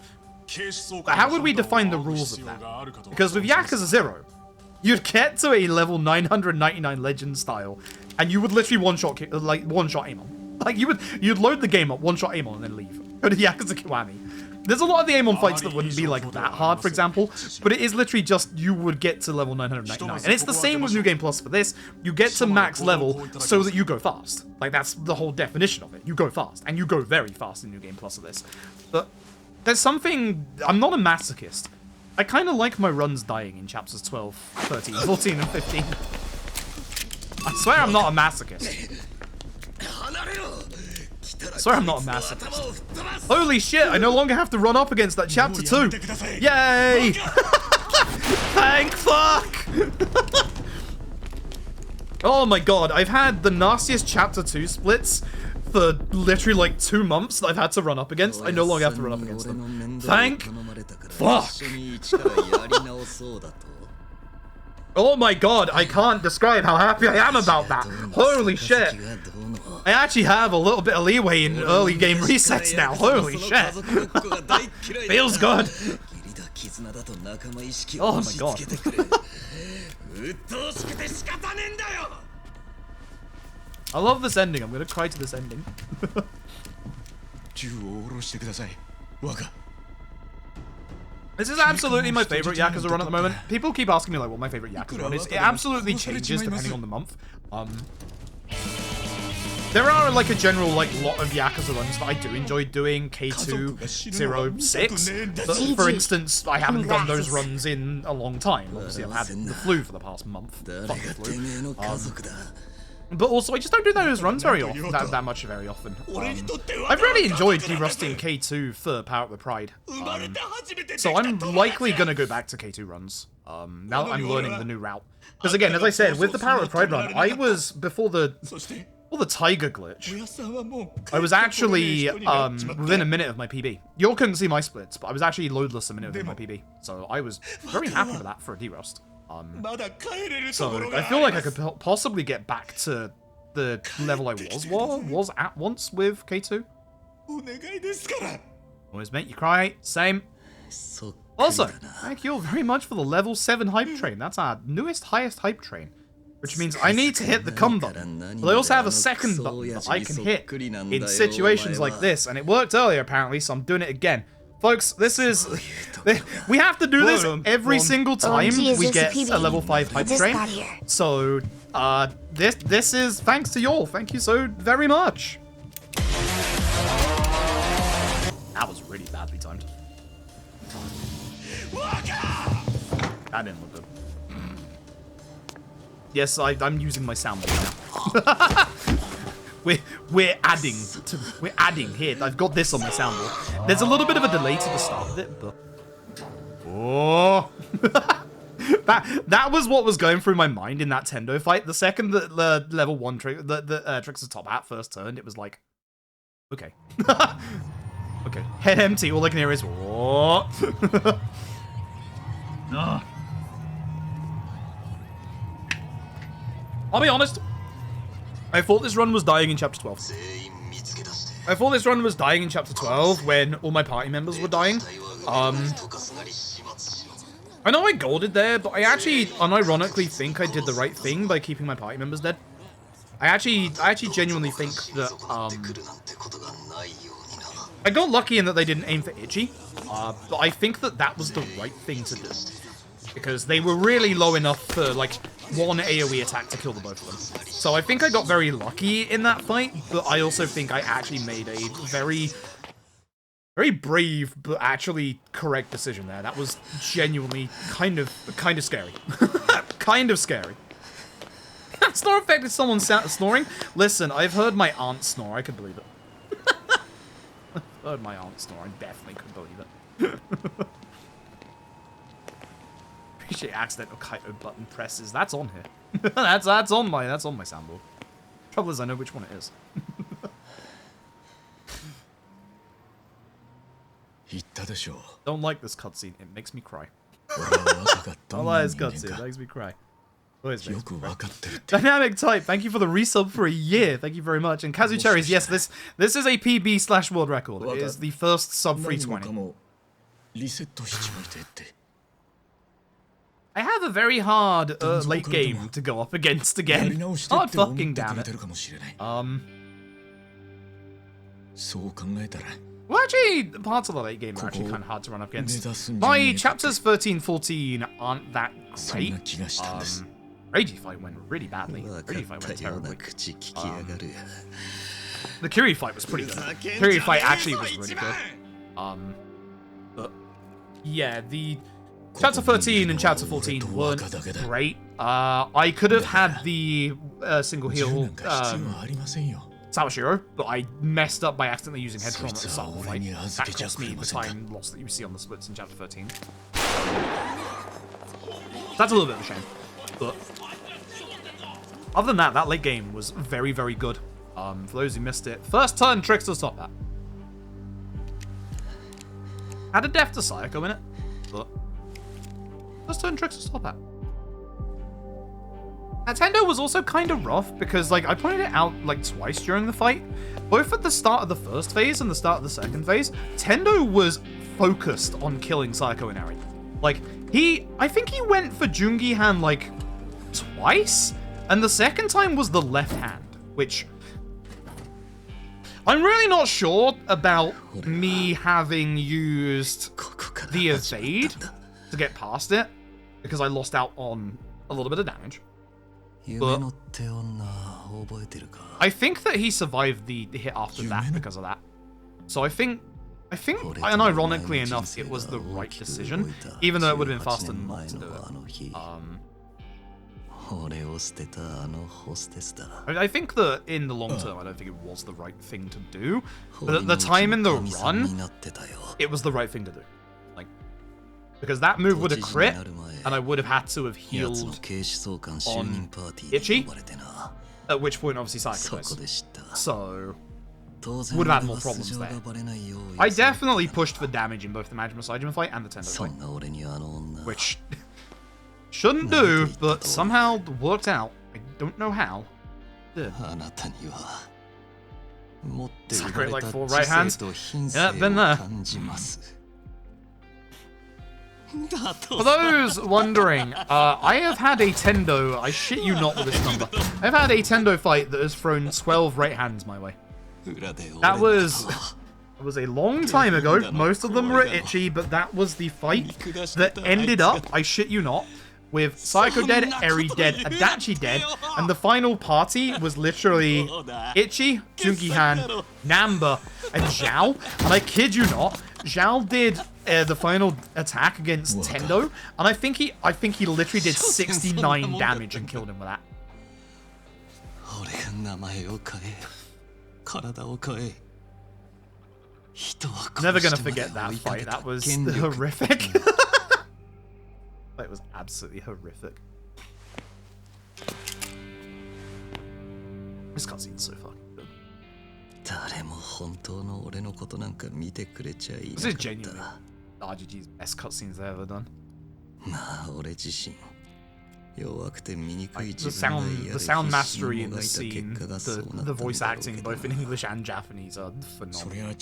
But how would we define the rules of that? Because with Yakuza 0, you'd get to a level 999 Legend style, and you would literally one-shot aim-on. Like, you'd load the game up, one-shot aim-on, and then leave. Go to Yakuza Kiwami. There's a lot of the aim-on fights that wouldn't be, like, that hard, for example, but it is literally just, you would get to level 999. And it's the same with New Game Plus for this. You get to max level so that you go fast. Like, that's the whole definition of it. You go fast, and you go very fast in New Game Plus of this. But there's something... I'm not a masochist. I kind of like my runs dying in chapters 12, 13, 14, and 15. I swear I'm not a masochist. I swear I'm not a masochist. Holy shit, I no longer have to run up against that chapter 2. Yay! Thank fuck! Oh my god, I've had the nastiest chapter 2 splits for literally like 2 months that I've had to run up against. I no longer have to run up against them. Thank fuck! Oh my god, I can't describe how happy I am about that. Holy shit. I actually have a little bit of leeway in early game resets now. Holy shit. Feels good. Oh my god. I love this ending. I'm gonna cry to this ending. This is absolutely my favorite Yakuza run at the moment. People keep asking me like what my favorite Yakuza run is. It absolutely changes depending on the month. There are like a general like lot of Yakuza runs that I do enjoy doing. K2, 06. But for instance, I haven't done those runs in a long time. Obviously, I've had the flu for the past month. Fuck the flu. But also, I just don't do those runs very often, that much very often. I've really enjoyed derusting K2 for Power Up the Pride. So I'm likely going to go back to K2 runs, now that I'm learning the new route. Because again, as I said, with the Power Up the Pride run, I was, before the Tiger glitch, I was actually within a minute of my PB. You all couldn't see my splits, but I was actually loadless a minute within my PB. So I was very happy with that for a derust. So I feel like I could possibly get back to the level I was at once with K2. Always make you cry. Same. Also, thank you all very much for the level 7 hype train. That's our newest, highest hype train. Which means I need to hit the come button. But I also have a second button that I can hit in situations like this. And it worked earlier, apparently, so I'm doing it again. Folks, this is... we have to do this every single time we get a level 5 hype train. So, this is thanks to y'all. Thank you so very much. That was really badly timed. That didn't look good. Yes, I'm using my soundboard now. we're adding here. I've got this on my soundboard. There's a little bit of a delay to the start of it, but oh, that was what was going through my mind in that Tendo fight. The second that the level 1 Trickster's top hat first turned, it was like, okay, okay, head empty. All I can hear is what. I'll be honest, I thought this run was dying in Chapter 12. I thought this run was dying in Chapter 12 when all my party members were dying. I know I golded there, but I actually unironically think I did the right thing by keeping my party members dead. I actually genuinely think that, I got lucky in that they didn't aim for Itchy, but I think that was the right thing to do. Because they were really low enough for, like, one AoE attack to kill the both of them. So I think I got very lucky in that fight, but I also think I actually made a very, very brave, but actually correct decision there. That was genuinely kind of scary. Kind of scary. Snore affected someone snoring? Listen, I've heard my aunt snore. I could believe it. I've heard my aunt snore. I definitely could believe it. Appreciate accidental Kaito button presses. That's on here. that's on my soundboard. Trouble is, I know which one it is. Don't like this cutscene. It makes me cry. Don't like this cutscene. It makes me cry. Always makes me cry. Dynamic type. Thank you for the resub for a year. Thank you very much. And Kazu Cherries. Yes, this is a PB/world record. It is the first sub 320. I have a very hard late game to go up against again. God fucking damn it. Well, actually, parts of the late game are actually kind of hard to run up against. My chapters 13, 14 aren't that great. Ragey fight went really badly. Ragey fight went terribly. The Kiri fight was pretty good. Kiri fight actually was really good. But yeah, the Chapter 13 and Chapter 14 weren't great. I could have had the single heal Sawashiro, but I messed up by accidentally using head trauma at the start of the fight. That cost me the time loss that you see on the splits in Chapter 13. That's a little bit of a shame. But other than that, that late game was very, very good. For those who missed it, first turn Trickster's top hat. Had a death to Sayako in it, but first turn Trickster's top hat. Nintendo was also kind of rough because, like, I pointed it out like twice during the fight. Both at the start of the first phase and the start of the second phase, Tendo was focused on killing Sayako Inari. Like, I think he went for Jungi hand like twice, and the second time was the left hand, which I'm really not sure about me having used the evade to get past it, because I lost out on a little bit of damage. But I think that he survived the hit after that because of that. So I think, and ironically enough, it was the right decision, even though it would have been faster not to do it. I think that in the long term, I don't think it was the right thing to do, but at the time in the run, it was the right thing to do. Like, because that move would have crit, and I would have had to have healed on Itchy, at which point obviously Sayako dies. So would have had more problems there. I definitely pushed for damage in both the Majima Saijima fight and the Tendo fight, which shouldn't do, but somehow worked out. I don't know how. Sakurai like 4 right hands. Yeah, been there. For those wondering, I have had a Tendo, I shit you not with this number, I've had a Tendo fight that has thrown 12 right hands my way. That was a long time ago, most of them were itchy, but that was the fight that ended up, I shit you not, with Psycho dead, Eri dead, Adachi dead, and the final party was literally Itchy, Junkihan, Namba, and Zhao, and I kid you not, Zhao did the final attack against Tendo, and I think he literally did 69 damage and killed him with that. Never gonna forget that fight. That was horrific. It was absolutely horrific. This cutscene's so fucking good. This is genuinely RGG's best cutscenes they've ever done. Like, the sound mastery in the scene, the voice acting, both in English and Japanese, are phenomenal.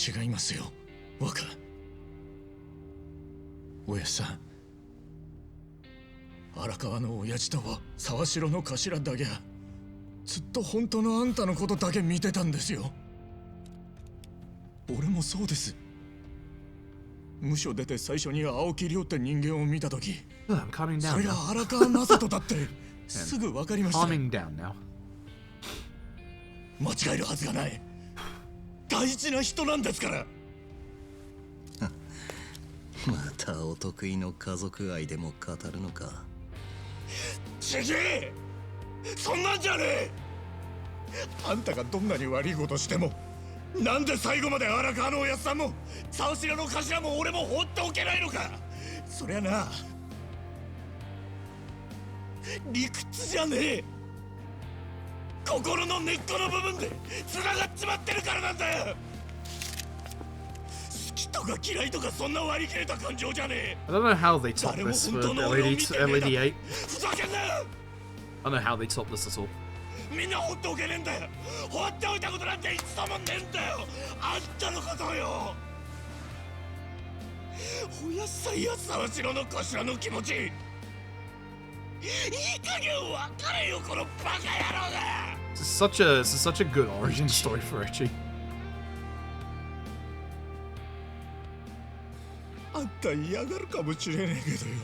I'm calming down now. Calming down now. 間違えるはずがない。大事な人なんですから。またお得意の家族愛でも語るのか。ちげえ。そんなんじゃねえ。あんたがどんなに悪いことしても、なんで最後まで荒川のおやつさんも沢城の頭も俺も放っておけないのか。そりゃな。理屈じゃねえ。心の根っこの部分で繋がっちまってるからなんだよ。好きとか嫌いとかそんな割り切れた感情じゃねえ。 I don't know how they top this for LED 8. ふざけんなよ。 I don't know how they top this at all. みんな放っておけねえんだよ。放っておいたことなんて一度もねえんだよ。あんたのことよ。おやっさいや沢城の頭の気持ち。いい加減分かれよこのバカ野郎が。This is such a good origin story for Ichi. あんた嫌がるかもしれねえけどよ。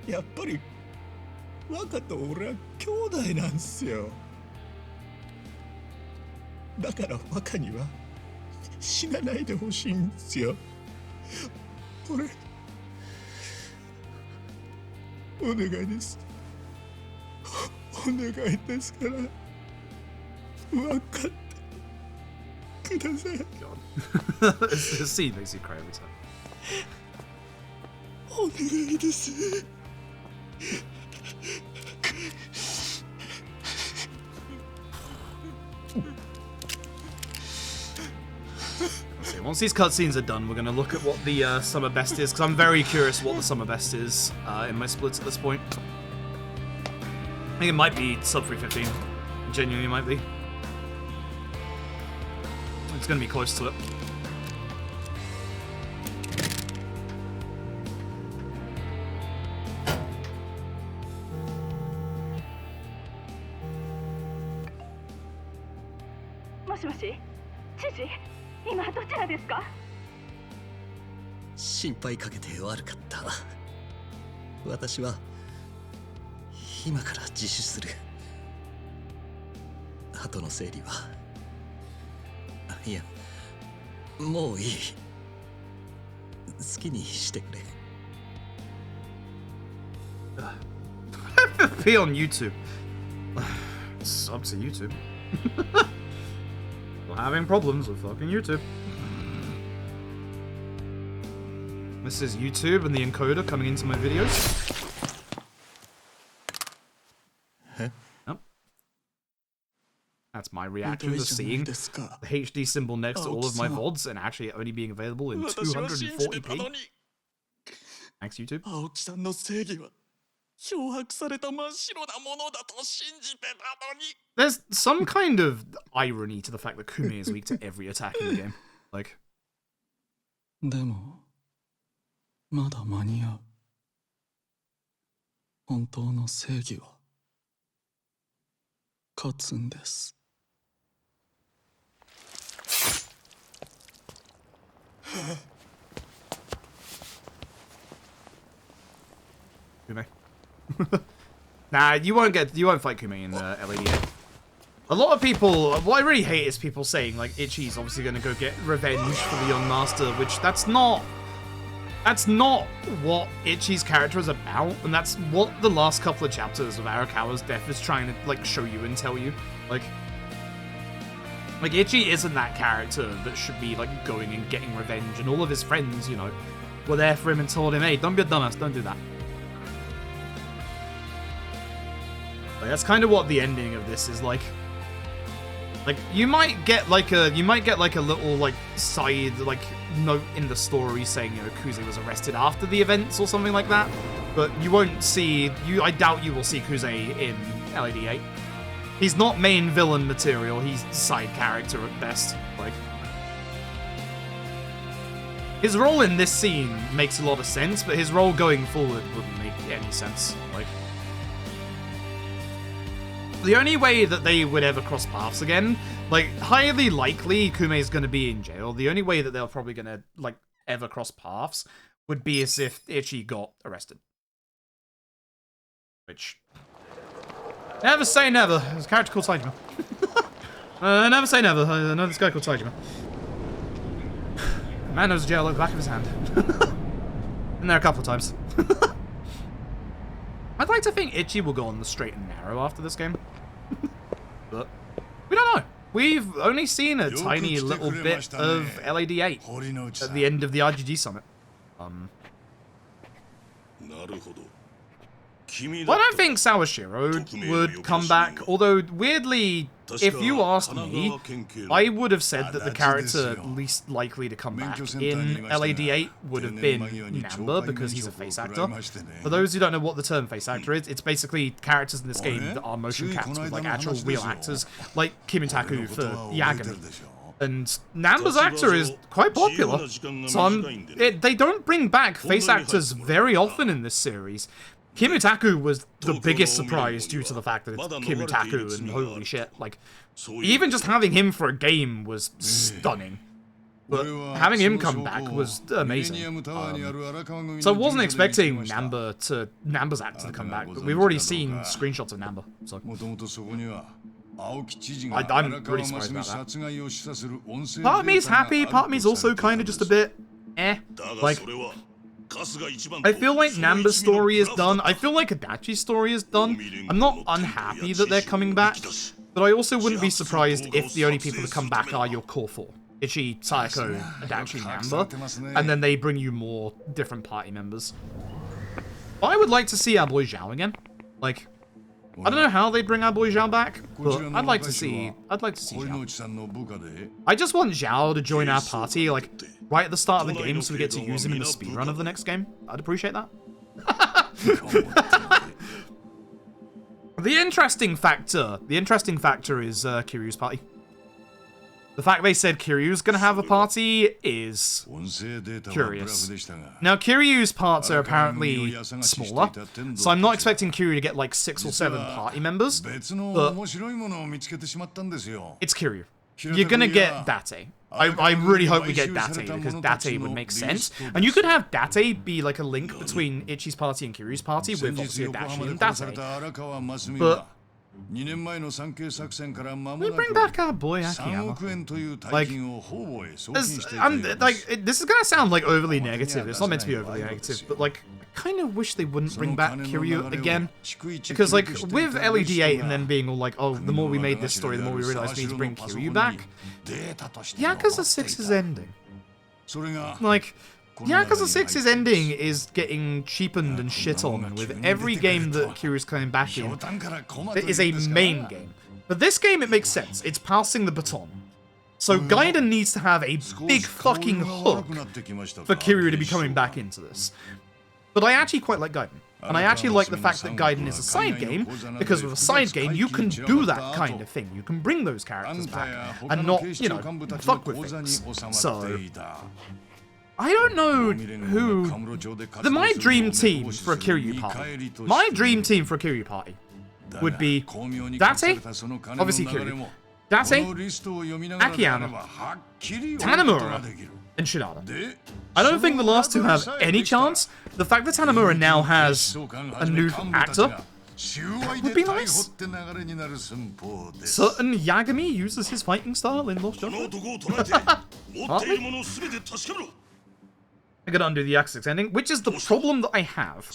やっぱり若と俺は兄弟なんすよ。だから若には死なないでほしいんすよ。俺お願いです。お願いですから分かってください。This scene makes you cry every time. お願いです。Once these cutscenes are done, we're going to look at what the summer best is, because I'm very curious what the summer best is in my splits at this point. I think it might be sub 315. Genuinely might be. It's going to be close to it. Moshi, 今どちらですか？心配かけて悪かった。私は今から自首する。後の整理は、いや、もういい。好きにしてくれ。Be on YouTube. It's up to YouTube. We're having problems with fucking YouTube. This is YouTube and the encoder coming into my videos. Huh? Nope. That's my reaction to seeing the HD symbol next to all of my VODs and actually only being available in 240p. Thanks, YouTube. There's some kind of irony to the fact that Kumi is weak to every attack in the game. Like, まだ間に合う。本当の正義は勝つんです。Kume. Nah, you won't fight Kume in LADA. A lot of people, what I really hate is people saying like Ichi's obviously gonna go get revenge for the young master, which that's not what Ichi's character is about, and that's what the last couple of chapters of Arakawa's death is trying to like show you and tell you. Like Ichi isn't that character that should be like going and getting revenge, and all of his friends, you know, were there for him and told him, hey, don't be a dumbass, don't do that. Like, that's kind of what the ending of this is like. Like, you might get like a little like side like note in the story saying, you know, Kuze was arrested after the events or something like that, but you won't see I doubt you will see Kuze in LAD8. He's not main villain material, he's side character at best. Like, his role in this scene makes a lot of sense, but his role going forward wouldn't make any sense. Like, the only way that they would ever cross paths again, like, highly likely Kume's gonna be in jail. The only way that they're probably gonna, like, ever cross paths would be as if Ichi got arrested. Which... Never say never. There's a character called Saijima. Never say never. I know this guy called Saijima. Man knows jail like the back of his hand. Been there a couple of times. I'd like to think Ichi will go on the straight and narrow after this game. But we don't know. We've only seen a tiny little bit of LAD8 at the end of the RGG summit. Well, I don't think Sawashiro would come back, although weirdly, if you asked me, I would have said that the character least likely to come back in LAD8 would have been Namba, because he's a face actor. For those who don't know what the term face actor is, it's basically characters in this game that are motion capped with like actual real actors, like Kimitaku for Yagami. And Namba's actor is quite popular, so they don't bring back face actors very often in this series. Kimitaku was the biggest surprise due to the fact that it's Kimitaku, and holy shit, like, even just having him for a game was stunning. But having him come back was amazing. So I wasn't expecting Namba's actor to come back, but we've already seen screenshots of Namba, so... I'm pretty surprised about that. Part of me is happy, part of me is also kind of just a bit like... I feel like Namba's story is done. I feel like Adachi's story is done. I'm not unhappy that they're coming back, but I also wouldn't be surprised if the only people to come back are your core four. Ichi, Sayako, Adachi, Namba, and then they bring you more different party members. I would like to see our boy Zhao again. Like, I don't know how they bring our boy Zhao back, but I'd like to see Zhao. I just want Zhao to join our party, like, right at the start of the game so we get to use him in the speedrun of the next game. I'd appreciate that. The interesting factor is Kiryu's party. The fact they said Kiryu's gonna have a party is curious. Now, Kiryu's parts are apparently smaller, so I'm not expecting Kiryu to get like 6 or 7 party members, but it's Kiryu. You're gonna get Date. I really hope we get Date, because Date would make sense. And you could have Date be like a link between Ichi's party and Kiryu's party with obviously Adachi and Date. But we bring back our boy Akiyama. Like, this is gonna sound like overly negative. It's not meant to be overly negative, but like, I kind of wish they wouldn't bring back Kiryu again, because like with LED8 and then being all like, oh, the more we made this story, the more we realized we need to bring Kiryu back. Yakuza 6 is ending. Like, Yakuza 6's ending is getting cheapened and shit on, and with every game that Kiryu's coming back in, it is a main game. But this game, it makes sense. It's passing the baton. So Gaiden needs to have a big fucking hook for Kiryu to be coming back into this. But I actually quite like Gaiden. And I actually like the fact that Gaiden is a side game, because with a side game, you can do that kind of thing. You can bring those characters back, and not, you know, fuck with things. So... I don't know who... My dream team for a Kiryu party. My dream team for a Kiryu party would be Date, obviously Kiryu, Date, Akiyama, Tanemura, and Shinada. I don't think the last two have any chance. The fact that Tanemura now has a new actor would be nice. Certain Yagami uses his fighting style in Lost Judgment. I gotta undo the Yakuza 6 ending, which is the problem that I have.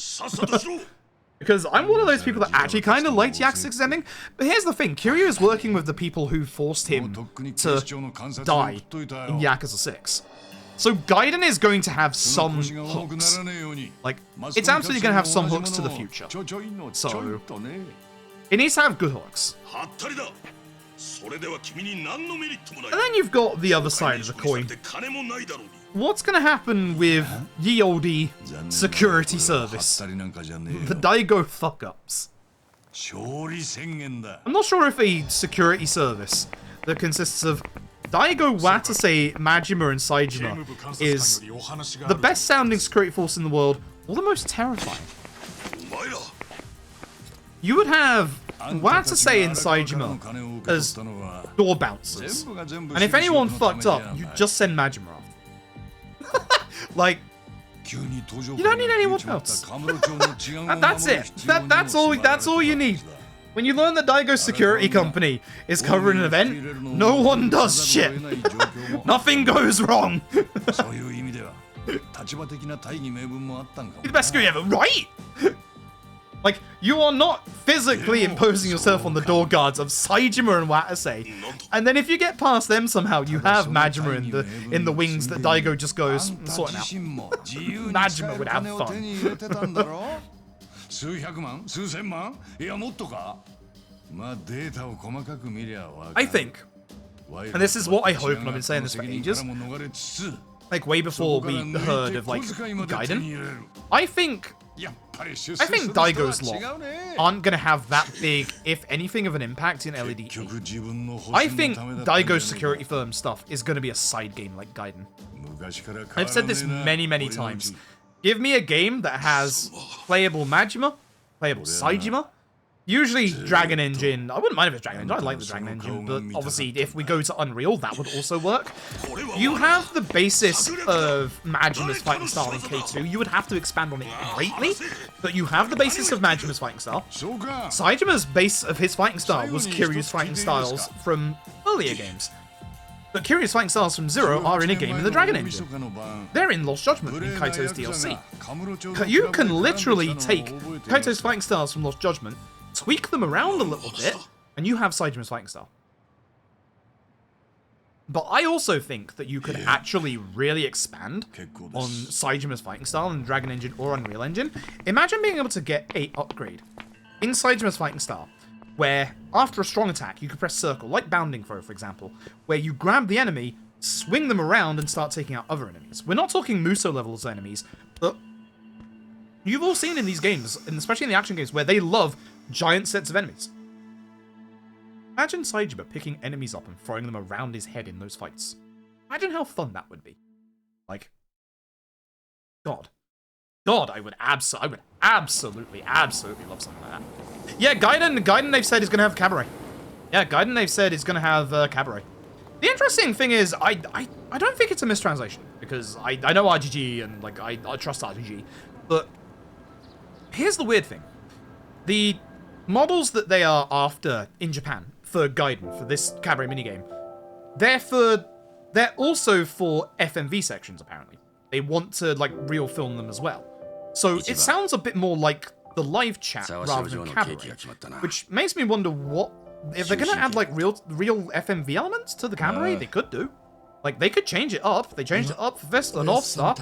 Because I'm one of those people that actually kind of liked Yakuza 6 ending. But here's the thing, Kiryu is working with the people who forced him to die in Yakuza 6. So Gaiden is going to have some hooks. Like, it's absolutely going to have some hooks to the future. So, it needs to have good hooks. And then you've got the other side of the coin. What's going to happen with ye olde security service? The Daigo fuck-ups. I'm not sure if a security service that consists of Daigo, Watase, Majima, and Saejima is the best sounding security force in the world, or the most terrifying. You would have Watase and Saejima as door bouncers, and if anyone fucked up, you just send Majima off. Like, you don't need anyone else. That's it. That's all you need. When you learn that Daigo's security company is covering an event, no one does shit. Nothing goes wrong. Be the best security ever, right? Like, you are not physically imposing yourself on the door guards of Saejima and Watase, and then if you get past them somehow, you have Majima in the wings that Daigo just goes sorting out. Majima would have fun. I think, and this is what I hope, and I've been saying this for ages, like way before we heard of like Gaiden, I think Daigo's lot aren't going to have that big, if anything, of an impact in LED. I think Daigo's security firm stuff is going to be a side game like Gaiden. I've said this many times. Give me a game that has playable Majima, playable Saejima, usually Dragon Engine. I wouldn't mind if it's Dragon Engine, I like the Dragon Engine, but obviously if we go to Unreal, that would also work. You have the basis of Majima's fighting style in K2, you would have to expand on it greatly, but you have the basis of Majima's fighting style. Saejima's base of his fighting style was Kiryu's fighting styles from earlier games. But Kiryu's fighting styles from Zero are in a game in the Dragon Engine. They're in Lost Judgment in Kaito's DLC. You can literally take Kaito's fighting styles from Lost Judgment, tweak them around a little bit, and you have Saejima's fighting style. But I also think that you could actually really expand on Saejima's fighting style in Dragon Engine or Unreal Engine. Imagine being able to get an upgrade in Saejima's fighting style, where after a strong attack, you could press circle, like Bounding Throw, for example, where you grab the enemy, swing them around, and start taking out other enemies. We're not talking Muso levels enemies, but you've all seen in these games, and especially in the action games, where they love giant sets of enemies. Imagine Saejima picking enemies up and throwing them around his head in those fights. Imagine how fun that would be. Like, God, I would absolutely love something like that. Yeah, Gaiden they've said is going to have Cabaret. Yeah, Gaiden they've said is going to have Cabaret. The interesting thing is, I don't think it's a mistranslation, because I know RGG and like I trust RGG, but here's the weird thing. The models that they are after in Japan for Gaiden, for this Cabaret minigame, they're also for FMV sections, apparently. They want to like real film them as well. So it sounds a bit more like the live chat rather than Cabaret, which makes me wonder what if they're gonna add like real FMV elements to the Cabaret. They could do, like they could change it up. They changed it up for Fist and North Star.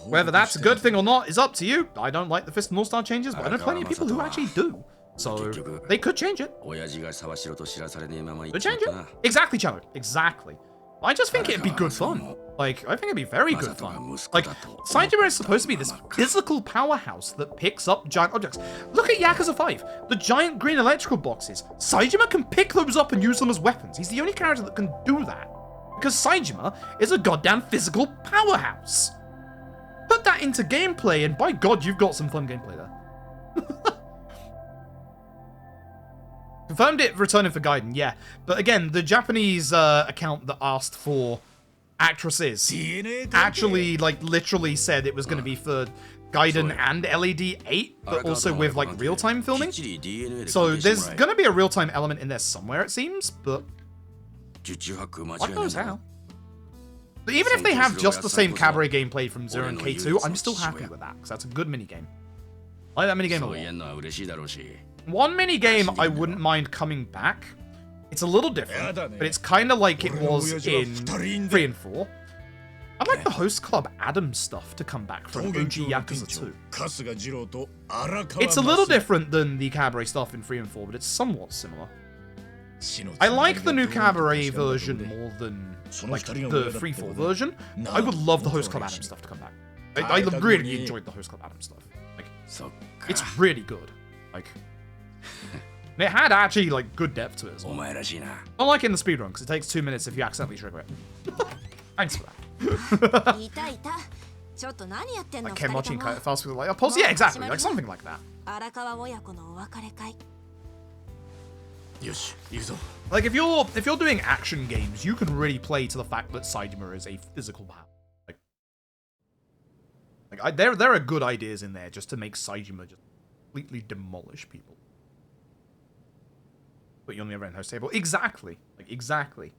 Whether that's a good thing or not is up to you. I don't like the Fist and North Star changes, but I know plenty of people who actually do. So they could change it. Could change it. Exactly, Chalo. Exactly. I just think it'd be good fun. Like, I think it'd be very good fun. Like, Saejima is supposed to be this physical powerhouse that picks up giant objects. Look at Yakuza 5. The giant green electrical boxes. Saejima can pick those up and use them as weapons. He's the only character that can do that. Because Saejima is a goddamn physical powerhouse. Put that into gameplay, and by God, you've got some fun gameplay there. Confirmed it returning for Gaiden, yeah. But again, the Japanese account that asked for actresses actually, like, literally said it was going to be for Gaiden and LED 8, but also with, like, real-time filming. So there's going to be a real-time element in there somewhere, it seems, but what knows how. But even if they have just the same cabaret gameplay from 0 and K2, I'm still happy with that, because that's a good minigame. I like that minigame a lot. One minigame I wouldn't mind coming back. It's a little different, but it's kind of like it was in 3 and 4. I'd like the host club Adam stuff to come back from OG Yakuza 2. It's a little different than the cabaret stuff in 3 and 4, but it's somewhat similar. I like the new cabaret version more than like the 3-4 version. I would love the host club Adam stuff to come back. I really enjoyed the host club Adam stuff. Like, it's really good. Like, and it had actually like good depth to it as well. Unlike in the speedrun, because it takes 2 minutes if you accidentally trigger it. Thanks for that. Like Ken watching fast food like a pulse, yeah, exactly, like something like that. Like if you're doing action games, you can really play to the fact that Saejima is a physical power. There are good ideas in there just to make Saejima just completely demolish people. Put you on the other end host table. Exactly. Like, exactly.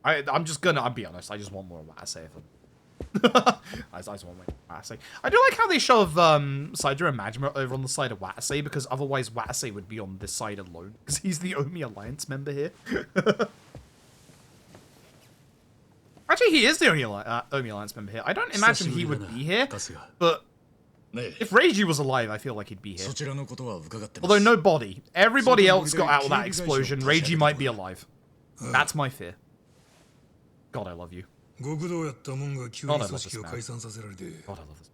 I'll be honest, I just want more Watase. I just want more Watase. I do like how they shove Saida and Majima over on the side of Watase, because otherwise Watase would be on this side alone, because he's the Omi Alliance member here. Actually, he is the Omi Alliance member here. I don't imagine he would be here, but if Reiji was alive, I feel like he'd be here. Although no body. Everybody else got out of that explosion. Reiji might be alive. That's my fear. God, I love you. God, I love this man. God, I love this.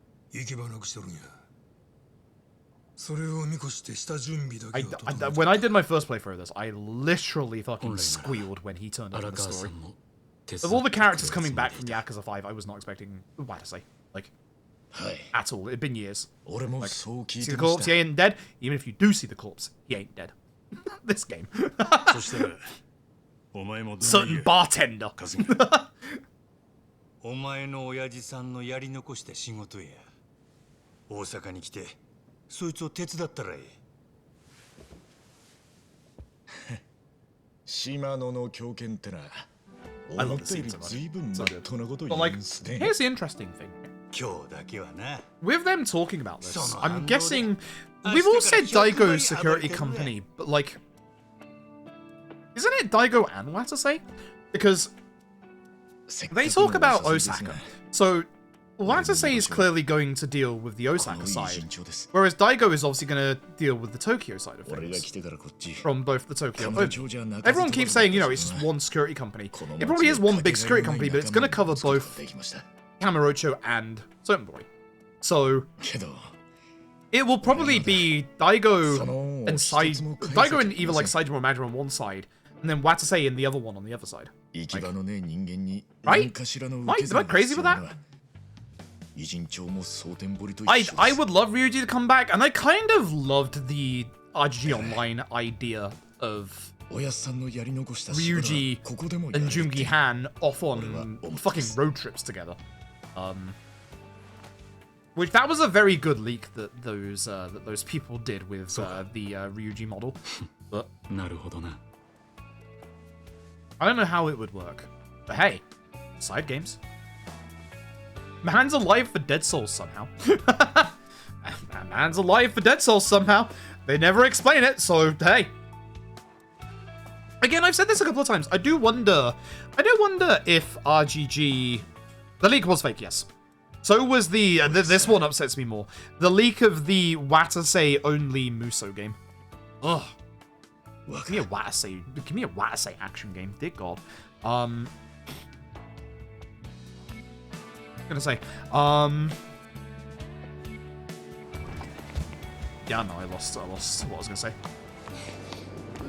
When I did my first playthrough of this, I literally fucking squealed when he turned up in the story. Of all the characters coming back from Yakuza 5, I was not expecting Watase. Like, at all. It'd been years. Like, see the corpse, he ain't dead. Even if you do see the corpse, he ain't dead. This game. Certain bartender. お前の親父さんのやり残した仕事や。大阪に来て、そいつを手伝ったらいい。島野の狂犬ってな。 I love the scene so much. But like, here's the interesting thing. With them talking about this, I'm guessing we've all said Daigo Security Company, but like, isn't it Daigo and Watase? Because they talk about Osaka. So Watase is clearly going to deal with the Osaka side, whereas Daigo is obviously going to deal with the Tokyo side of things. From both the Tokyo... everyone keeps saying, you know, it's just one security company. It probably is one big security company, but it's going to cover both Kamurocho and Sotenbori. So it will probably be Daigo and Daigo and either like Saejima or Majima on one side, and then Watase and the other one on the other side. Like, right? Am I crazy with that? I would love Ryuji to come back, and I kind of loved the RGG Online idea of Ryuji and Jungi Han off on fucking road trips together. Which that was a very good leak that those people did with the Ryuji model. But I don't know how it would work. But hey, side games. Man's alive for Dead Souls somehow. Man's alive for Dead Souls somehow. They never explain it, so hey. Again, I've said this a couple of times. I do wonder if RGG... The leak was fake, yes. So was the... this one upsets me more. The leak of the Watase only Muso game. Ugh. Give me a Watase action game. Dear God. Gonna say, yeah, no, I lost what I was gonna say.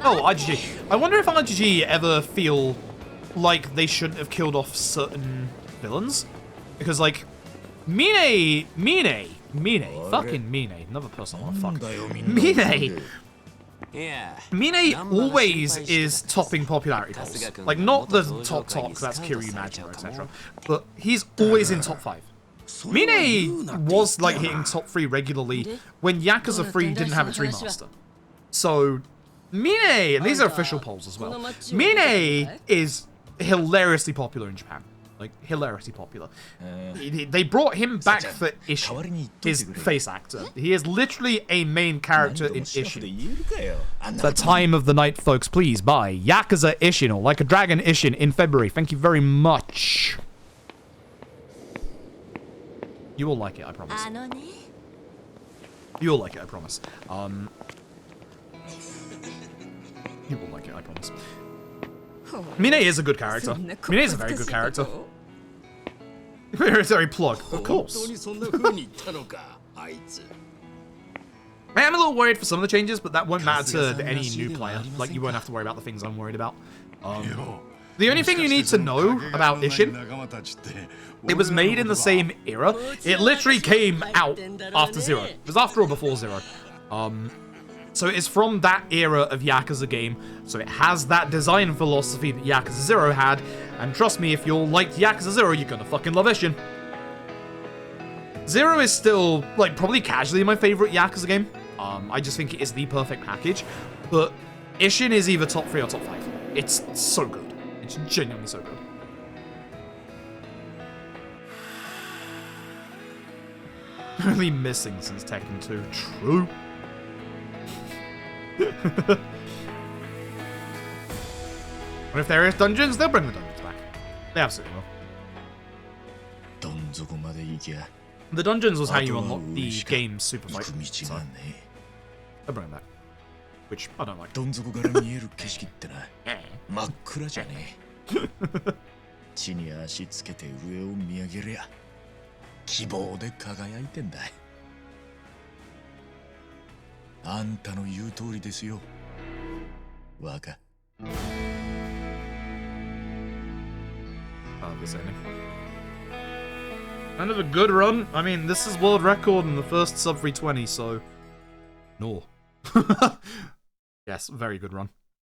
Oh, RGG. I wonder if RGG ever feel like they shouldn't have killed off certain villains. Because, like, Mine, fucking Mine, another person I want to fuck. Mine always is topping popularity polls. Like, not the top, because that's Kiryu, Majima, etc. But he's always in top 5. Mine was, like, hitting top 3 regularly when Yakuza 3 didn't have its remaster. So, Mine, and these are official polls as well, Mine is hilariously popular in Japan. Like, hilariously popular. They brought him back for Ishin, his face actor. He is literally a main character in Ishin. The time of the night, folks. Please buy Yakuza Ishin, or Like a Dragon Ishin, in February. Thank you very much. You will like it, I promise. You will like it, I promise. You will like it, I promise. Mine is a good character. Mine is a very good character. Military plug, of course. I am a little worried for some of the changes, but that won't matter to any new player. Like, you won't have to worry about the things I'm worried about. The only thing you need to know about Ishin, it was made in the same era. It literally came out after Zero. It was after or before Zero. So it's from that era of Yakuza game, so it has that design philosophy that Yakuza 0 had, and trust me, if you're like Yakuza 0, you're gonna fucking love Ishin. 0 is still, like, probably casually my favorite Yakuza game. I just think it is the perfect package, but Ishin is either top 3 or top 5. It's so good. It's genuinely so good. Only missing since Tekken 2. True. And if there is dungeons, they'll bring the dungeons back. They absolutely will. The dungeons was how you unlock the game's super fight. So they'll bring them back. Which I don't like. This ending. Kind of a good run. I mean, this is world record in the first sub 320, so no. Yes, very good run.